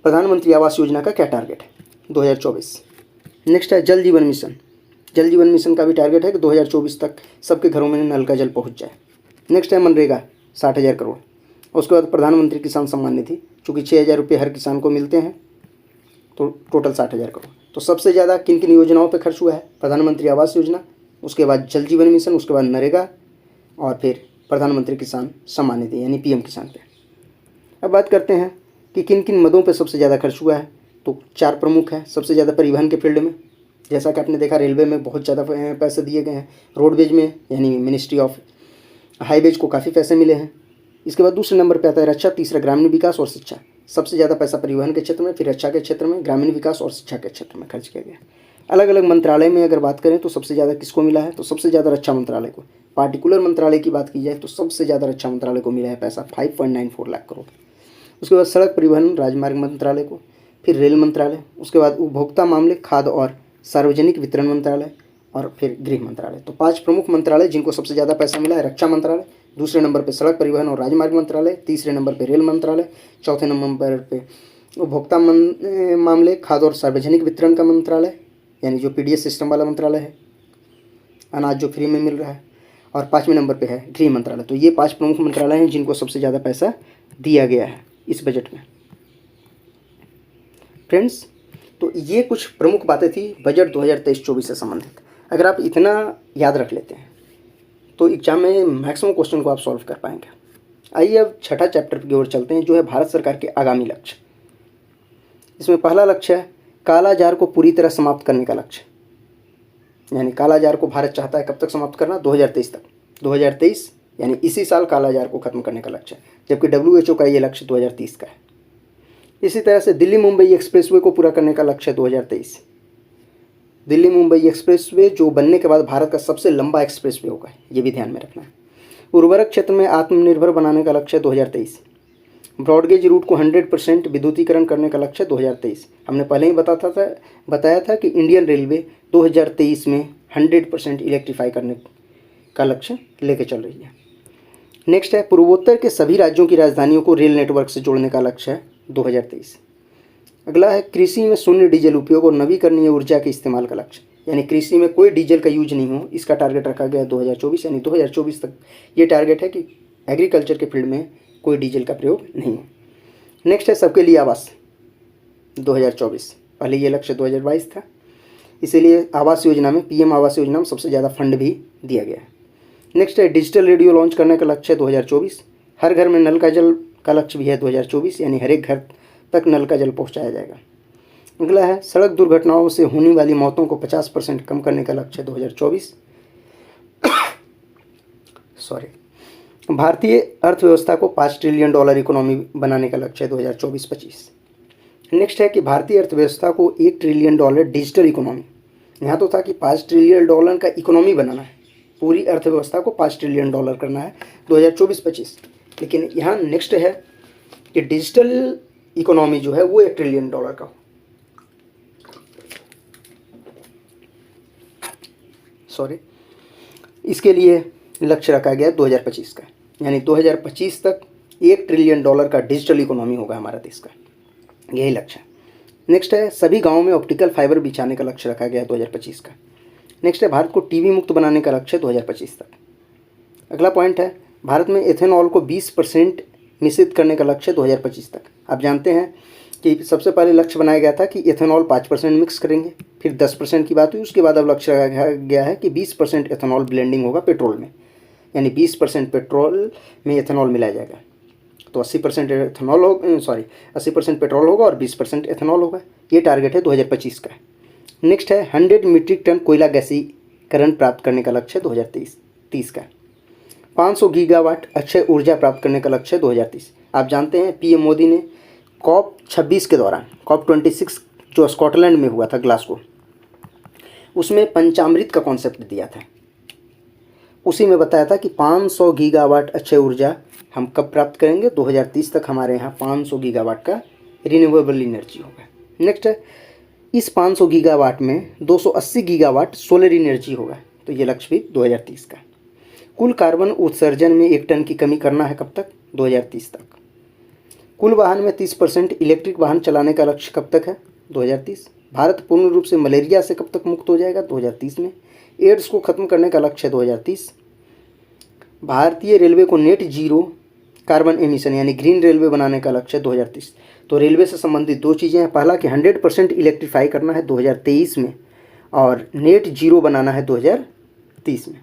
प्रधानमंत्री आवास योजना का क्या टारगेट है 2024। नेक्स्ट है जल जीवन मिशन। जल जीवन मिशन का भी टारगेट है कि 2024 तक सबके घरों में नल का जल पहुंच जाए। नेक्स्ट है मनरेगा 60,000 करोड़। उसके बाद प्रधानमंत्री किसान सम्मान निधि, चूँकि 6,000 रुपये हर किसान को मिलते हैं तो टोटल 60,000 करोड़। तो सबसे ज़्यादा किन किन योजनाओं पर खर्च हुआ है? प्रधानमंत्री आवास योजना, उसके बाद जल जीवन मिशन, उसके बाद नरेगा और फिर प्रधानमंत्री किसान सम्मान निधि यानी पीएम किसान पे। अब बात करते हैं कि किन किन मदों पर सबसे ज़्यादा खर्च हुआ है। तो 4 प्रमुख हैं। सबसे ज़्यादा परिवहन के फील्ड में, जैसा कि आपने देखा रेलवे में बहुत ज़्यादा पैसे दिए गए हैं। रोडवेज में यानी मिनिस्ट्री ऑफ हाईवेज को काफ़ी पैसे मिले हैं। इसके बाद दूसरे नंबर पे आता है रक्षा, तीसरा ग्रामीण विकास और शिक्षा। सबसे ज़्यादा पैसा परिवहन के क्षेत्र में, फिर रक्षा के क्षेत्र में, ग्रामीण विकास और शिक्षा के क्षेत्र में खर्च किया गया। अलग अलग मंत्रालय में अगर बात करें तो सबसे ज़्यादा किसको मिला है? तो सबसे ज़्यादा रक्षा मंत्रालय को। पार्टिकुलर मंत्रालय की बात की जाए तो सबसे ज़्यादा रक्षा मंत्रालय को मिला है पैसा 5.94 लाख करोड़। उसके बाद सड़क परिवहन राजमार्ग मंत्रालय को, फिर रेल मंत्रालय, उसके बाद उपभोक्ता मामले, खाद्य और सार्वजनिक वितरण मंत्रालय और फिर गृह मंत्रालय। तो 5 प्रमुख मंत्रालय जिनको सबसे ज़्यादा पैसा मिला है। रक्षा मंत्रालय, दूसरे नंबर पे सड़क परिवहन और राजमार्ग मंत्रालय, तीसरे नंबर पे रेल मंत्रालय, चौथे नंबर पे उपभोक्ता मामले, खाद्य और सार्वजनिक वितरण का मंत्रालय यानी जो पीडीएस सिस्टम वाला मंत्रालय है, अनाज जो फ्री में मिल रहा है। और 5वें नंबर पे है गृह मंत्रालय। तो ये 5 प्रमुख मंत्रालय हैं जिनको सबसे ज़्यादा पैसा दिया गया है इस बजट में। फ्रेंड्स, तो ये कुछ प्रमुख बातें थी बजट 2023-24 से संबंधित। अगर आप इतना याद रख लेते हैं तो एग्जाम में मैक्सिमम क्वेश्चन को आप सॉल्व कर पाएंगे। आइए अब छठा चैप्टर की ओर चलते हैं, जो है भारत सरकार के आगामी लक्ष्य। इसमें पहला लक्ष्य है कालाजार को पूरी तरह समाप्त करने का लक्ष्य। यानी कालाजार को भारत चाहता है कब तक समाप्त करना? 2023 तक। 2023 यानी इसी साल कालाजार को खत्म करने का लक्ष्य है, जबकि WHO का ये लक्ष्य 2030 का है। इसी तरह से दिल्ली मुंबई एक्सप्रेसवे को पूरा करने का लक्ष्य है 2023। दिल्ली मुंबई एक्सप्रेसवे जो बनने के बाद भारत का सबसे लंबा एक्सप्रेसवे होगा, ये भी ध्यान में रखना है। उर्वरक क्षेत्र में आत्मनिर्भर बनाने का लक्ष्य 2023। ब्रॉडगेज रूट को 100% विद्युतीकरण करने का लक्ष्य 2023। हमने पहले ही बताया था कि इंडियन रेलवे 2023 में 100% इलेक्ट्रीफाई करने का लक्ष्य लेके चल रही है। नेक्स्ट है पूर्वोत्तर के सभी राज्यों की राजधानियों को रेल नेटवर्क से जोड़ने का लक्ष्य है 2023। अगला है कृषि में शून्य डीजल उपयोग और नवीकरणीय ऊर्जा के इस्तेमाल का लक्ष्य। यानी कृषि में कोई डीजल का यूज नहीं हो, इसका टारगेट रखा गया है 2024। यानी 2024 तक ये टारगेट है कि एग्रीकल्चर के फील्ड में कोई डीजल का प्रयोग नहीं हो। नेक्स्ट है सबके लिए आवास 2024। पहले ये लक्ष्य 2022 था, इसीलिए आवास योजना में PM आवास योजना में सबसे ज़्यादा फंड भी दिया गया है। नेक्स्ट है डिजिटल रेडियो लॉन्च करने का लक्ष्य है 2024। हर घर में नल का जल का लक्ष्य भी है 2024, यानी हर एक घर तक नल का जल पहुंचाया जाएगा। अगला है सड़क दुर्घटनाओं से होने वाली मौतों को 50% कम करने का लक्ष्य 2024। भारतीय अर्थव्यवस्था को $5 ट्रिलियन इकोनॉमी बनाने का लक्ष्य है 2024-25। नेक्स्ट है कि भारतीय अर्थव्यवस्था को $1 ट्रिलियन डिजिटल इकोनॉमी। यहाँ तो था कि $5 ट्रिलियन का इकोनॉमी बनाना है, पूरी अर्थव्यवस्था को $5 ट्रिलियन करना है 2024-25। लेकिन यहाँ नेक्स्ट है कि डिजिटल इकोनॉमी जो है वो $1 ट्रिलियन का। इसके लिए लक्ष्य रखा गया 2025 का। यानी 2025 तक $1 ट्रिलियन का डिजिटल इकोनॉमी होगा हमारा देश का, यही लक्ष्य है। नेक्स्ट है सभी गांवों में ऑप्टिकल फाइबर बिछाने का लक्ष्य रखा गया है 2025 का। नेक्स्ट है भारत को टीबी मुक्त बनाने का लक्ष्य 2025 तक। अगला पॉइंट है भारत में एथेनॉल को 20% मिश्रित करने का लक्ष्य 2025 तक। आप जानते हैं कि सबसे पहले लक्ष्य बनाया गया था कि एथेनॉल 5% मिक्स करेंगे, फिर 10% की बात हुई, उसके बाद अब लक्ष्य रखा गया है कि 20% एथेनॉल ब्लेंडिंग होगा पेट्रोल में। यानी 20% पेट्रोल में एथेनॉल मिलाया जाएगा, तो 80% एथेनॉल 80% पेट्रोल होगा और 20% एथेनॉल होगा। ये टारगेट है 2025 का। नेक्स्ट है 100 मीट्रिक टन कोयला गैसीकरण प्राप्त करने का लक्ष्य 2030 का। 500 गीगावाट अक्षय ऊर्जा प्राप्त करने का लक्ष्य 2030। आप जानते हैं PM मोदी ने COP26 के दौरान, COP26 जो स्कॉटलैंड में हुआ था ग्लासगो, उसमें पंचामृत का कॉन्सेप्ट दिया था। उसी में बताया था कि 500 गीगावाट अक्षय ऊर्जा हम कब प्राप्त करेंगे? 2030 तक हमारे यहाँ 500 गीगावाट का रिन्यूएबल एनर्जी होगा। नेक्स्ट है इस 500 गीगावाट में 280 गीगावाट सोलर एनर्जी होगा, तो ये लक्ष्य भी 2030 का। कुल कार्बन उत्सर्जन में 1 टन की कमी करना है कब तक? 2030 तक। कुल वाहन में 30% इलेक्ट्रिक वाहन चलाने का लक्ष्य कब तक है? 2030। भारत पूर्ण रूप से मलेरिया से कब तक मुक्त हो जाएगा? 2030 में। एड्स को खत्म करने का लक्ष्य है 2030। भारतीय रेलवे को नेट जीरो कार्बन एमिशन यानी ग्रीन रेलवे बनाने का लक्ष्य है 2030। तो रेलवे से संबंधित 2 चीज़ें हैं, पहला कि 100% इलेक्ट्रीफाई करना है 2023 में और नेट जीरो बनाना है 2030 में।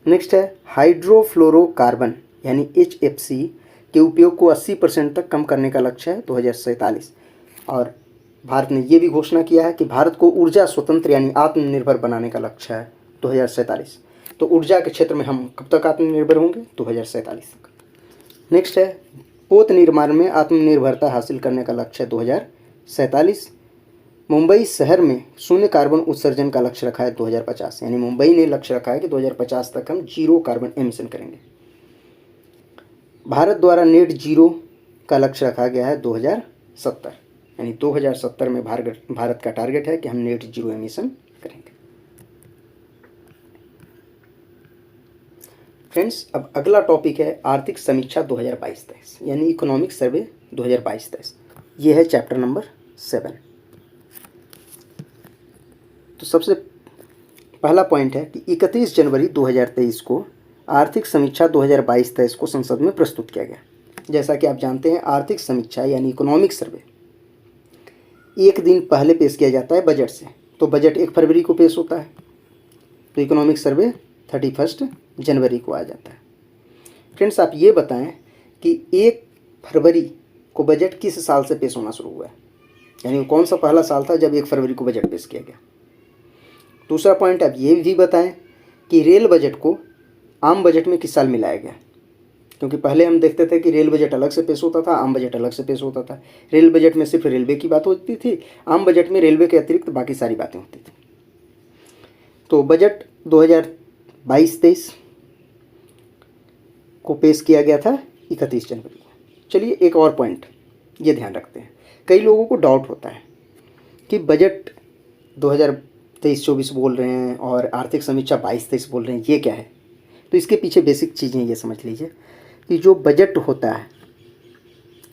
नेक्स्ट है हाइड्रोफ्लोरोकार्बन यानी HFC के उपयोग को 80% तक कम करने का लक्ष्य है 2047। और भारत ने ये भी घोषणा किया है कि भारत को ऊर्जा स्वतंत्र यानी आत्मनिर्भर बनाने का लक्ष्य है 2047। तो ऊर्जा के क्षेत्र में हम कब तक आत्मनिर्भर होंगे? 2047 तक। नेक्स्ट है पोत निर्माण में आत्मनिर्भरता हासिल करने का लक्ष्य है 2047। मुंबई शहर में शून्य कार्बन उत्सर्जन का लक्ष्य रखा है 2050। यानी मुंबई ने लक्ष्य रखा है कि 2050 तक हम जीरो कार्बन एमिशन करेंगे। भारत द्वारा नेट जीरो का लक्ष्य रखा गया है 2070। यानी 2070 में भारत का टारगेट है कि हम नेट जीरो एमिशन करेंगे। फ्रेंड्स, अब अगला टॉपिक है आर्थिक समीक्षा 2022-23 यानी इकोनॉमिक सर्वे 2022-23। ये है चैप्टर नंबर 7। तो सबसे पहला पॉइंट है कि 31 जनवरी 2023 को आर्थिक समीक्षा 2022-23 को संसद में प्रस्तुत किया गया। जैसा कि आप जानते हैं, आर्थिक समीक्षा यानी इकोनॉमिक सर्वे एक दिन पहले पेश किया जाता है बजट से। तो बजट 1 फरवरी को पेश होता है, तो इकोनॉमिक सर्वे 31 जनवरी को आ जाता है। फ्रेंड्स, आप ये बताएं कि 1 फरवरी को बजट किस साल से पेश होना शुरू हुआ है, यानी कौन सा पहला साल था जब 1 फरवरी को बजट पेश किया गया। दूसरा पॉइंट, आप ये भी बताएं कि रेल बजट को आम बजट में किस साल मिलाया गया, क्योंकि पहले हम देखते थे कि रेल बजट अलग से पेश होता था, आम बजट अलग से पेश होता था। रेल बजट में सिर्फ रेलवे की बात होती थी, आम बजट में रेलवे के अतिरिक्त बाकी सारी बातें होती थी। तो बजट 2022-23 को पेश किया गया था 31 जनवरी को। चलिए एक और पॉइंट ये ध्यान रखते हैं, कई लोगों को डाउट होता है कि बजट 2023-24 बोल रहे हैं और आर्थिक समीक्षा 22-23 बोल रहे हैं, ये क्या है। तो इसके पीछे बेसिक चीज़ें ये समझ लीजिए कि जो बजट होता है,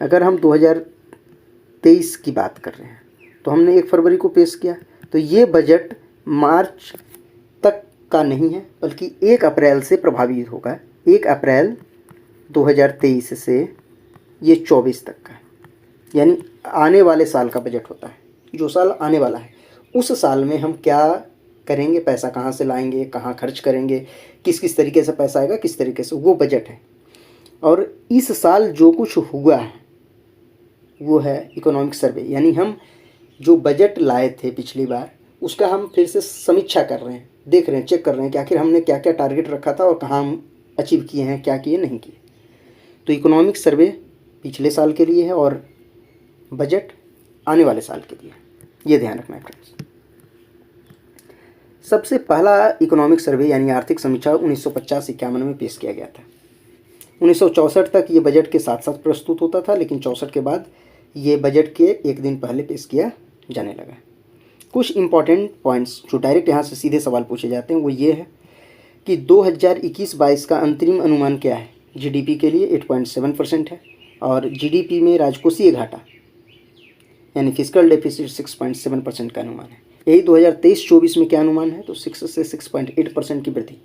अगर हम 2023 की बात कर रहे हैं तो हमने 1 फरवरी को पेश किया, तो ये बजट मार्च तक का नहीं है बल्कि 1 अप्रैल से प्रभावित होगा। 1 अप्रैल 2023 से ये 24 तक का, यानी आने वाले साल का बजट होता है। जो साल आने वाला है उस साल में हम क्या करेंगे, पैसा कहाँ से लाएंगे, कहाँ खर्च करेंगे, किस किस तरीके से पैसा आएगा, किस तरीके से, वो बजट है। और इस साल जो कुछ हुआ है वो है इकोनॉमिक सर्वे, यानी हम जो बजट लाए थे पिछली बार उसका हम फिर से समीक्षा कर रहे हैं, देख रहे हैं, चेक कर रहे हैं कि आखिर हमने क्या क्या टारगेट रखा था और कहाँ हम अचीव किए हैं, क्या किए नहीं किए। तो इकोनॉमिक सर्वे पिछले साल के लिए है और बजट आने वाले साल के लिए, ये ध्यान रखना है फ्रेंड्स। सबसे पहला इकोनॉमिक सर्वे यानी आर्थिक समीक्षा 1950-51 में पेश किया गया था। 1964 तक ये बजट के साथ साथ प्रस्तुत होता था, लेकिन 64 के बाद ये बजट के एक दिन पहले पेश किया जाने लगा। कुछ इंपॉर्टेंट पॉइंट्स जो डायरेक्ट यहाँ से सीधे सवाल पूछे जाते हैं वो ये है कि 2021-22 का अंतरिम अनुमान क्या है। जीडीपी के लिए 8.7% है और जीडीपी में राजकोषीय घाटा यानी फिस्कल डेफिसिट 6.7% का अनुमान है। यही 2023-24 में क्या अनुमान है, तो 6 से 6.8% की वृद्धि।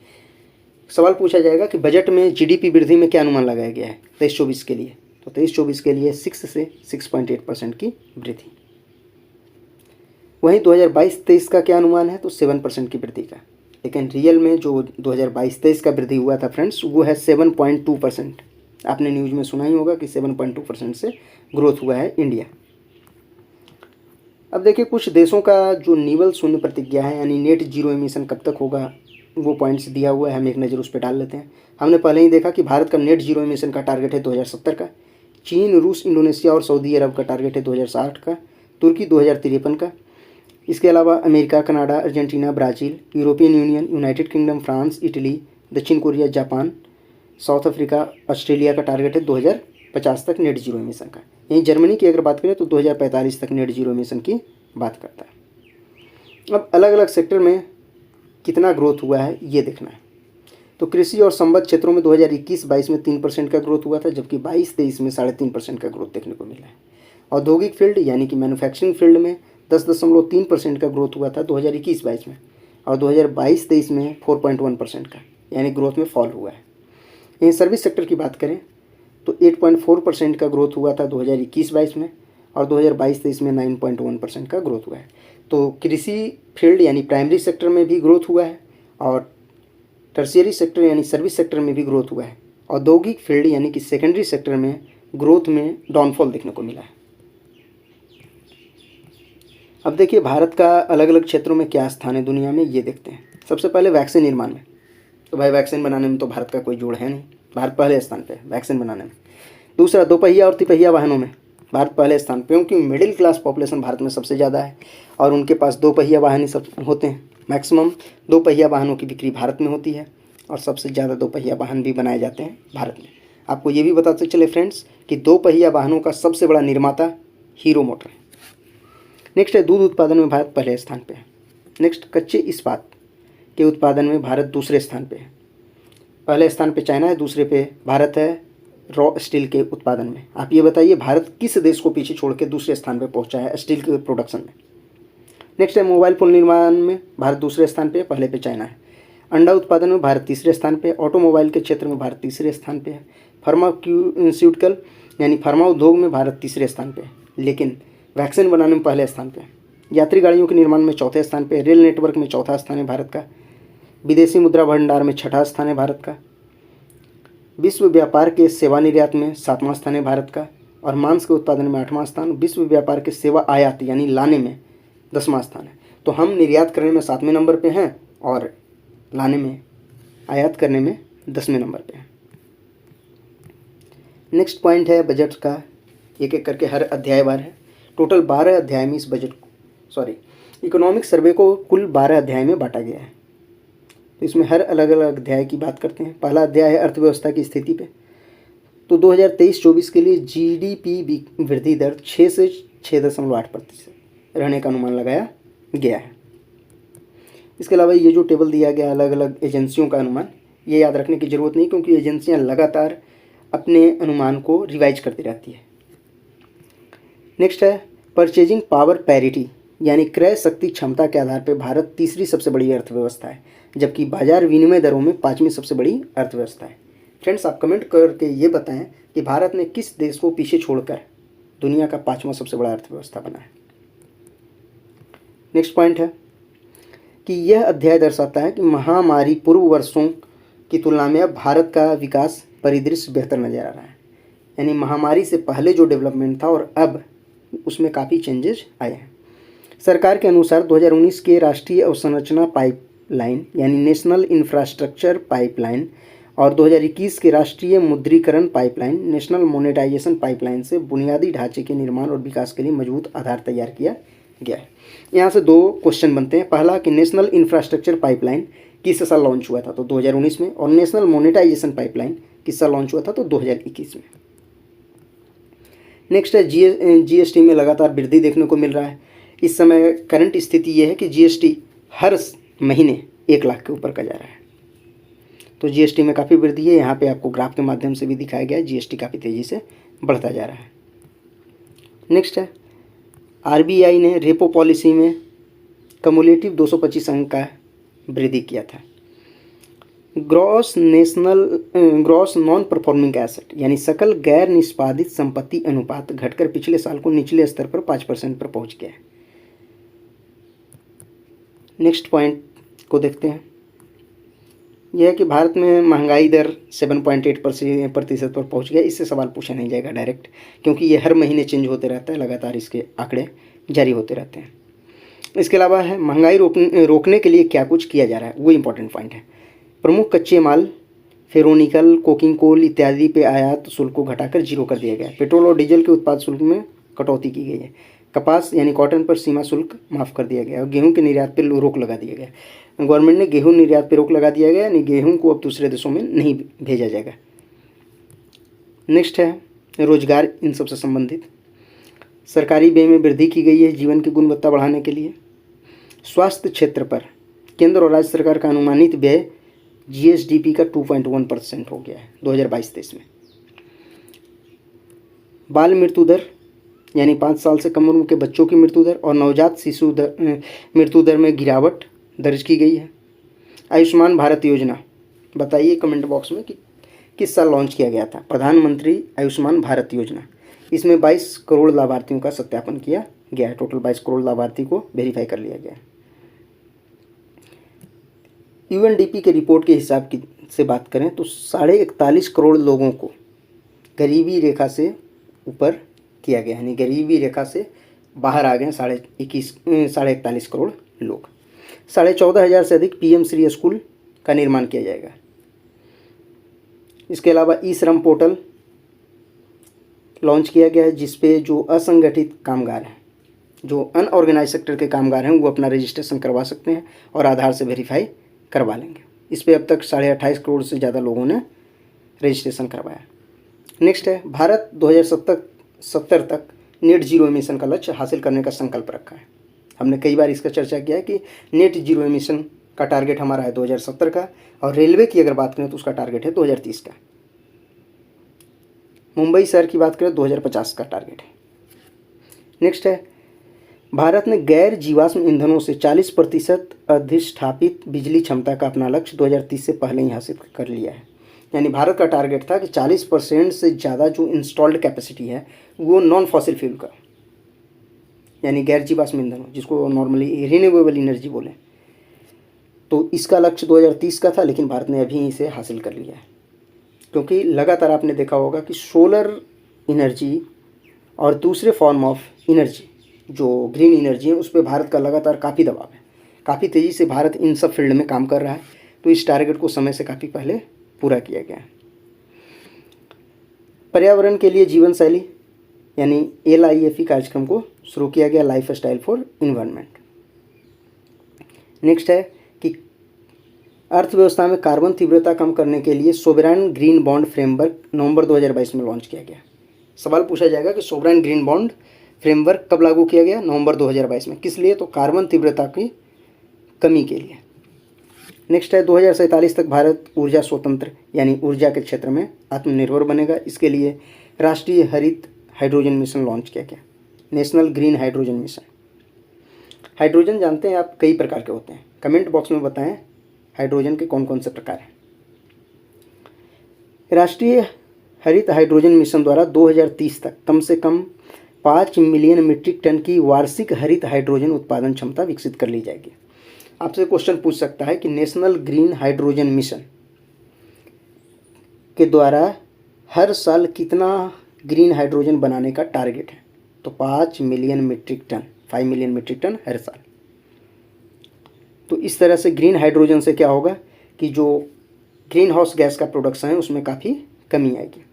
सवाल पूछा जाएगा कि बजट में जीडीपी वृद्धि में क्या अनुमान लगाया गया है 23-24 के लिए, तो 23-24 के लिए 6 से 6.8% की वृद्धि। वहीं 2022-23 का क्या अनुमान है, तो 7% की वृद्धि का, लेकिन रियल में जो 2022-23 का वृद्धि हुआ था फ्रेंड्स वो है 7.2%। आपने न्यूज़ में सुना ही होगा कि 7.2% से ग्रोथ हुआ है इंडिया। अब देखिए कुछ देशों का जो नीवल शून्य प्रतिज्ञा है यानी नेट जीरो एमिशन कब तक होगा, वो पॉइंट्स दिया हुआ है, हम एक नज़र उस पर डाल लेते हैं। हमने पहले ही देखा कि भारत का नेट जीरो एमिशन का टारगेट है 2070 का, चीन, रूस, इंडोनेशिया और सऊदी अरब का टारगेट है 2060 का, तुर्की 2053 का। इसके अलावा America, Canada, Argentina, Brazil, European Union, United Kingdom, France, Italy, दक्षिण Korea, Japan, South Africa, Australia का टारगेट है 2050 तक नेट जीरो एमिशन का। यहीं जर्मनी की अगर बात करें तो 2045 तक नेट जीरो एमिशन की बात करता है। अब अलग अलग सेक्टर में कितना ग्रोथ हुआ है ये देखना है। तो कृषि और संबद्ध क्षेत्रों में 2021-22 में 3% का ग्रोथ हुआ था, जबकि 22-23 में 3.5% का ग्रोथ देखने को मिला है। औद्योगिक फील्ड यानी कि मैन्युफैक्चरिंग फील्ड में 10.3% का ग्रोथ हुआ था 2021-22 में, और 2022-23 में 4.1% का, यानी ग्रोथ में फॉल हुआ है। यहीं सर्विस सेक्टर की बात करें तो 8.4% का ग्रोथ हुआ था 2021-22 में, और 2022-23 में 9.1% का ग्रोथ हुआ है। तो कृषि फील्ड यानी प्राइमरी सेक्टर में भी ग्रोथ हुआ है और टर्शियरी सेक्टर यानी सर्विस सेक्टर में भी ग्रोथ हुआ है। औद्योगिक फील्ड यानी कि सेकेंडरी सेक्टर में ग्रोथ में डाउनफॉल देखने को मिला है। अब देखिए भारत का अलग अलग क्षेत्रों में क्या स्थान है दुनिया में, ये देखते हैं। सबसे पहले वैक्सीन निर्माण में, तो भाई वैक्सीन बनाने में तो भारत का कोई जोड़ है नहीं, भारत पहले स्थान पे है वैक्सीन बनाने में। दूसरा, दोपहिया और तिपहिया वाहनों में भारत पहले स्थान पे, क्योंकि मिडिल क्लास पॉपुलेशन भारत में सबसे ज़्यादा है और उनके पास दोपहिया वाहन ही सब होते हैं। मैक्सिमम दोपहिया वाहनों की बिक्री भारत में होती है और सबसे ज़्यादा दोपहिया वाहन भी बनाए जाते हैं भारत में। आपको ये भी बताते चले फ्रेंड्स कि दोपहिया वाहनों का सबसे बड़ा निर्माता हीरो मोटर है। नेक्स्ट है दूध उत्पादन में भारत पहले स्थान पे है। नेक्स्ट, कच्चे इस्पात के उत्पादन में भारत दूसरे स्थान पे है। पहले स्थान पे चाइना है, दूसरे पे भारत है रॉ स्टील के उत्पादन में। आप ये बताइए भारत किस देश को पीछे छोड़ के दूसरे स्थान पे पहुंचा है स्टील के प्रोडक्शन में। नेक्स्ट है मोबाइल फ़ोन निर्माण में भारत दूसरे स्थान पे, पहले पे चाइना है। अंडा उत्पादन में भारत तीसरे स्थान पे, ऑटोमोबाइल के क्षेत्र में भारत तीसरे स्थान पे है, फार्मास्यूटिकल यानी फार्मा उद्योग में भारत तीसरे स्थान पे है, लेकिन वैक्सीन बनाने में पहले स्थान पे है। यात्री गाड़ियों के निर्माण में चौथे स्थान पे, रेल नेटवर्क में चौथा स्थान है भारत का, विदेशी मुद्रा भंडार में छठा स्थान है भारत का, विश्व व्यापार के सेवा निर्यात में सातवां स्थान है भारत का, और मांस के उत्पादन में आठवां स्थान, विश्व व्यापार के सेवा आयात यानी लाने में 10वां स्थान है। तो हम निर्यात करने में 7वें नंबर पे हैं और लाने में, आयात करने में 10वें नंबर पे हैं। नेक्स्ट पॉइंट है बजट का, एक एक करके हर अध्यायवार है। टोटल 12 अध्याय में इस इकोनॉमिक सर्वे को कुल 12 अध्याय में बांटा गया है। तो इसमें हर अलग अलग अध्याय की बात करते हैं। पहला अध्याय है अर्थव्यवस्था की स्थिति पे। तो 2023-24 के लिए जीडीपी वृद्धि दर 6 से 6.8% रहने का अनुमान लगाया गया है। इसके अलावा ये जो टेबल दिया गया अलग अलग एजेंसियों का अनुमान, ये याद रखने की ज़रूरत नहीं क्योंकि एजेंसियां लगातार अपने अनुमान को रिवाइज करती रहती है। नेक्स्ट है परचेजिंग पावर पैरिटी यानी क्रय शक्ति क्षमता के आधार पर भारत तीसरी सबसे बड़ी अर्थव्यवस्था है, जबकि बाजार विनिमय दरों में 5वीं सबसे बड़ी अर्थव्यवस्था है। फ्रेंड्स, आप कमेंट करके ये बताएं कि भारत ने किस देश को पीछे छोड़कर दुनिया का 5वां सबसे बड़ा अर्थव्यवस्था बना है। नेक्स्ट पॉइंट है कि यह अध्याय दर्शाता है कि महामारी पूर्व वर्षों की तुलना में अब भारत का विकास परिदृश्य बेहतर नजर आ रहा है। यानी महामारी से पहले जो डेवलपमेंट था और अब उसमें काफ़ी चेंजेस आए हैं। सरकार के अनुसार 2019 के राष्ट्रीय अवसंरचना पाइपलाइन यानी नेशनल इंफ्रास्ट्रक्चर पाइपलाइन और 2021 के राष्ट्रीय मुद्रीकरण पाइपलाइन नेशनल मोनेटाइजेशन पाइपलाइन से बुनियादी ढांचे के निर्माण और विकास के लिए मजबूत आधार तैयार किया गया है। यहाँ से 2 क्वेश्चन बनते हैं। पहला कि नेशनल इंफ्रास्ट्रक्चर पाइपलाइन किस साल लॉन्च हुआ था, तो 2019 में, और नेशनल मोनेटाइजेशन पाइपलाइन किस साल लॉन्च हुआ था, तो 2021 में। नेक्स्ट है जीएसटी में लगातार वृद्धि देखने को मिल रहा है। इस समय करंट स्थिति यह है कि जीएसटी हर महीने 1 लाख के ऊपर का जा रहा है। तो जीएसटी में काफ़ी वृद्धि है। यहाँ पे आपको ग्राफ के माध्यम से भी दिखाया गया है, जीएसटी काफ़ी तेज़ी से बढ़ता जा रहा है। नेक्स्ट है आरबीआई ने रेपो पॉलिसी में कम्युलेटिव 225 अंक का वृद्धि किया था। ग्रॉस नॉन परफॉर्मिंग एसेट यानी सकल गैर निष्पादित संपत्ति अनुपात घटकर पिछले साल को निचले स्तर पर 5% पर पहुंच गया है। नेक्स्ट पॉइंट को देखते हैं। यह है कि भारत में महंगाई दर 7.8% पर पहुंच गया। इससे सवाल पूछा नहीं जाएगा डायरेक्ट, क्योंकि ये हर महीने चेंज होते रहता है, लगातार इसके आंकड़े जारी होते रहते हैं। इसके अलावा है महंगाई रोकने के लिए क्या कुछ किया जा रहा है, वो इंपॉर्टेंट पॉइंट है। प्रमुख कच्चे माल फेरोनिकल, कोकिंग कोल इत्यादि पे आयात शुल्क को घटाकर 0 कर दिया गया है। पेट्रोल और डीजल के उत्पाद शुल्क में कटौती की गई है। कपास यानी कॉटन पर सीमा शुल्क माफ़ कर दिया गया और गेहूं के निर्यात पर रोक लगा दिया गया। गवर्नमेंट ने गेहूं निर्यात पर रोक लगा दिया गया, यानी गेहूं को अब दूसरे देशों में नहीं भेजा जाएगा। नेक्स्ट है रोजगार, इन सबसे संबंधित सरकारी व्यय में वृद्धि की गई है जीवन की गुणवत्ता बढ़ाने के लिए। स्वास्थ्य क्षेत्र पर केंद्र और राज्य सरकार का अनुमानित व्यय जीएसडीपी का 2.1% हो गया है 2022-23 में। बाल मृत्यु दर यानी 5 साल से कम उम्र के बच्चों की मृत्यु दर और नवजात शिशु मृत्यु दर में गिरावट दर्ज की गई है। आयुष्मान भारत योजना, बताइए कमेंट बॉक्स में कि किस साल लॉन्च किया गया था। प्रधानमंत्री आयुष्मान भारत योजना, इसमें 22 करोड़ लाभार्थियों का सत्यापन किया गया है। टोटल 22 करोड़ लाभार्थी को वेरीफाई कर लिया गया है। यूएनडीपी के रिपोर्ट के हिसाब की से बात करें तो 41.5 करोड़ लोगों को गरीबी रेखा से ऊपर किया गया, यानी गरीबी रेखा से बाहर आ गए 41.5 करोड़ लोग। 14,500 से अधिक पीएम श्री स्कूल का निर्माण किया जाएगा। इसके अलावा ई श्रम पोर्टल लॉन्च किया गया है, जिसपे जो असंगठित कामगार हैं, जो अनऑर्गेनाइज सेक्टर के कामगार हैं, वो अपना रजिस्ट्रेशन करवा सकते हैं और आधार से वेरीफाई करवा लेंगे। इस पर अब तक 28.5 करोड़ से ज़्यादा लोगों ने रजिस्ट्रेशन करवाया। नेक्स्ट है भारत 2070 तक नेट जीरो एमिशन का लक्ष्य हासिल करने का संकल्प रखा है। हमने कई बार इसका चर्चा किया है कि नेट जीरो एमिशन का टारगेट हमारा है 2070 का, और रेलवे की अगर बात करें तो उसका टारगेट है 2030 का। मुंबई शहर की बात करें 2050 का टारगेट है। नेक्स्ट है भारत ने गैर जीवाश्म ईंधनों से 40% अधिष्ठापित बिजली क्षमता का अपना लक्ष्य 2030 से पहले ही हासिल कर लिया है। यानी भारत का टारगेट था कि 40% से ज़्यादा जो इंस्टॉल्ड कैपेसिटी है वो नॉन फॉसिल फ्यूल का, यानी गैर जीवाश्म ईंधनों, जिसको नॉर्मली रिन्यूएबल एनर्जी बोले, तो इसका लक्ष्य 2030 का था, लेकिन भारत ने अभी इसे हासिल कर लिया है। क्योंकि लगातार आपने देखा होगा कि सोलर एनर्जी और दूसरे फॉर्म ऑफ एनर्जी जो ग्रीन एनर्जी है उस पर भारत का लगातार काफ़ी दबाव है, काफ़ी तेज़ी से भारत इन सब फील्ड में काम कर रहा है। तो इस टारगेट को समय से काफ़ी पहले पूरा किया गया है। पर्यावरण के लिए जीवन शैली यानी LIFE कार्यक्रम को शुरू किया गया, life style for environment. Next है कि अर्थव्यवस्था में कार्बन तीव्रता कम करने के लिए सोवरेन ग्रीन बॉन्ड फ्रेमवर्क नवंबर 2022 में लॉन्च किया गया। सवाल पूछा जाएगा कि सोवरेन ग्रीन बॉन्ड फ्रेमवर्क कब लागू किया गया? नवंबर 2022 में। किस लिए? तो कार्बन तीव्रता की कमी के लिए। नेक्स्ट है 2047 तक भारत ऊर्जा स्वतंत्र यानी ऊर्जा के क्षेत्र में आत्मनिर्भर बनेगा। इसके लिए राष्ट्रीय हरित हाइड्रोजन मिशन लॉन्च किया गया, national green hydrogen mission. Hydrogen जानते हैं आप कई प्रकार के होते हैं, कमेंट बॉक्स में बताएं हाइड्रोजन के कौन कौन से प्रकार हैं। राष्ट्रीय हरित हाइड्रोजन मिशन द्वारा 2030 तक कम से कम 5 मिलियन मीट्रिक टन की वार्षिक हरित हाइड्रोजन उत्पादन क्षमता विकसित कर ली जाएगी। आपसे क्वेश्चन पूछ सकता है कि नेशनल ग्रीन हाइड्रोजन मिशन के द्वारा हर साल कितना ग्रीन हाइड्रोजन बनाने का टारगेट है? तो 5 million metric ton, 5 million metric ton हर साल। तो इस तरह से ग्रीन हाइड्रोजन से क्या होगा कि जो ग्रीन हाउस गैस का प्रोडक्शन है उसमें काफ़ी कमी आएगी।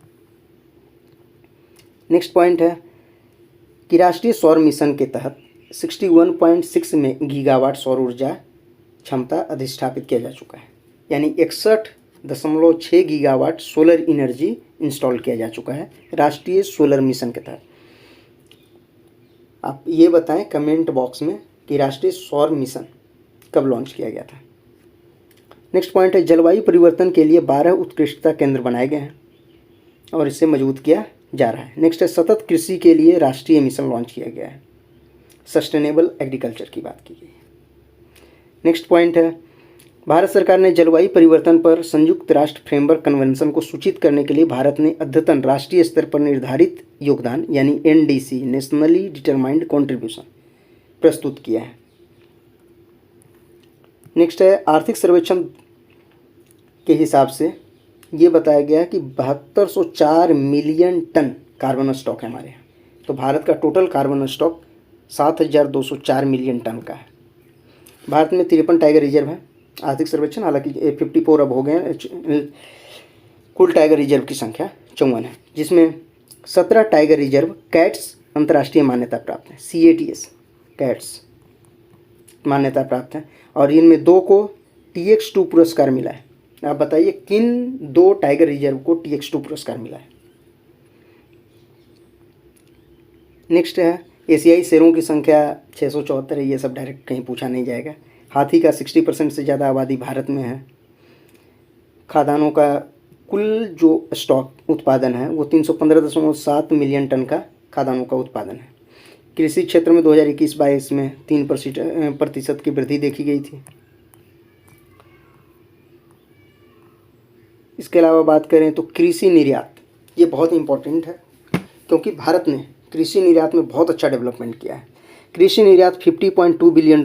नेक्स्ट पॉइंट है कि राष्ट्रीय सौर मिशन के तहत 61.6 में गीगावाट सौर ऊर्जा क्षमता अधिष्ठापित किया जा चुका है, यानी 61.6 गीगावाट सोलर एनर्जी इंस्टॉल किया जा चुका है राष्ट्रीय सोलर मिशन के तहत। आप ये बताएं कमेंट बॉक्स में कि राष्ट्रीय सौर मिशन कब लॉन्च किया गया था। नेक्स्ट पॉइंट है जलवायु परिवर्तन के लिए 12 उत्कृष्टता केंद्र बनाए गए हैं और इसे मजबूत किया जा रहा है। नेक्स्ट है सतत कृषि के लिए राष्ट्रीय मिशन लॉन्च किया गया है, सस्टेनेबल एग्रीकल्चर की बात की गई है। नेक्स्ट पॉइंट है भारत सरकार ने जलवायु परिवर्तन पर संयुक्त राष्ट्र फ्रेमवर्क कन्वेंशन को सूचित करने के लिए भारत ने अद्यतन राष्ट्रीय स्तर पर निर्धारित योगदान यानी NDC नेशनली डिटरमाइंड कंट्रीब्यूशन प्रस्तुत किया है। नेक्स्ट है आर्थिक सर्वेक्षण के हिसाब से ये बताया गया कि 7204 मिलियन टन कार्बन स्टॉक है हमारे यहाँ। तो भारत का total carbon stock 7204 million tonne का है। भारत में 53 टाइगर रिजर्व है। आर्थिक सर्वेक्षण हालांकि 54 अब हो गए हैं। कुल टाइगर रिजर्व की संख्या 54 है, जिसमें 17 टाइगर रिजर्व कैट्स अंतर्राष्ट्रीय मान्यता प्राप्त है, CATS कैट्स मान्यता प्राप्त है, और इनमें 2 को TX2 पुरस्कार मिला है। आप बताइए किन 2 टाइगर रिजर्व को TX2 पुरस्कार मिला है। नेक्स्ट है एशियाई शेरों की संख्या 674 है। ये सब डायरेक्ट कहीं पूछा नहीं जाएगा। हाथी का 60% से ज़्यादा आबादी भारत में है। खाद्यान्नों का कुल जो स्टॉक उत्पादन है वो 315.7 मिलियन टन का खाद्यान्नों का उत्पादन है। कृषि क्षेत्र में 2021-22 में 3% की वृद्धि देखी गई थी। इसके अलावा बात करें तो कृषि निर्यात, ये बहुत इंपॉर्टेंट है क्योंकि भारत ने कृषि निर्यात में बहुत अच्छा डेवलपमेंट किया है। कृषि निर्यात $50.2 बिलियन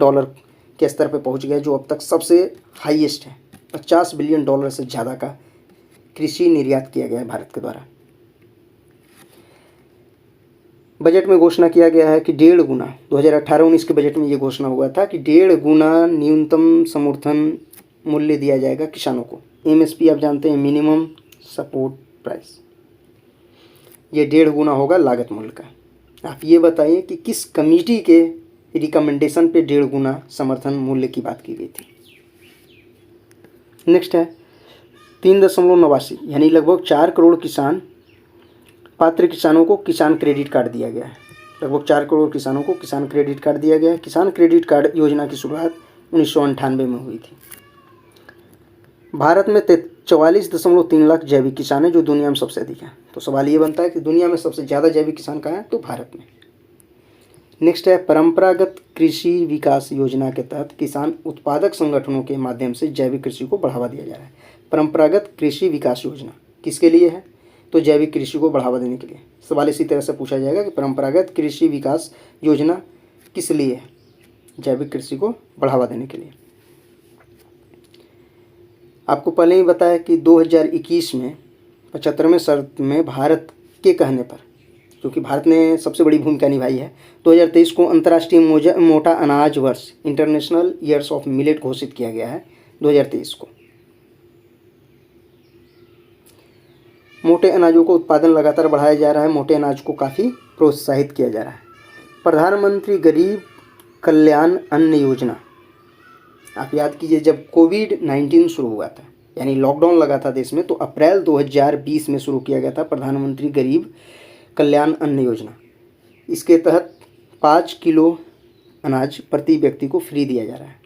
के स्तर पर पहुंच गया, जो अब तक सबसे हाईएस्ट है। $50 बिलियन से ज़्यादा का कृषि निर्यात किया गया है भारत के द्वारा। बजट में घोषणा किया गया है कि 1.5 गुना 2018-19 के बजट में ये घोषणा हुआ था कि 1.5 गुना न्यूनतम समर्थन मूल्य दिया जाएगा किसानों को। MSP आप जानते हैं, मिनिमम सपोर्ट प्राइस। ये 1.5 गुना होगा लागत मूल्य का। आप ये बताइए कि किस कमेटी के रिकमेंडेशन पे 1.5 गुना समर्थन मूल्य की बात की गई थी। नेक्स्ट है 3.89 यानी लगभग 4 करोड़ पात्र किसानों को किसान क्रेडिट कार्ड दिया गया है। लगभग 4 करोड़ किसानों को किसान क्रेडिट कार्ड दिया गया है। किसान क्रेडिट कार्ड योजना की शुरुआत 1998 में हुई थी। भारत में 44.3 लाख जैविक किसान हैं, जो दुनिया में सबसे अधिक हैं। तो सवाल ये बनता है कि दुनिया में सबसे ज़्यादा जैविक किसान कहाँ हैं? तो भारत में। नेक्स्ट है परंपरागत कृषि विकास योजना के तहत किसान उत्पादक संगठनों के माध्यम से जैविक कृषि को बढ़ावा दिया जा रहा है। परंपरागत कृषि विकास योजना किसके लिए है? तो जैविक कृषि को बढ़ावा देने के लिए। सवाल इसी तरह से पूछा जाएगा कि परंपरागत कृषि विकास योजना किस लिए है? जैविक कृषि को बढ़ावा देने के लिए। आपको पहले ही बताया कि 2021 में 75वें शर्त में भारत के कहने पर, क्योंकि भारत ने सबसे बड़ी भूमिका निभाई है, 2023 को अंतर्राष्ट्रीय मोटा अनाज वर्ष इंटरनेशनल ईयर्स ऑफ मिलेट घोषित किया गया है। 2023 को मोटे अनाजों को उत्पादन लगातार बढ़ाया जा रहा है, मोटे अनाज को काफ़ी प्रोत्साहित किया जा रहा है। प्रधानमंत्री गरीब कल्याण अन्न योजना, आप याद कीजिए जब कोविड-19 शुरू हुआ था, यानी लॉकडाउन लगा था देश में, तो अप्रैल 2020 में शुरू किया गया था प्रधानमंत्री गरीब कल्याण अन्न योजना। इसके तहत 5 किलो अनाज प्रति व्यक्ति को फ्री दिया जा रहा है।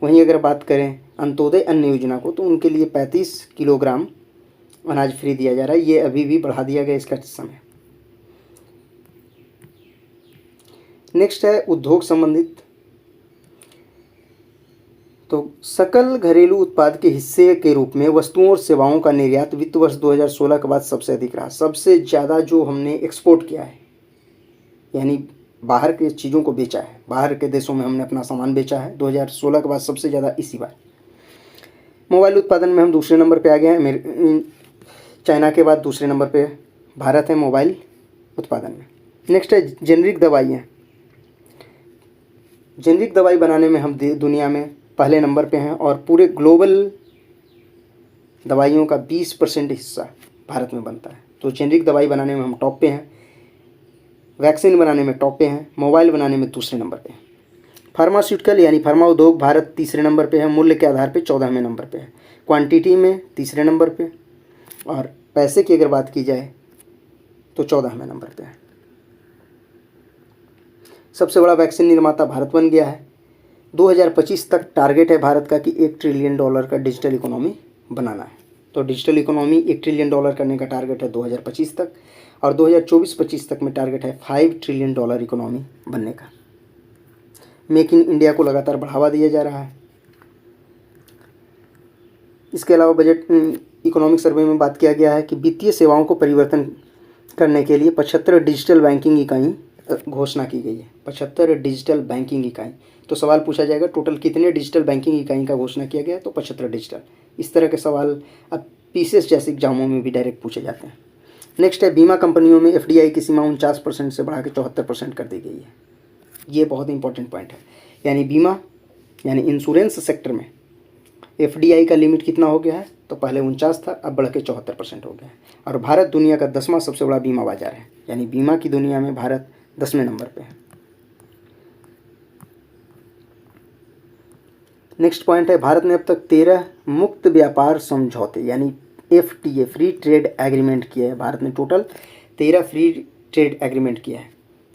वहीं अगर बात करें अंत्योदय अन्न योजना को, तो उनके लिए 35 किलोग्राम अनाज फ्री दिया जा रहा है। ये अभी भी बढ़ा दिया गया इसका समय। नेक्स्ट है उद्योग संबंधित, तो सकल घरेलू उत्पाद के हिस्से के रूप में वस्तुओं और सेवाओं का निर्यात वित्त वर्ष 2016 के बाद सबसे अधिक रहा। सबसे ज़्यादा जो हमने एक्सपोर्ट किया है, यानी बाहर के चीज़ों को बेचा है, बाहर के देशों में हमने अपना सामान बेचा है, 2016 के बाद सबसे ज़्यादा इसी बार। मोबाइल उत्पादन में हम दूसरे नंबर पे आ गए हैं। चाइना के बाद दूसरे नंबर पे भारत है मोबाइल उत्पादन में। नेक्स्ट है जेनरिक दवाइयाँ। जेनरिक दवाई बनाने में हम दुनिया में पहले नंबर पे हैं और पूरे ग्लोबल दवाइयों का 20% हिस्सा भारत में बनता है। तो जेनरिक दवाई बनाने में हम टॉप पे हैं, वैक्सीन बनाने में टॉप पे हैं, मोबाइल बनाने में दूसरे नंबर पे हैं। फार्मास्यूटिकल यानी फार्मा उद्योग भारत तीसरे नंबर पे है, मूल्य के आधार पे 14वें नंबर पे है, क्वांटिटी में तीसरे नंबर पे, और पैसे की अगर बात की जाए तो 14वें नंबर पे है। सबसे बड़ा वैक्सीन निर्माता भारत बन गया है। 2025 तक टारगेट है भारत का कि $1 ट्रिलियन का डिजिटल इकोनॉमी बनाना है। तो डिजिटल इकोनॉमी $1 ट्रिलियन करने का टारगेट है 2025 तक, और 2024-25 तक में टारगेट है $5 ट्रिलियन इकोनॉमी बनने का। मेक इन इंडिया को लगातार बढ़ावा दिया जा रहा है। इसके अलावा बजट इकोनॉमिक सर्वे में बात किया गया है कि वित्तीय सेवाओं को परिवर्तन करने के लिए 75 डिजिटल बैंकिंग इकाई घोषणा की गई है। 75 डिजिटल बैंकिंग इकाई। तो सवाल पूछा जाएगा टोटल कितने डिजिटल बैंकिंग इकाई का घोषणा किया गया है? तो 75 डिजिटल। इस तरह के सवाल अब पीसीएस जैसे एग्जामों में भी डायरेक्ट पूछे जाते हैं। नेक्स्ट है बीमा कंपनियों में एफडीआई की सीमा 49% से बढ़ा के 74% कर दी गई है। ये बहुत इंपॉर्टेंट पॉइंट है। यानी बीमा यानी इंश्योरेंस सेक्टर में एफडीआई का लिमिट कितना हो गया है? तो पहले 49 था, अब बढ़ के 74% हो गया है। और भारत दुनिया का 10वां सबसे बड़ा बीमा बाजार है, यानी बीमा की दुनिया में भारत 10वें नंबर पे है। नेक्स्ट पॉइंट है भारत ने अब तक 13 मुक्त व्यापार समझौते यानी एफटीए फ्री ट्रेड एग्रीमेंट किया है। भारत ने टोटल 13 फ्री ट्रेड एग्रीमेंट किया है,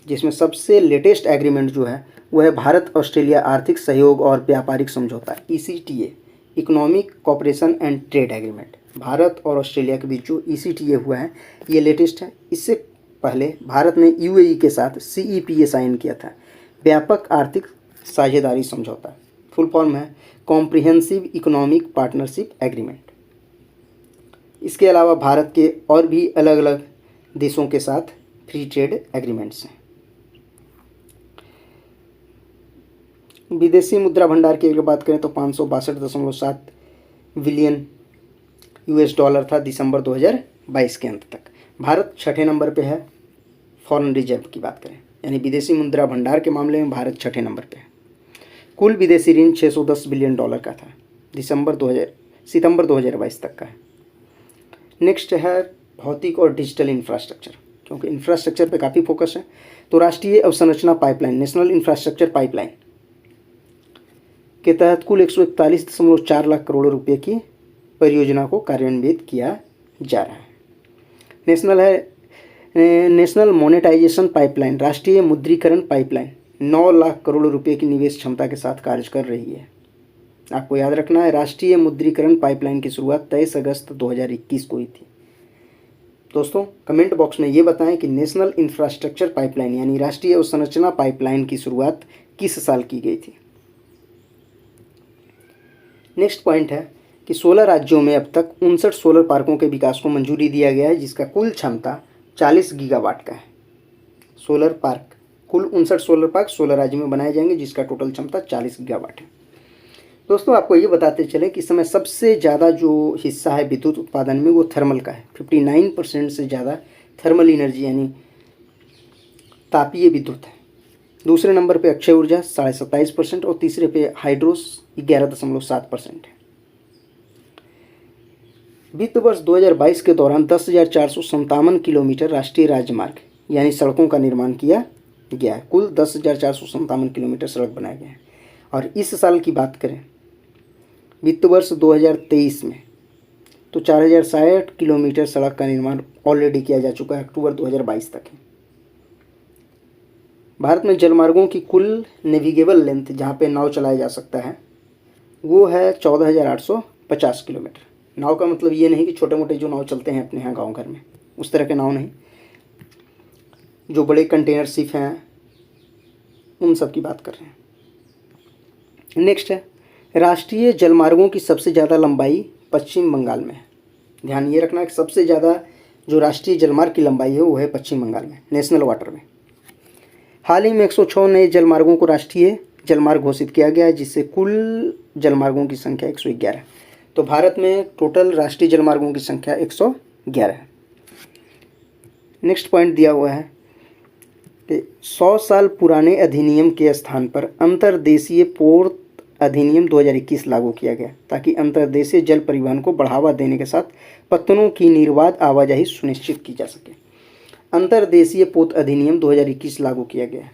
जिसमें सबसे लेटेस्ट एग्रीमेंट जो है वो है भारत ऑस्ट्रेलिया आर्थिक सहयोग और व्यापारिक समझौता ECTA economic cooperation and trade agreement. Bharat और ऑस्ट्रेलिया के बीच जो ECTA हुआ है ये लेटेस्ट है। इससे पहले भारत ने UAE के साथ CEPA साइन किया था, व्यापक आर्थिक साझेदारी समझौता। फुल फॉर्म है कॉम्प्रिहेंसिव इकोनॉमिक पार्टनरशिप एग्रीमेंट। इसके अलावा भारत के और भी अलग अलग देशों के साथ फ्री ट्रेड एग्रीमेंट्स हैं। विदेशी मुद्रा भंडार की अगर बात करें तो 562.7 बिलियन $US था दिसंबर 2022 के अंत तक। भारत 6ठे नंबर पे है फॉरेन रिजर्व की बात करें, यानी विदेशी मुद्रा भंडार के मामले में भारत 6ठे नंबर पे है। कुल विदेशी ऋण $610 बिलियन का था, सितंबर 2022 तक का है। नेक्स्ट है भौतिक और डिजिटल इंफ्रास्ट्रक्चर, क्योंकि इंफ्रास्ट्रक्चर पे काफ़ी फोकस है। तो राष्ट्रीय अवसंरचना पाइपलाइन नेशनल इंफ्रास्ट्रक्चर पाइपलाइन के तहत कुल 141.4 लाख करोड़ रुपए की परियोजना को कार्यान्वित किया जा रहा है। नेशनल मोनेटाइजेशन पाइपलाइन राष्ट्रीय मुद्रीकरण पाइपलाइन 9 लाख करोड़ रुपए की निवेश क्षमता के साथ कार्य कर रही है। आपको याद रखना है राष्ट्रीय मुद्रीकरण पाइपलाइन की शुरुआत 23 अगस्त 2021 को हुई थी। दोस्तों कमेंट बॉक्स में ये बताएं कि नेशनल इंफ्रास्ट्रक्चर पाइपलाइन यानी राष्ट्रीय अवसंरचना पाइपलाइन की शुरुआत किस साल की गई थी। नेक्स्ट पॉइंट है कि 16 राज्यों में अब तक 59 सोलर पार्कों के विकास को मंजूरी दिया गया है, जिसका कुल क्षमता 40 गीगावाट का है। सोलर पार्क, कुल 59 सोलर पार्क 16 राज्यों में बनाए जाएंगे, जिसका टोटल क्षमता 40 गीगावाट है। दोस्तों आपको ये बताते चलें कि इस समय सबसे ज़्यादा जो हिस्सा है विद्युत उत्पादन में वो थर्मल का है। 59% से ज़्यादा थर्मल एनर्जी यानी तापीय विद्युत है। दूसरे नंबर पे अक्षय ऊर्जा 27.5% और तीसरे पे हाइड्रोस 11.7% है। वित्त वर्ष 2022 के दौरान 10,457 किलोमीटर राष्ट्रीय राजमार्ग यानी सड़कों का निर्माण किया गया है। कुल 10,457 किलोमीटर सड़क बनाए गए हैं। और इस साल की बात करें वित्त वर्ष 2023 में तो 4,060 किलोमीटर सड़क का निर्माण ऑलरेडी किया जा चुका है अक्टूबर 2022 तक है। भारत में जलमार्गों की कुल नेविगेबल लेंथ जहाँ पे नाव चलाया जा सकता है वो है 14,850 किलोमीटर। नाव का मतलब ये नहीं कि छोटे मोटे जो नाव चलते हैं अपने यहाँ गांव घर में, उस तरह के नाव नहीं, जो बड़े कंटेनर शिप हैं उन सब की बात कर रहे हैं। नेक्स्ट है राष्ट्रीय जलमार्गों की सबसे ज़्यादा लंबाई पश्चिम बंगाल में है। ध्यान ये रखना कि सबसे ज़्यादा जो राष्ट्रीय जलमार्ग की लंबाई है वो है पश्चिम बंगाल में, नेशनल वाटर में। हाल ही में 106 नए जलमार्गों को राष्ट्रीय जलमार्ग घोषित किया गया है, जिससे कुल जलमार्गों की संख्या 111 है। तो भारत में टोटल राष्ट्रीय जलमार्गों की संख्या 111 है। नेक्स्ट पॉइंट दिया हुआ है कि 100 साल पुराने अधिनियम के स्थान पर अंतर्देशीय पोर्ट अधिनियम 2021 लागू किया गया, ताकि अंतर्देशीय जल परिवहन को बढ़ावा देने के साथ पत्तनों की निर्बाध आवाजाही सुनिश्चित की जा सके। अंतर्देशीय पोत अधिनियम 2021 लागू किया गया।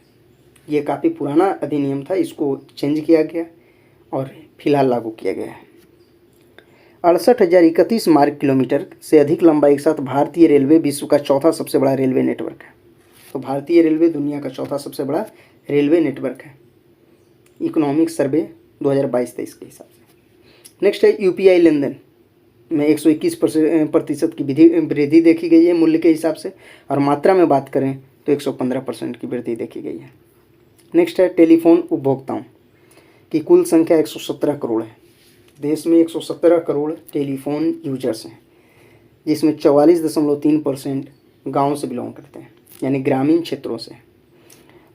ये काफ़ी पुराना अधिनियम था, इसको चेंज किया गया और फिलहाल लागू किया गया है। 68,031 मार्ग किलोमीटर से अधिक लंबाई के साथ भारतीय रेलवे विश्व का चौथा सबसे बड़ा रेलवे नेटवर्क है। तो भारतीय रेलवे दुनिया का चौथा सबसे बड़ा रेलवे नेटवर्क है, इकोनॉमिक सर्वे 2022-23 के हिसाब से। नेक्स्ट है यूपीआई लेनदेन में 121% की वृद्धि देखी गई है मूल्य के हिसाब से, और मात्रा में बात करें तो 115% की वृद्धि देखी गई है। नेक्स्ट है टेलीफोन उपभोक्ताओं की कुल संख्या 117 करोड़ है। देश में 117 करोड़ टेलीफोन यूजर्स हैं, जिसमें 44.3% गाँव से बिलोंग करते हैं यानी ग्रामीण क्षेत्रों से,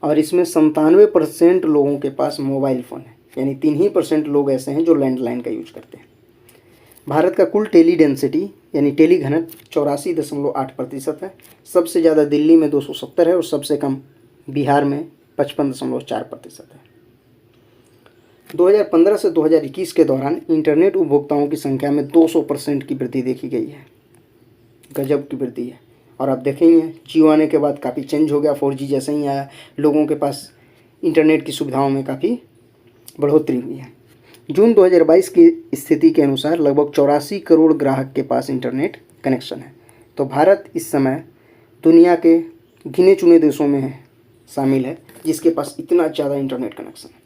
और इसमें 97% लोगों के पास मोबाइल फ़ोन है, यानी 3% लोग ऐसे हैं जो लैंडलाइन का यूज करते हैं। भारत का कुल टेली डेंसिटी यानी टेली घनत्व 84.8% है। सबसे ज़्यादा दिल्ली में 270 है और सबसे कम बिहार में 55.4% है। 2015 से 2021 के दौरान इंटरनेट उपभोक्ताओं की संख्या में 200% की वृद्धि देखी गई है। गजब की वृद्धि है। और आप देखेंगे जियो आने के बाद काफ़ी चेंज हो गया, 4G जैसे ही आया, लोगों के पास इंटरनेट की सुविधाओं में काफ़ी बढ़ोतरी हुई है। जून 2022 की स्थिति के अनुसार लगभग 84 करोड़ ग्राहक के पास इंटरनेट कनेक्शन है। तो भारत इस समय दुनिया के गिने चुने देशों में शामिल है जिसके पास इतना ज़्यादा इंटरनेट कनेक्शन है।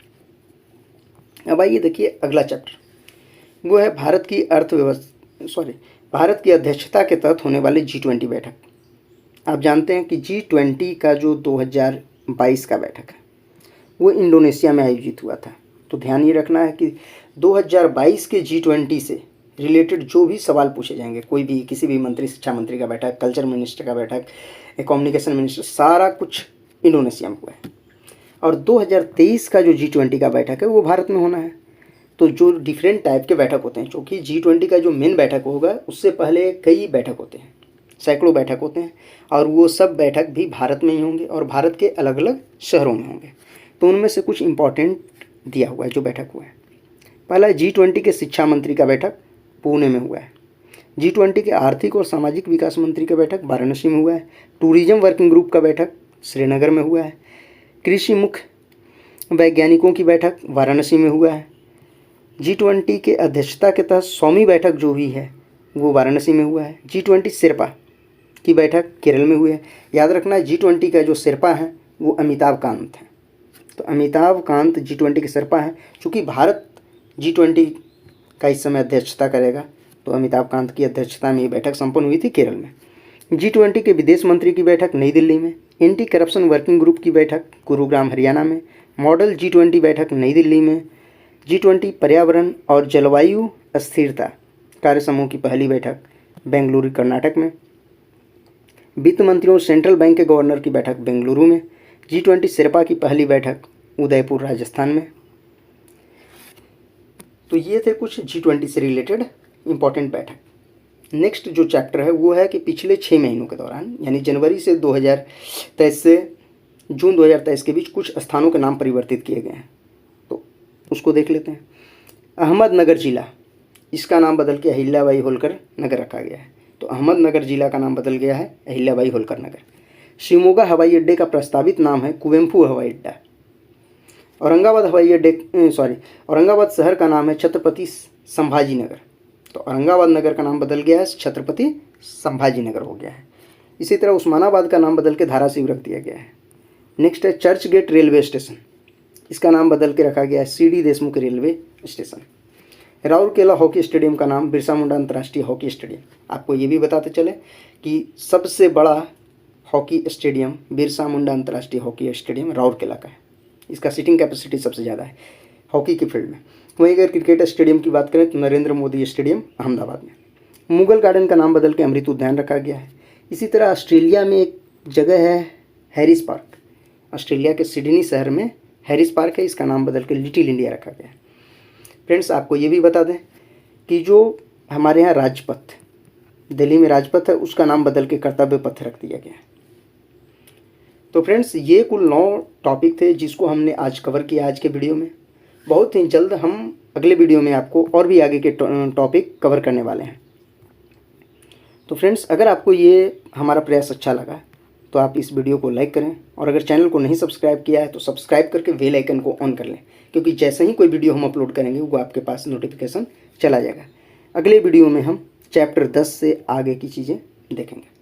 अब आइए देखिए अगला चैप्टर, वो है भारत की भारत की अध्यक्षता के तहत होने वाले G20 बैठक। आप जानते हैं कि G20 का जो 2022 का बैठक है वो इंडोनेशिया में आयोजित हुआ था। तो ध्यान ये रखना है कि 2022 के G20 से रिलेटेड जो भी सवाल पूछे जाएंगे, कोई भी किसी भी मंत्री, शिक्षा मंत्री का बैठक, कल्चर मिनिस्टर का बैठक, कम्युनिकेशन मिनिस्टर, सारा कुछ इंडोनेशिया में हुआ है। और 2023 का जो G20 का बैठक है वो भारत में होना है। तो जो डिफरेंट टाइप के बैठक होते हैं, क्योंकि G20 का जो मेन बैठक होगा उससे पहले कई बैठक होते हैं, सैकड़ों बैठक होते हैं, और वो सब बैठक भी भारत में ही होंगे और भारत के अलग अलग शहरों में होंगे। तो उनमें से कुछ इम्पॉर्टेंट दिया हुआ है जो बैठक हुआ है। पहला G20 के शिक्षा मंत्री का बैठक पुणे में हुआ है। G20 के आर्थिक और सामाजिक विकास मंत्री का बैठक वाराणसी में हुआ है। टूरिज्म वर्किंग ग्रुप का बैठक श्रीनगर में हुआ है। कृषि मुख्य वैज्ञानिकों की बैठक वाराणसी में हुआ है। G20 के अध्यक्षता के तहत 100वीं बैठक जो हुई है वो वाराणसी में हुआ है। G20 शेरपा की बैठक केरल में हुई है। याद रखना G20 का जो शेरपा है वो अमिताभ कांत है। तो अमिताभ कांत G20 के शेरपा हैं। चूँकि भारत G20 का इस समय अध्यक्षता करेगा, तो अमिताभ कांत की अध्यक्षता में ये बैठक संपन्न हुई थी केरल में। G20 के विदेश मंत्री की बैठक नई दिल्ली में। एंटी करप्शन वर्किंग ग्रुप की बैठक गुरुग्राम हरियाणा में। मॉडल G20 बैठक नई दिल्ली में। G20 पर्यावरण और जलवायु स्थिरता कार्य समूह की पहली बैठक बेंगलुरु कर्नाटक में। वित्त मंत्रियों सेंट्रल बैंक के गवर्नर की बैठक बेंगलुरु में। G20 शेर्पा की पहली बैठक उदयपुर राजस्थान में। तो ये थे कुछ G20 से रिलेटेड इम्पॉर्टेंट बैठक। नेक्स्ट जो चैप्टर है वो है कि पिछले 6 महीनों के दौरान यानी जनवरी से 2023 से जून 2023 के बीच कुछ स्थानों के नाम परिवर्तित किए गए हैं, तो उसको देख लेते हैं। अहमदनगर जिला, इसका नाम बदल के अहिल्याबाई होलकर नगर रखा गया है, तो अहमदनगर जिला का नाम बदल गया है अहिल्याबाई होलकर नगर। शिमोगा हवाई अड्डे का प्रस्तावित नाम है कुवेंपू हवाई अड्डा। औरंगाबाद शहर का नाम है छत्रपति संभाजी नगर, तो औरंगाबाद नगर का नाम बदल गया है छत्रपति संभाजी नगर हो गया है। इसी तरह उस्मानाबाद का नाम बदल के धाराशिव रख दिया गया है। नेक्स्ट है चर्च गेट रेलवे स्टेशन, इसका नाम बदल के रखा गया है CD Deshmukh railway station. Rourkela hockey stadium का नाम बिरसा मुंडा अंतर्राष्ट्रीय हॉकी स्टेडियम। आपको ये भी बताते चले कि सबसे बड़ा हॉकी स्टेडियम बिरसा मुंडा अंतर्राष्ट्रीय हॉकी स्टेडियम राउरकेला का है, इसका सीटिंग कैपेसिटी सबसे ज़्यादा है हॉकी की फील्ड में। वहीं अगर क्रिकेट स्टेडियम की बात करें तो नरेंद्र मोदी स्टेडियम अहमदाबाद में। मुगल गार्डन का नाम बदल के अमृत उद्यान रखा गया है। इसी तरह ऑस्ट्रेलिया में एक जगह है हैरिस पार्क, ऑस्ट्रेलिया के सिडनी शहर में हैरिस पार्क है, इसका नाम बदल के लिटिल इंडिया रखा गया है। फ्रेंड्स आपको ये भी बता दें कि जो हमारे यहाँ राजपथ, दिल्ली में राजपथ है, उसका नाम बदल के कर्तव्य पथ रख दिया गया है। तो फ्रेंड्स ये कुल 9 टॉपिक थे जिसको हमने आज कवर किया आज के वीडियो में। बहुत ही जल्द हम अगले वीडियो में आपको और भी आगे के टॉपिक कवर करने वाले हैं। तो फ्रेंड्स अगर आपको ये हमारा प्रयास अच्छा लगा तो आप इस वीडियो को लाइक करें, और अगर चैनल को नहीं सब्सक्राइब किया है तो सब्सक्राइब करके बेल आइकन को ऑन कर लें, क्योंकि जैसे ही कोई वीडियो हम अपलोड करेंगे वो आपके पास नोटिफिकेशन चला जाएगा। अगले वीडियो में हम चैप्टर 10 से आगे की चीज़ें देखेंगे।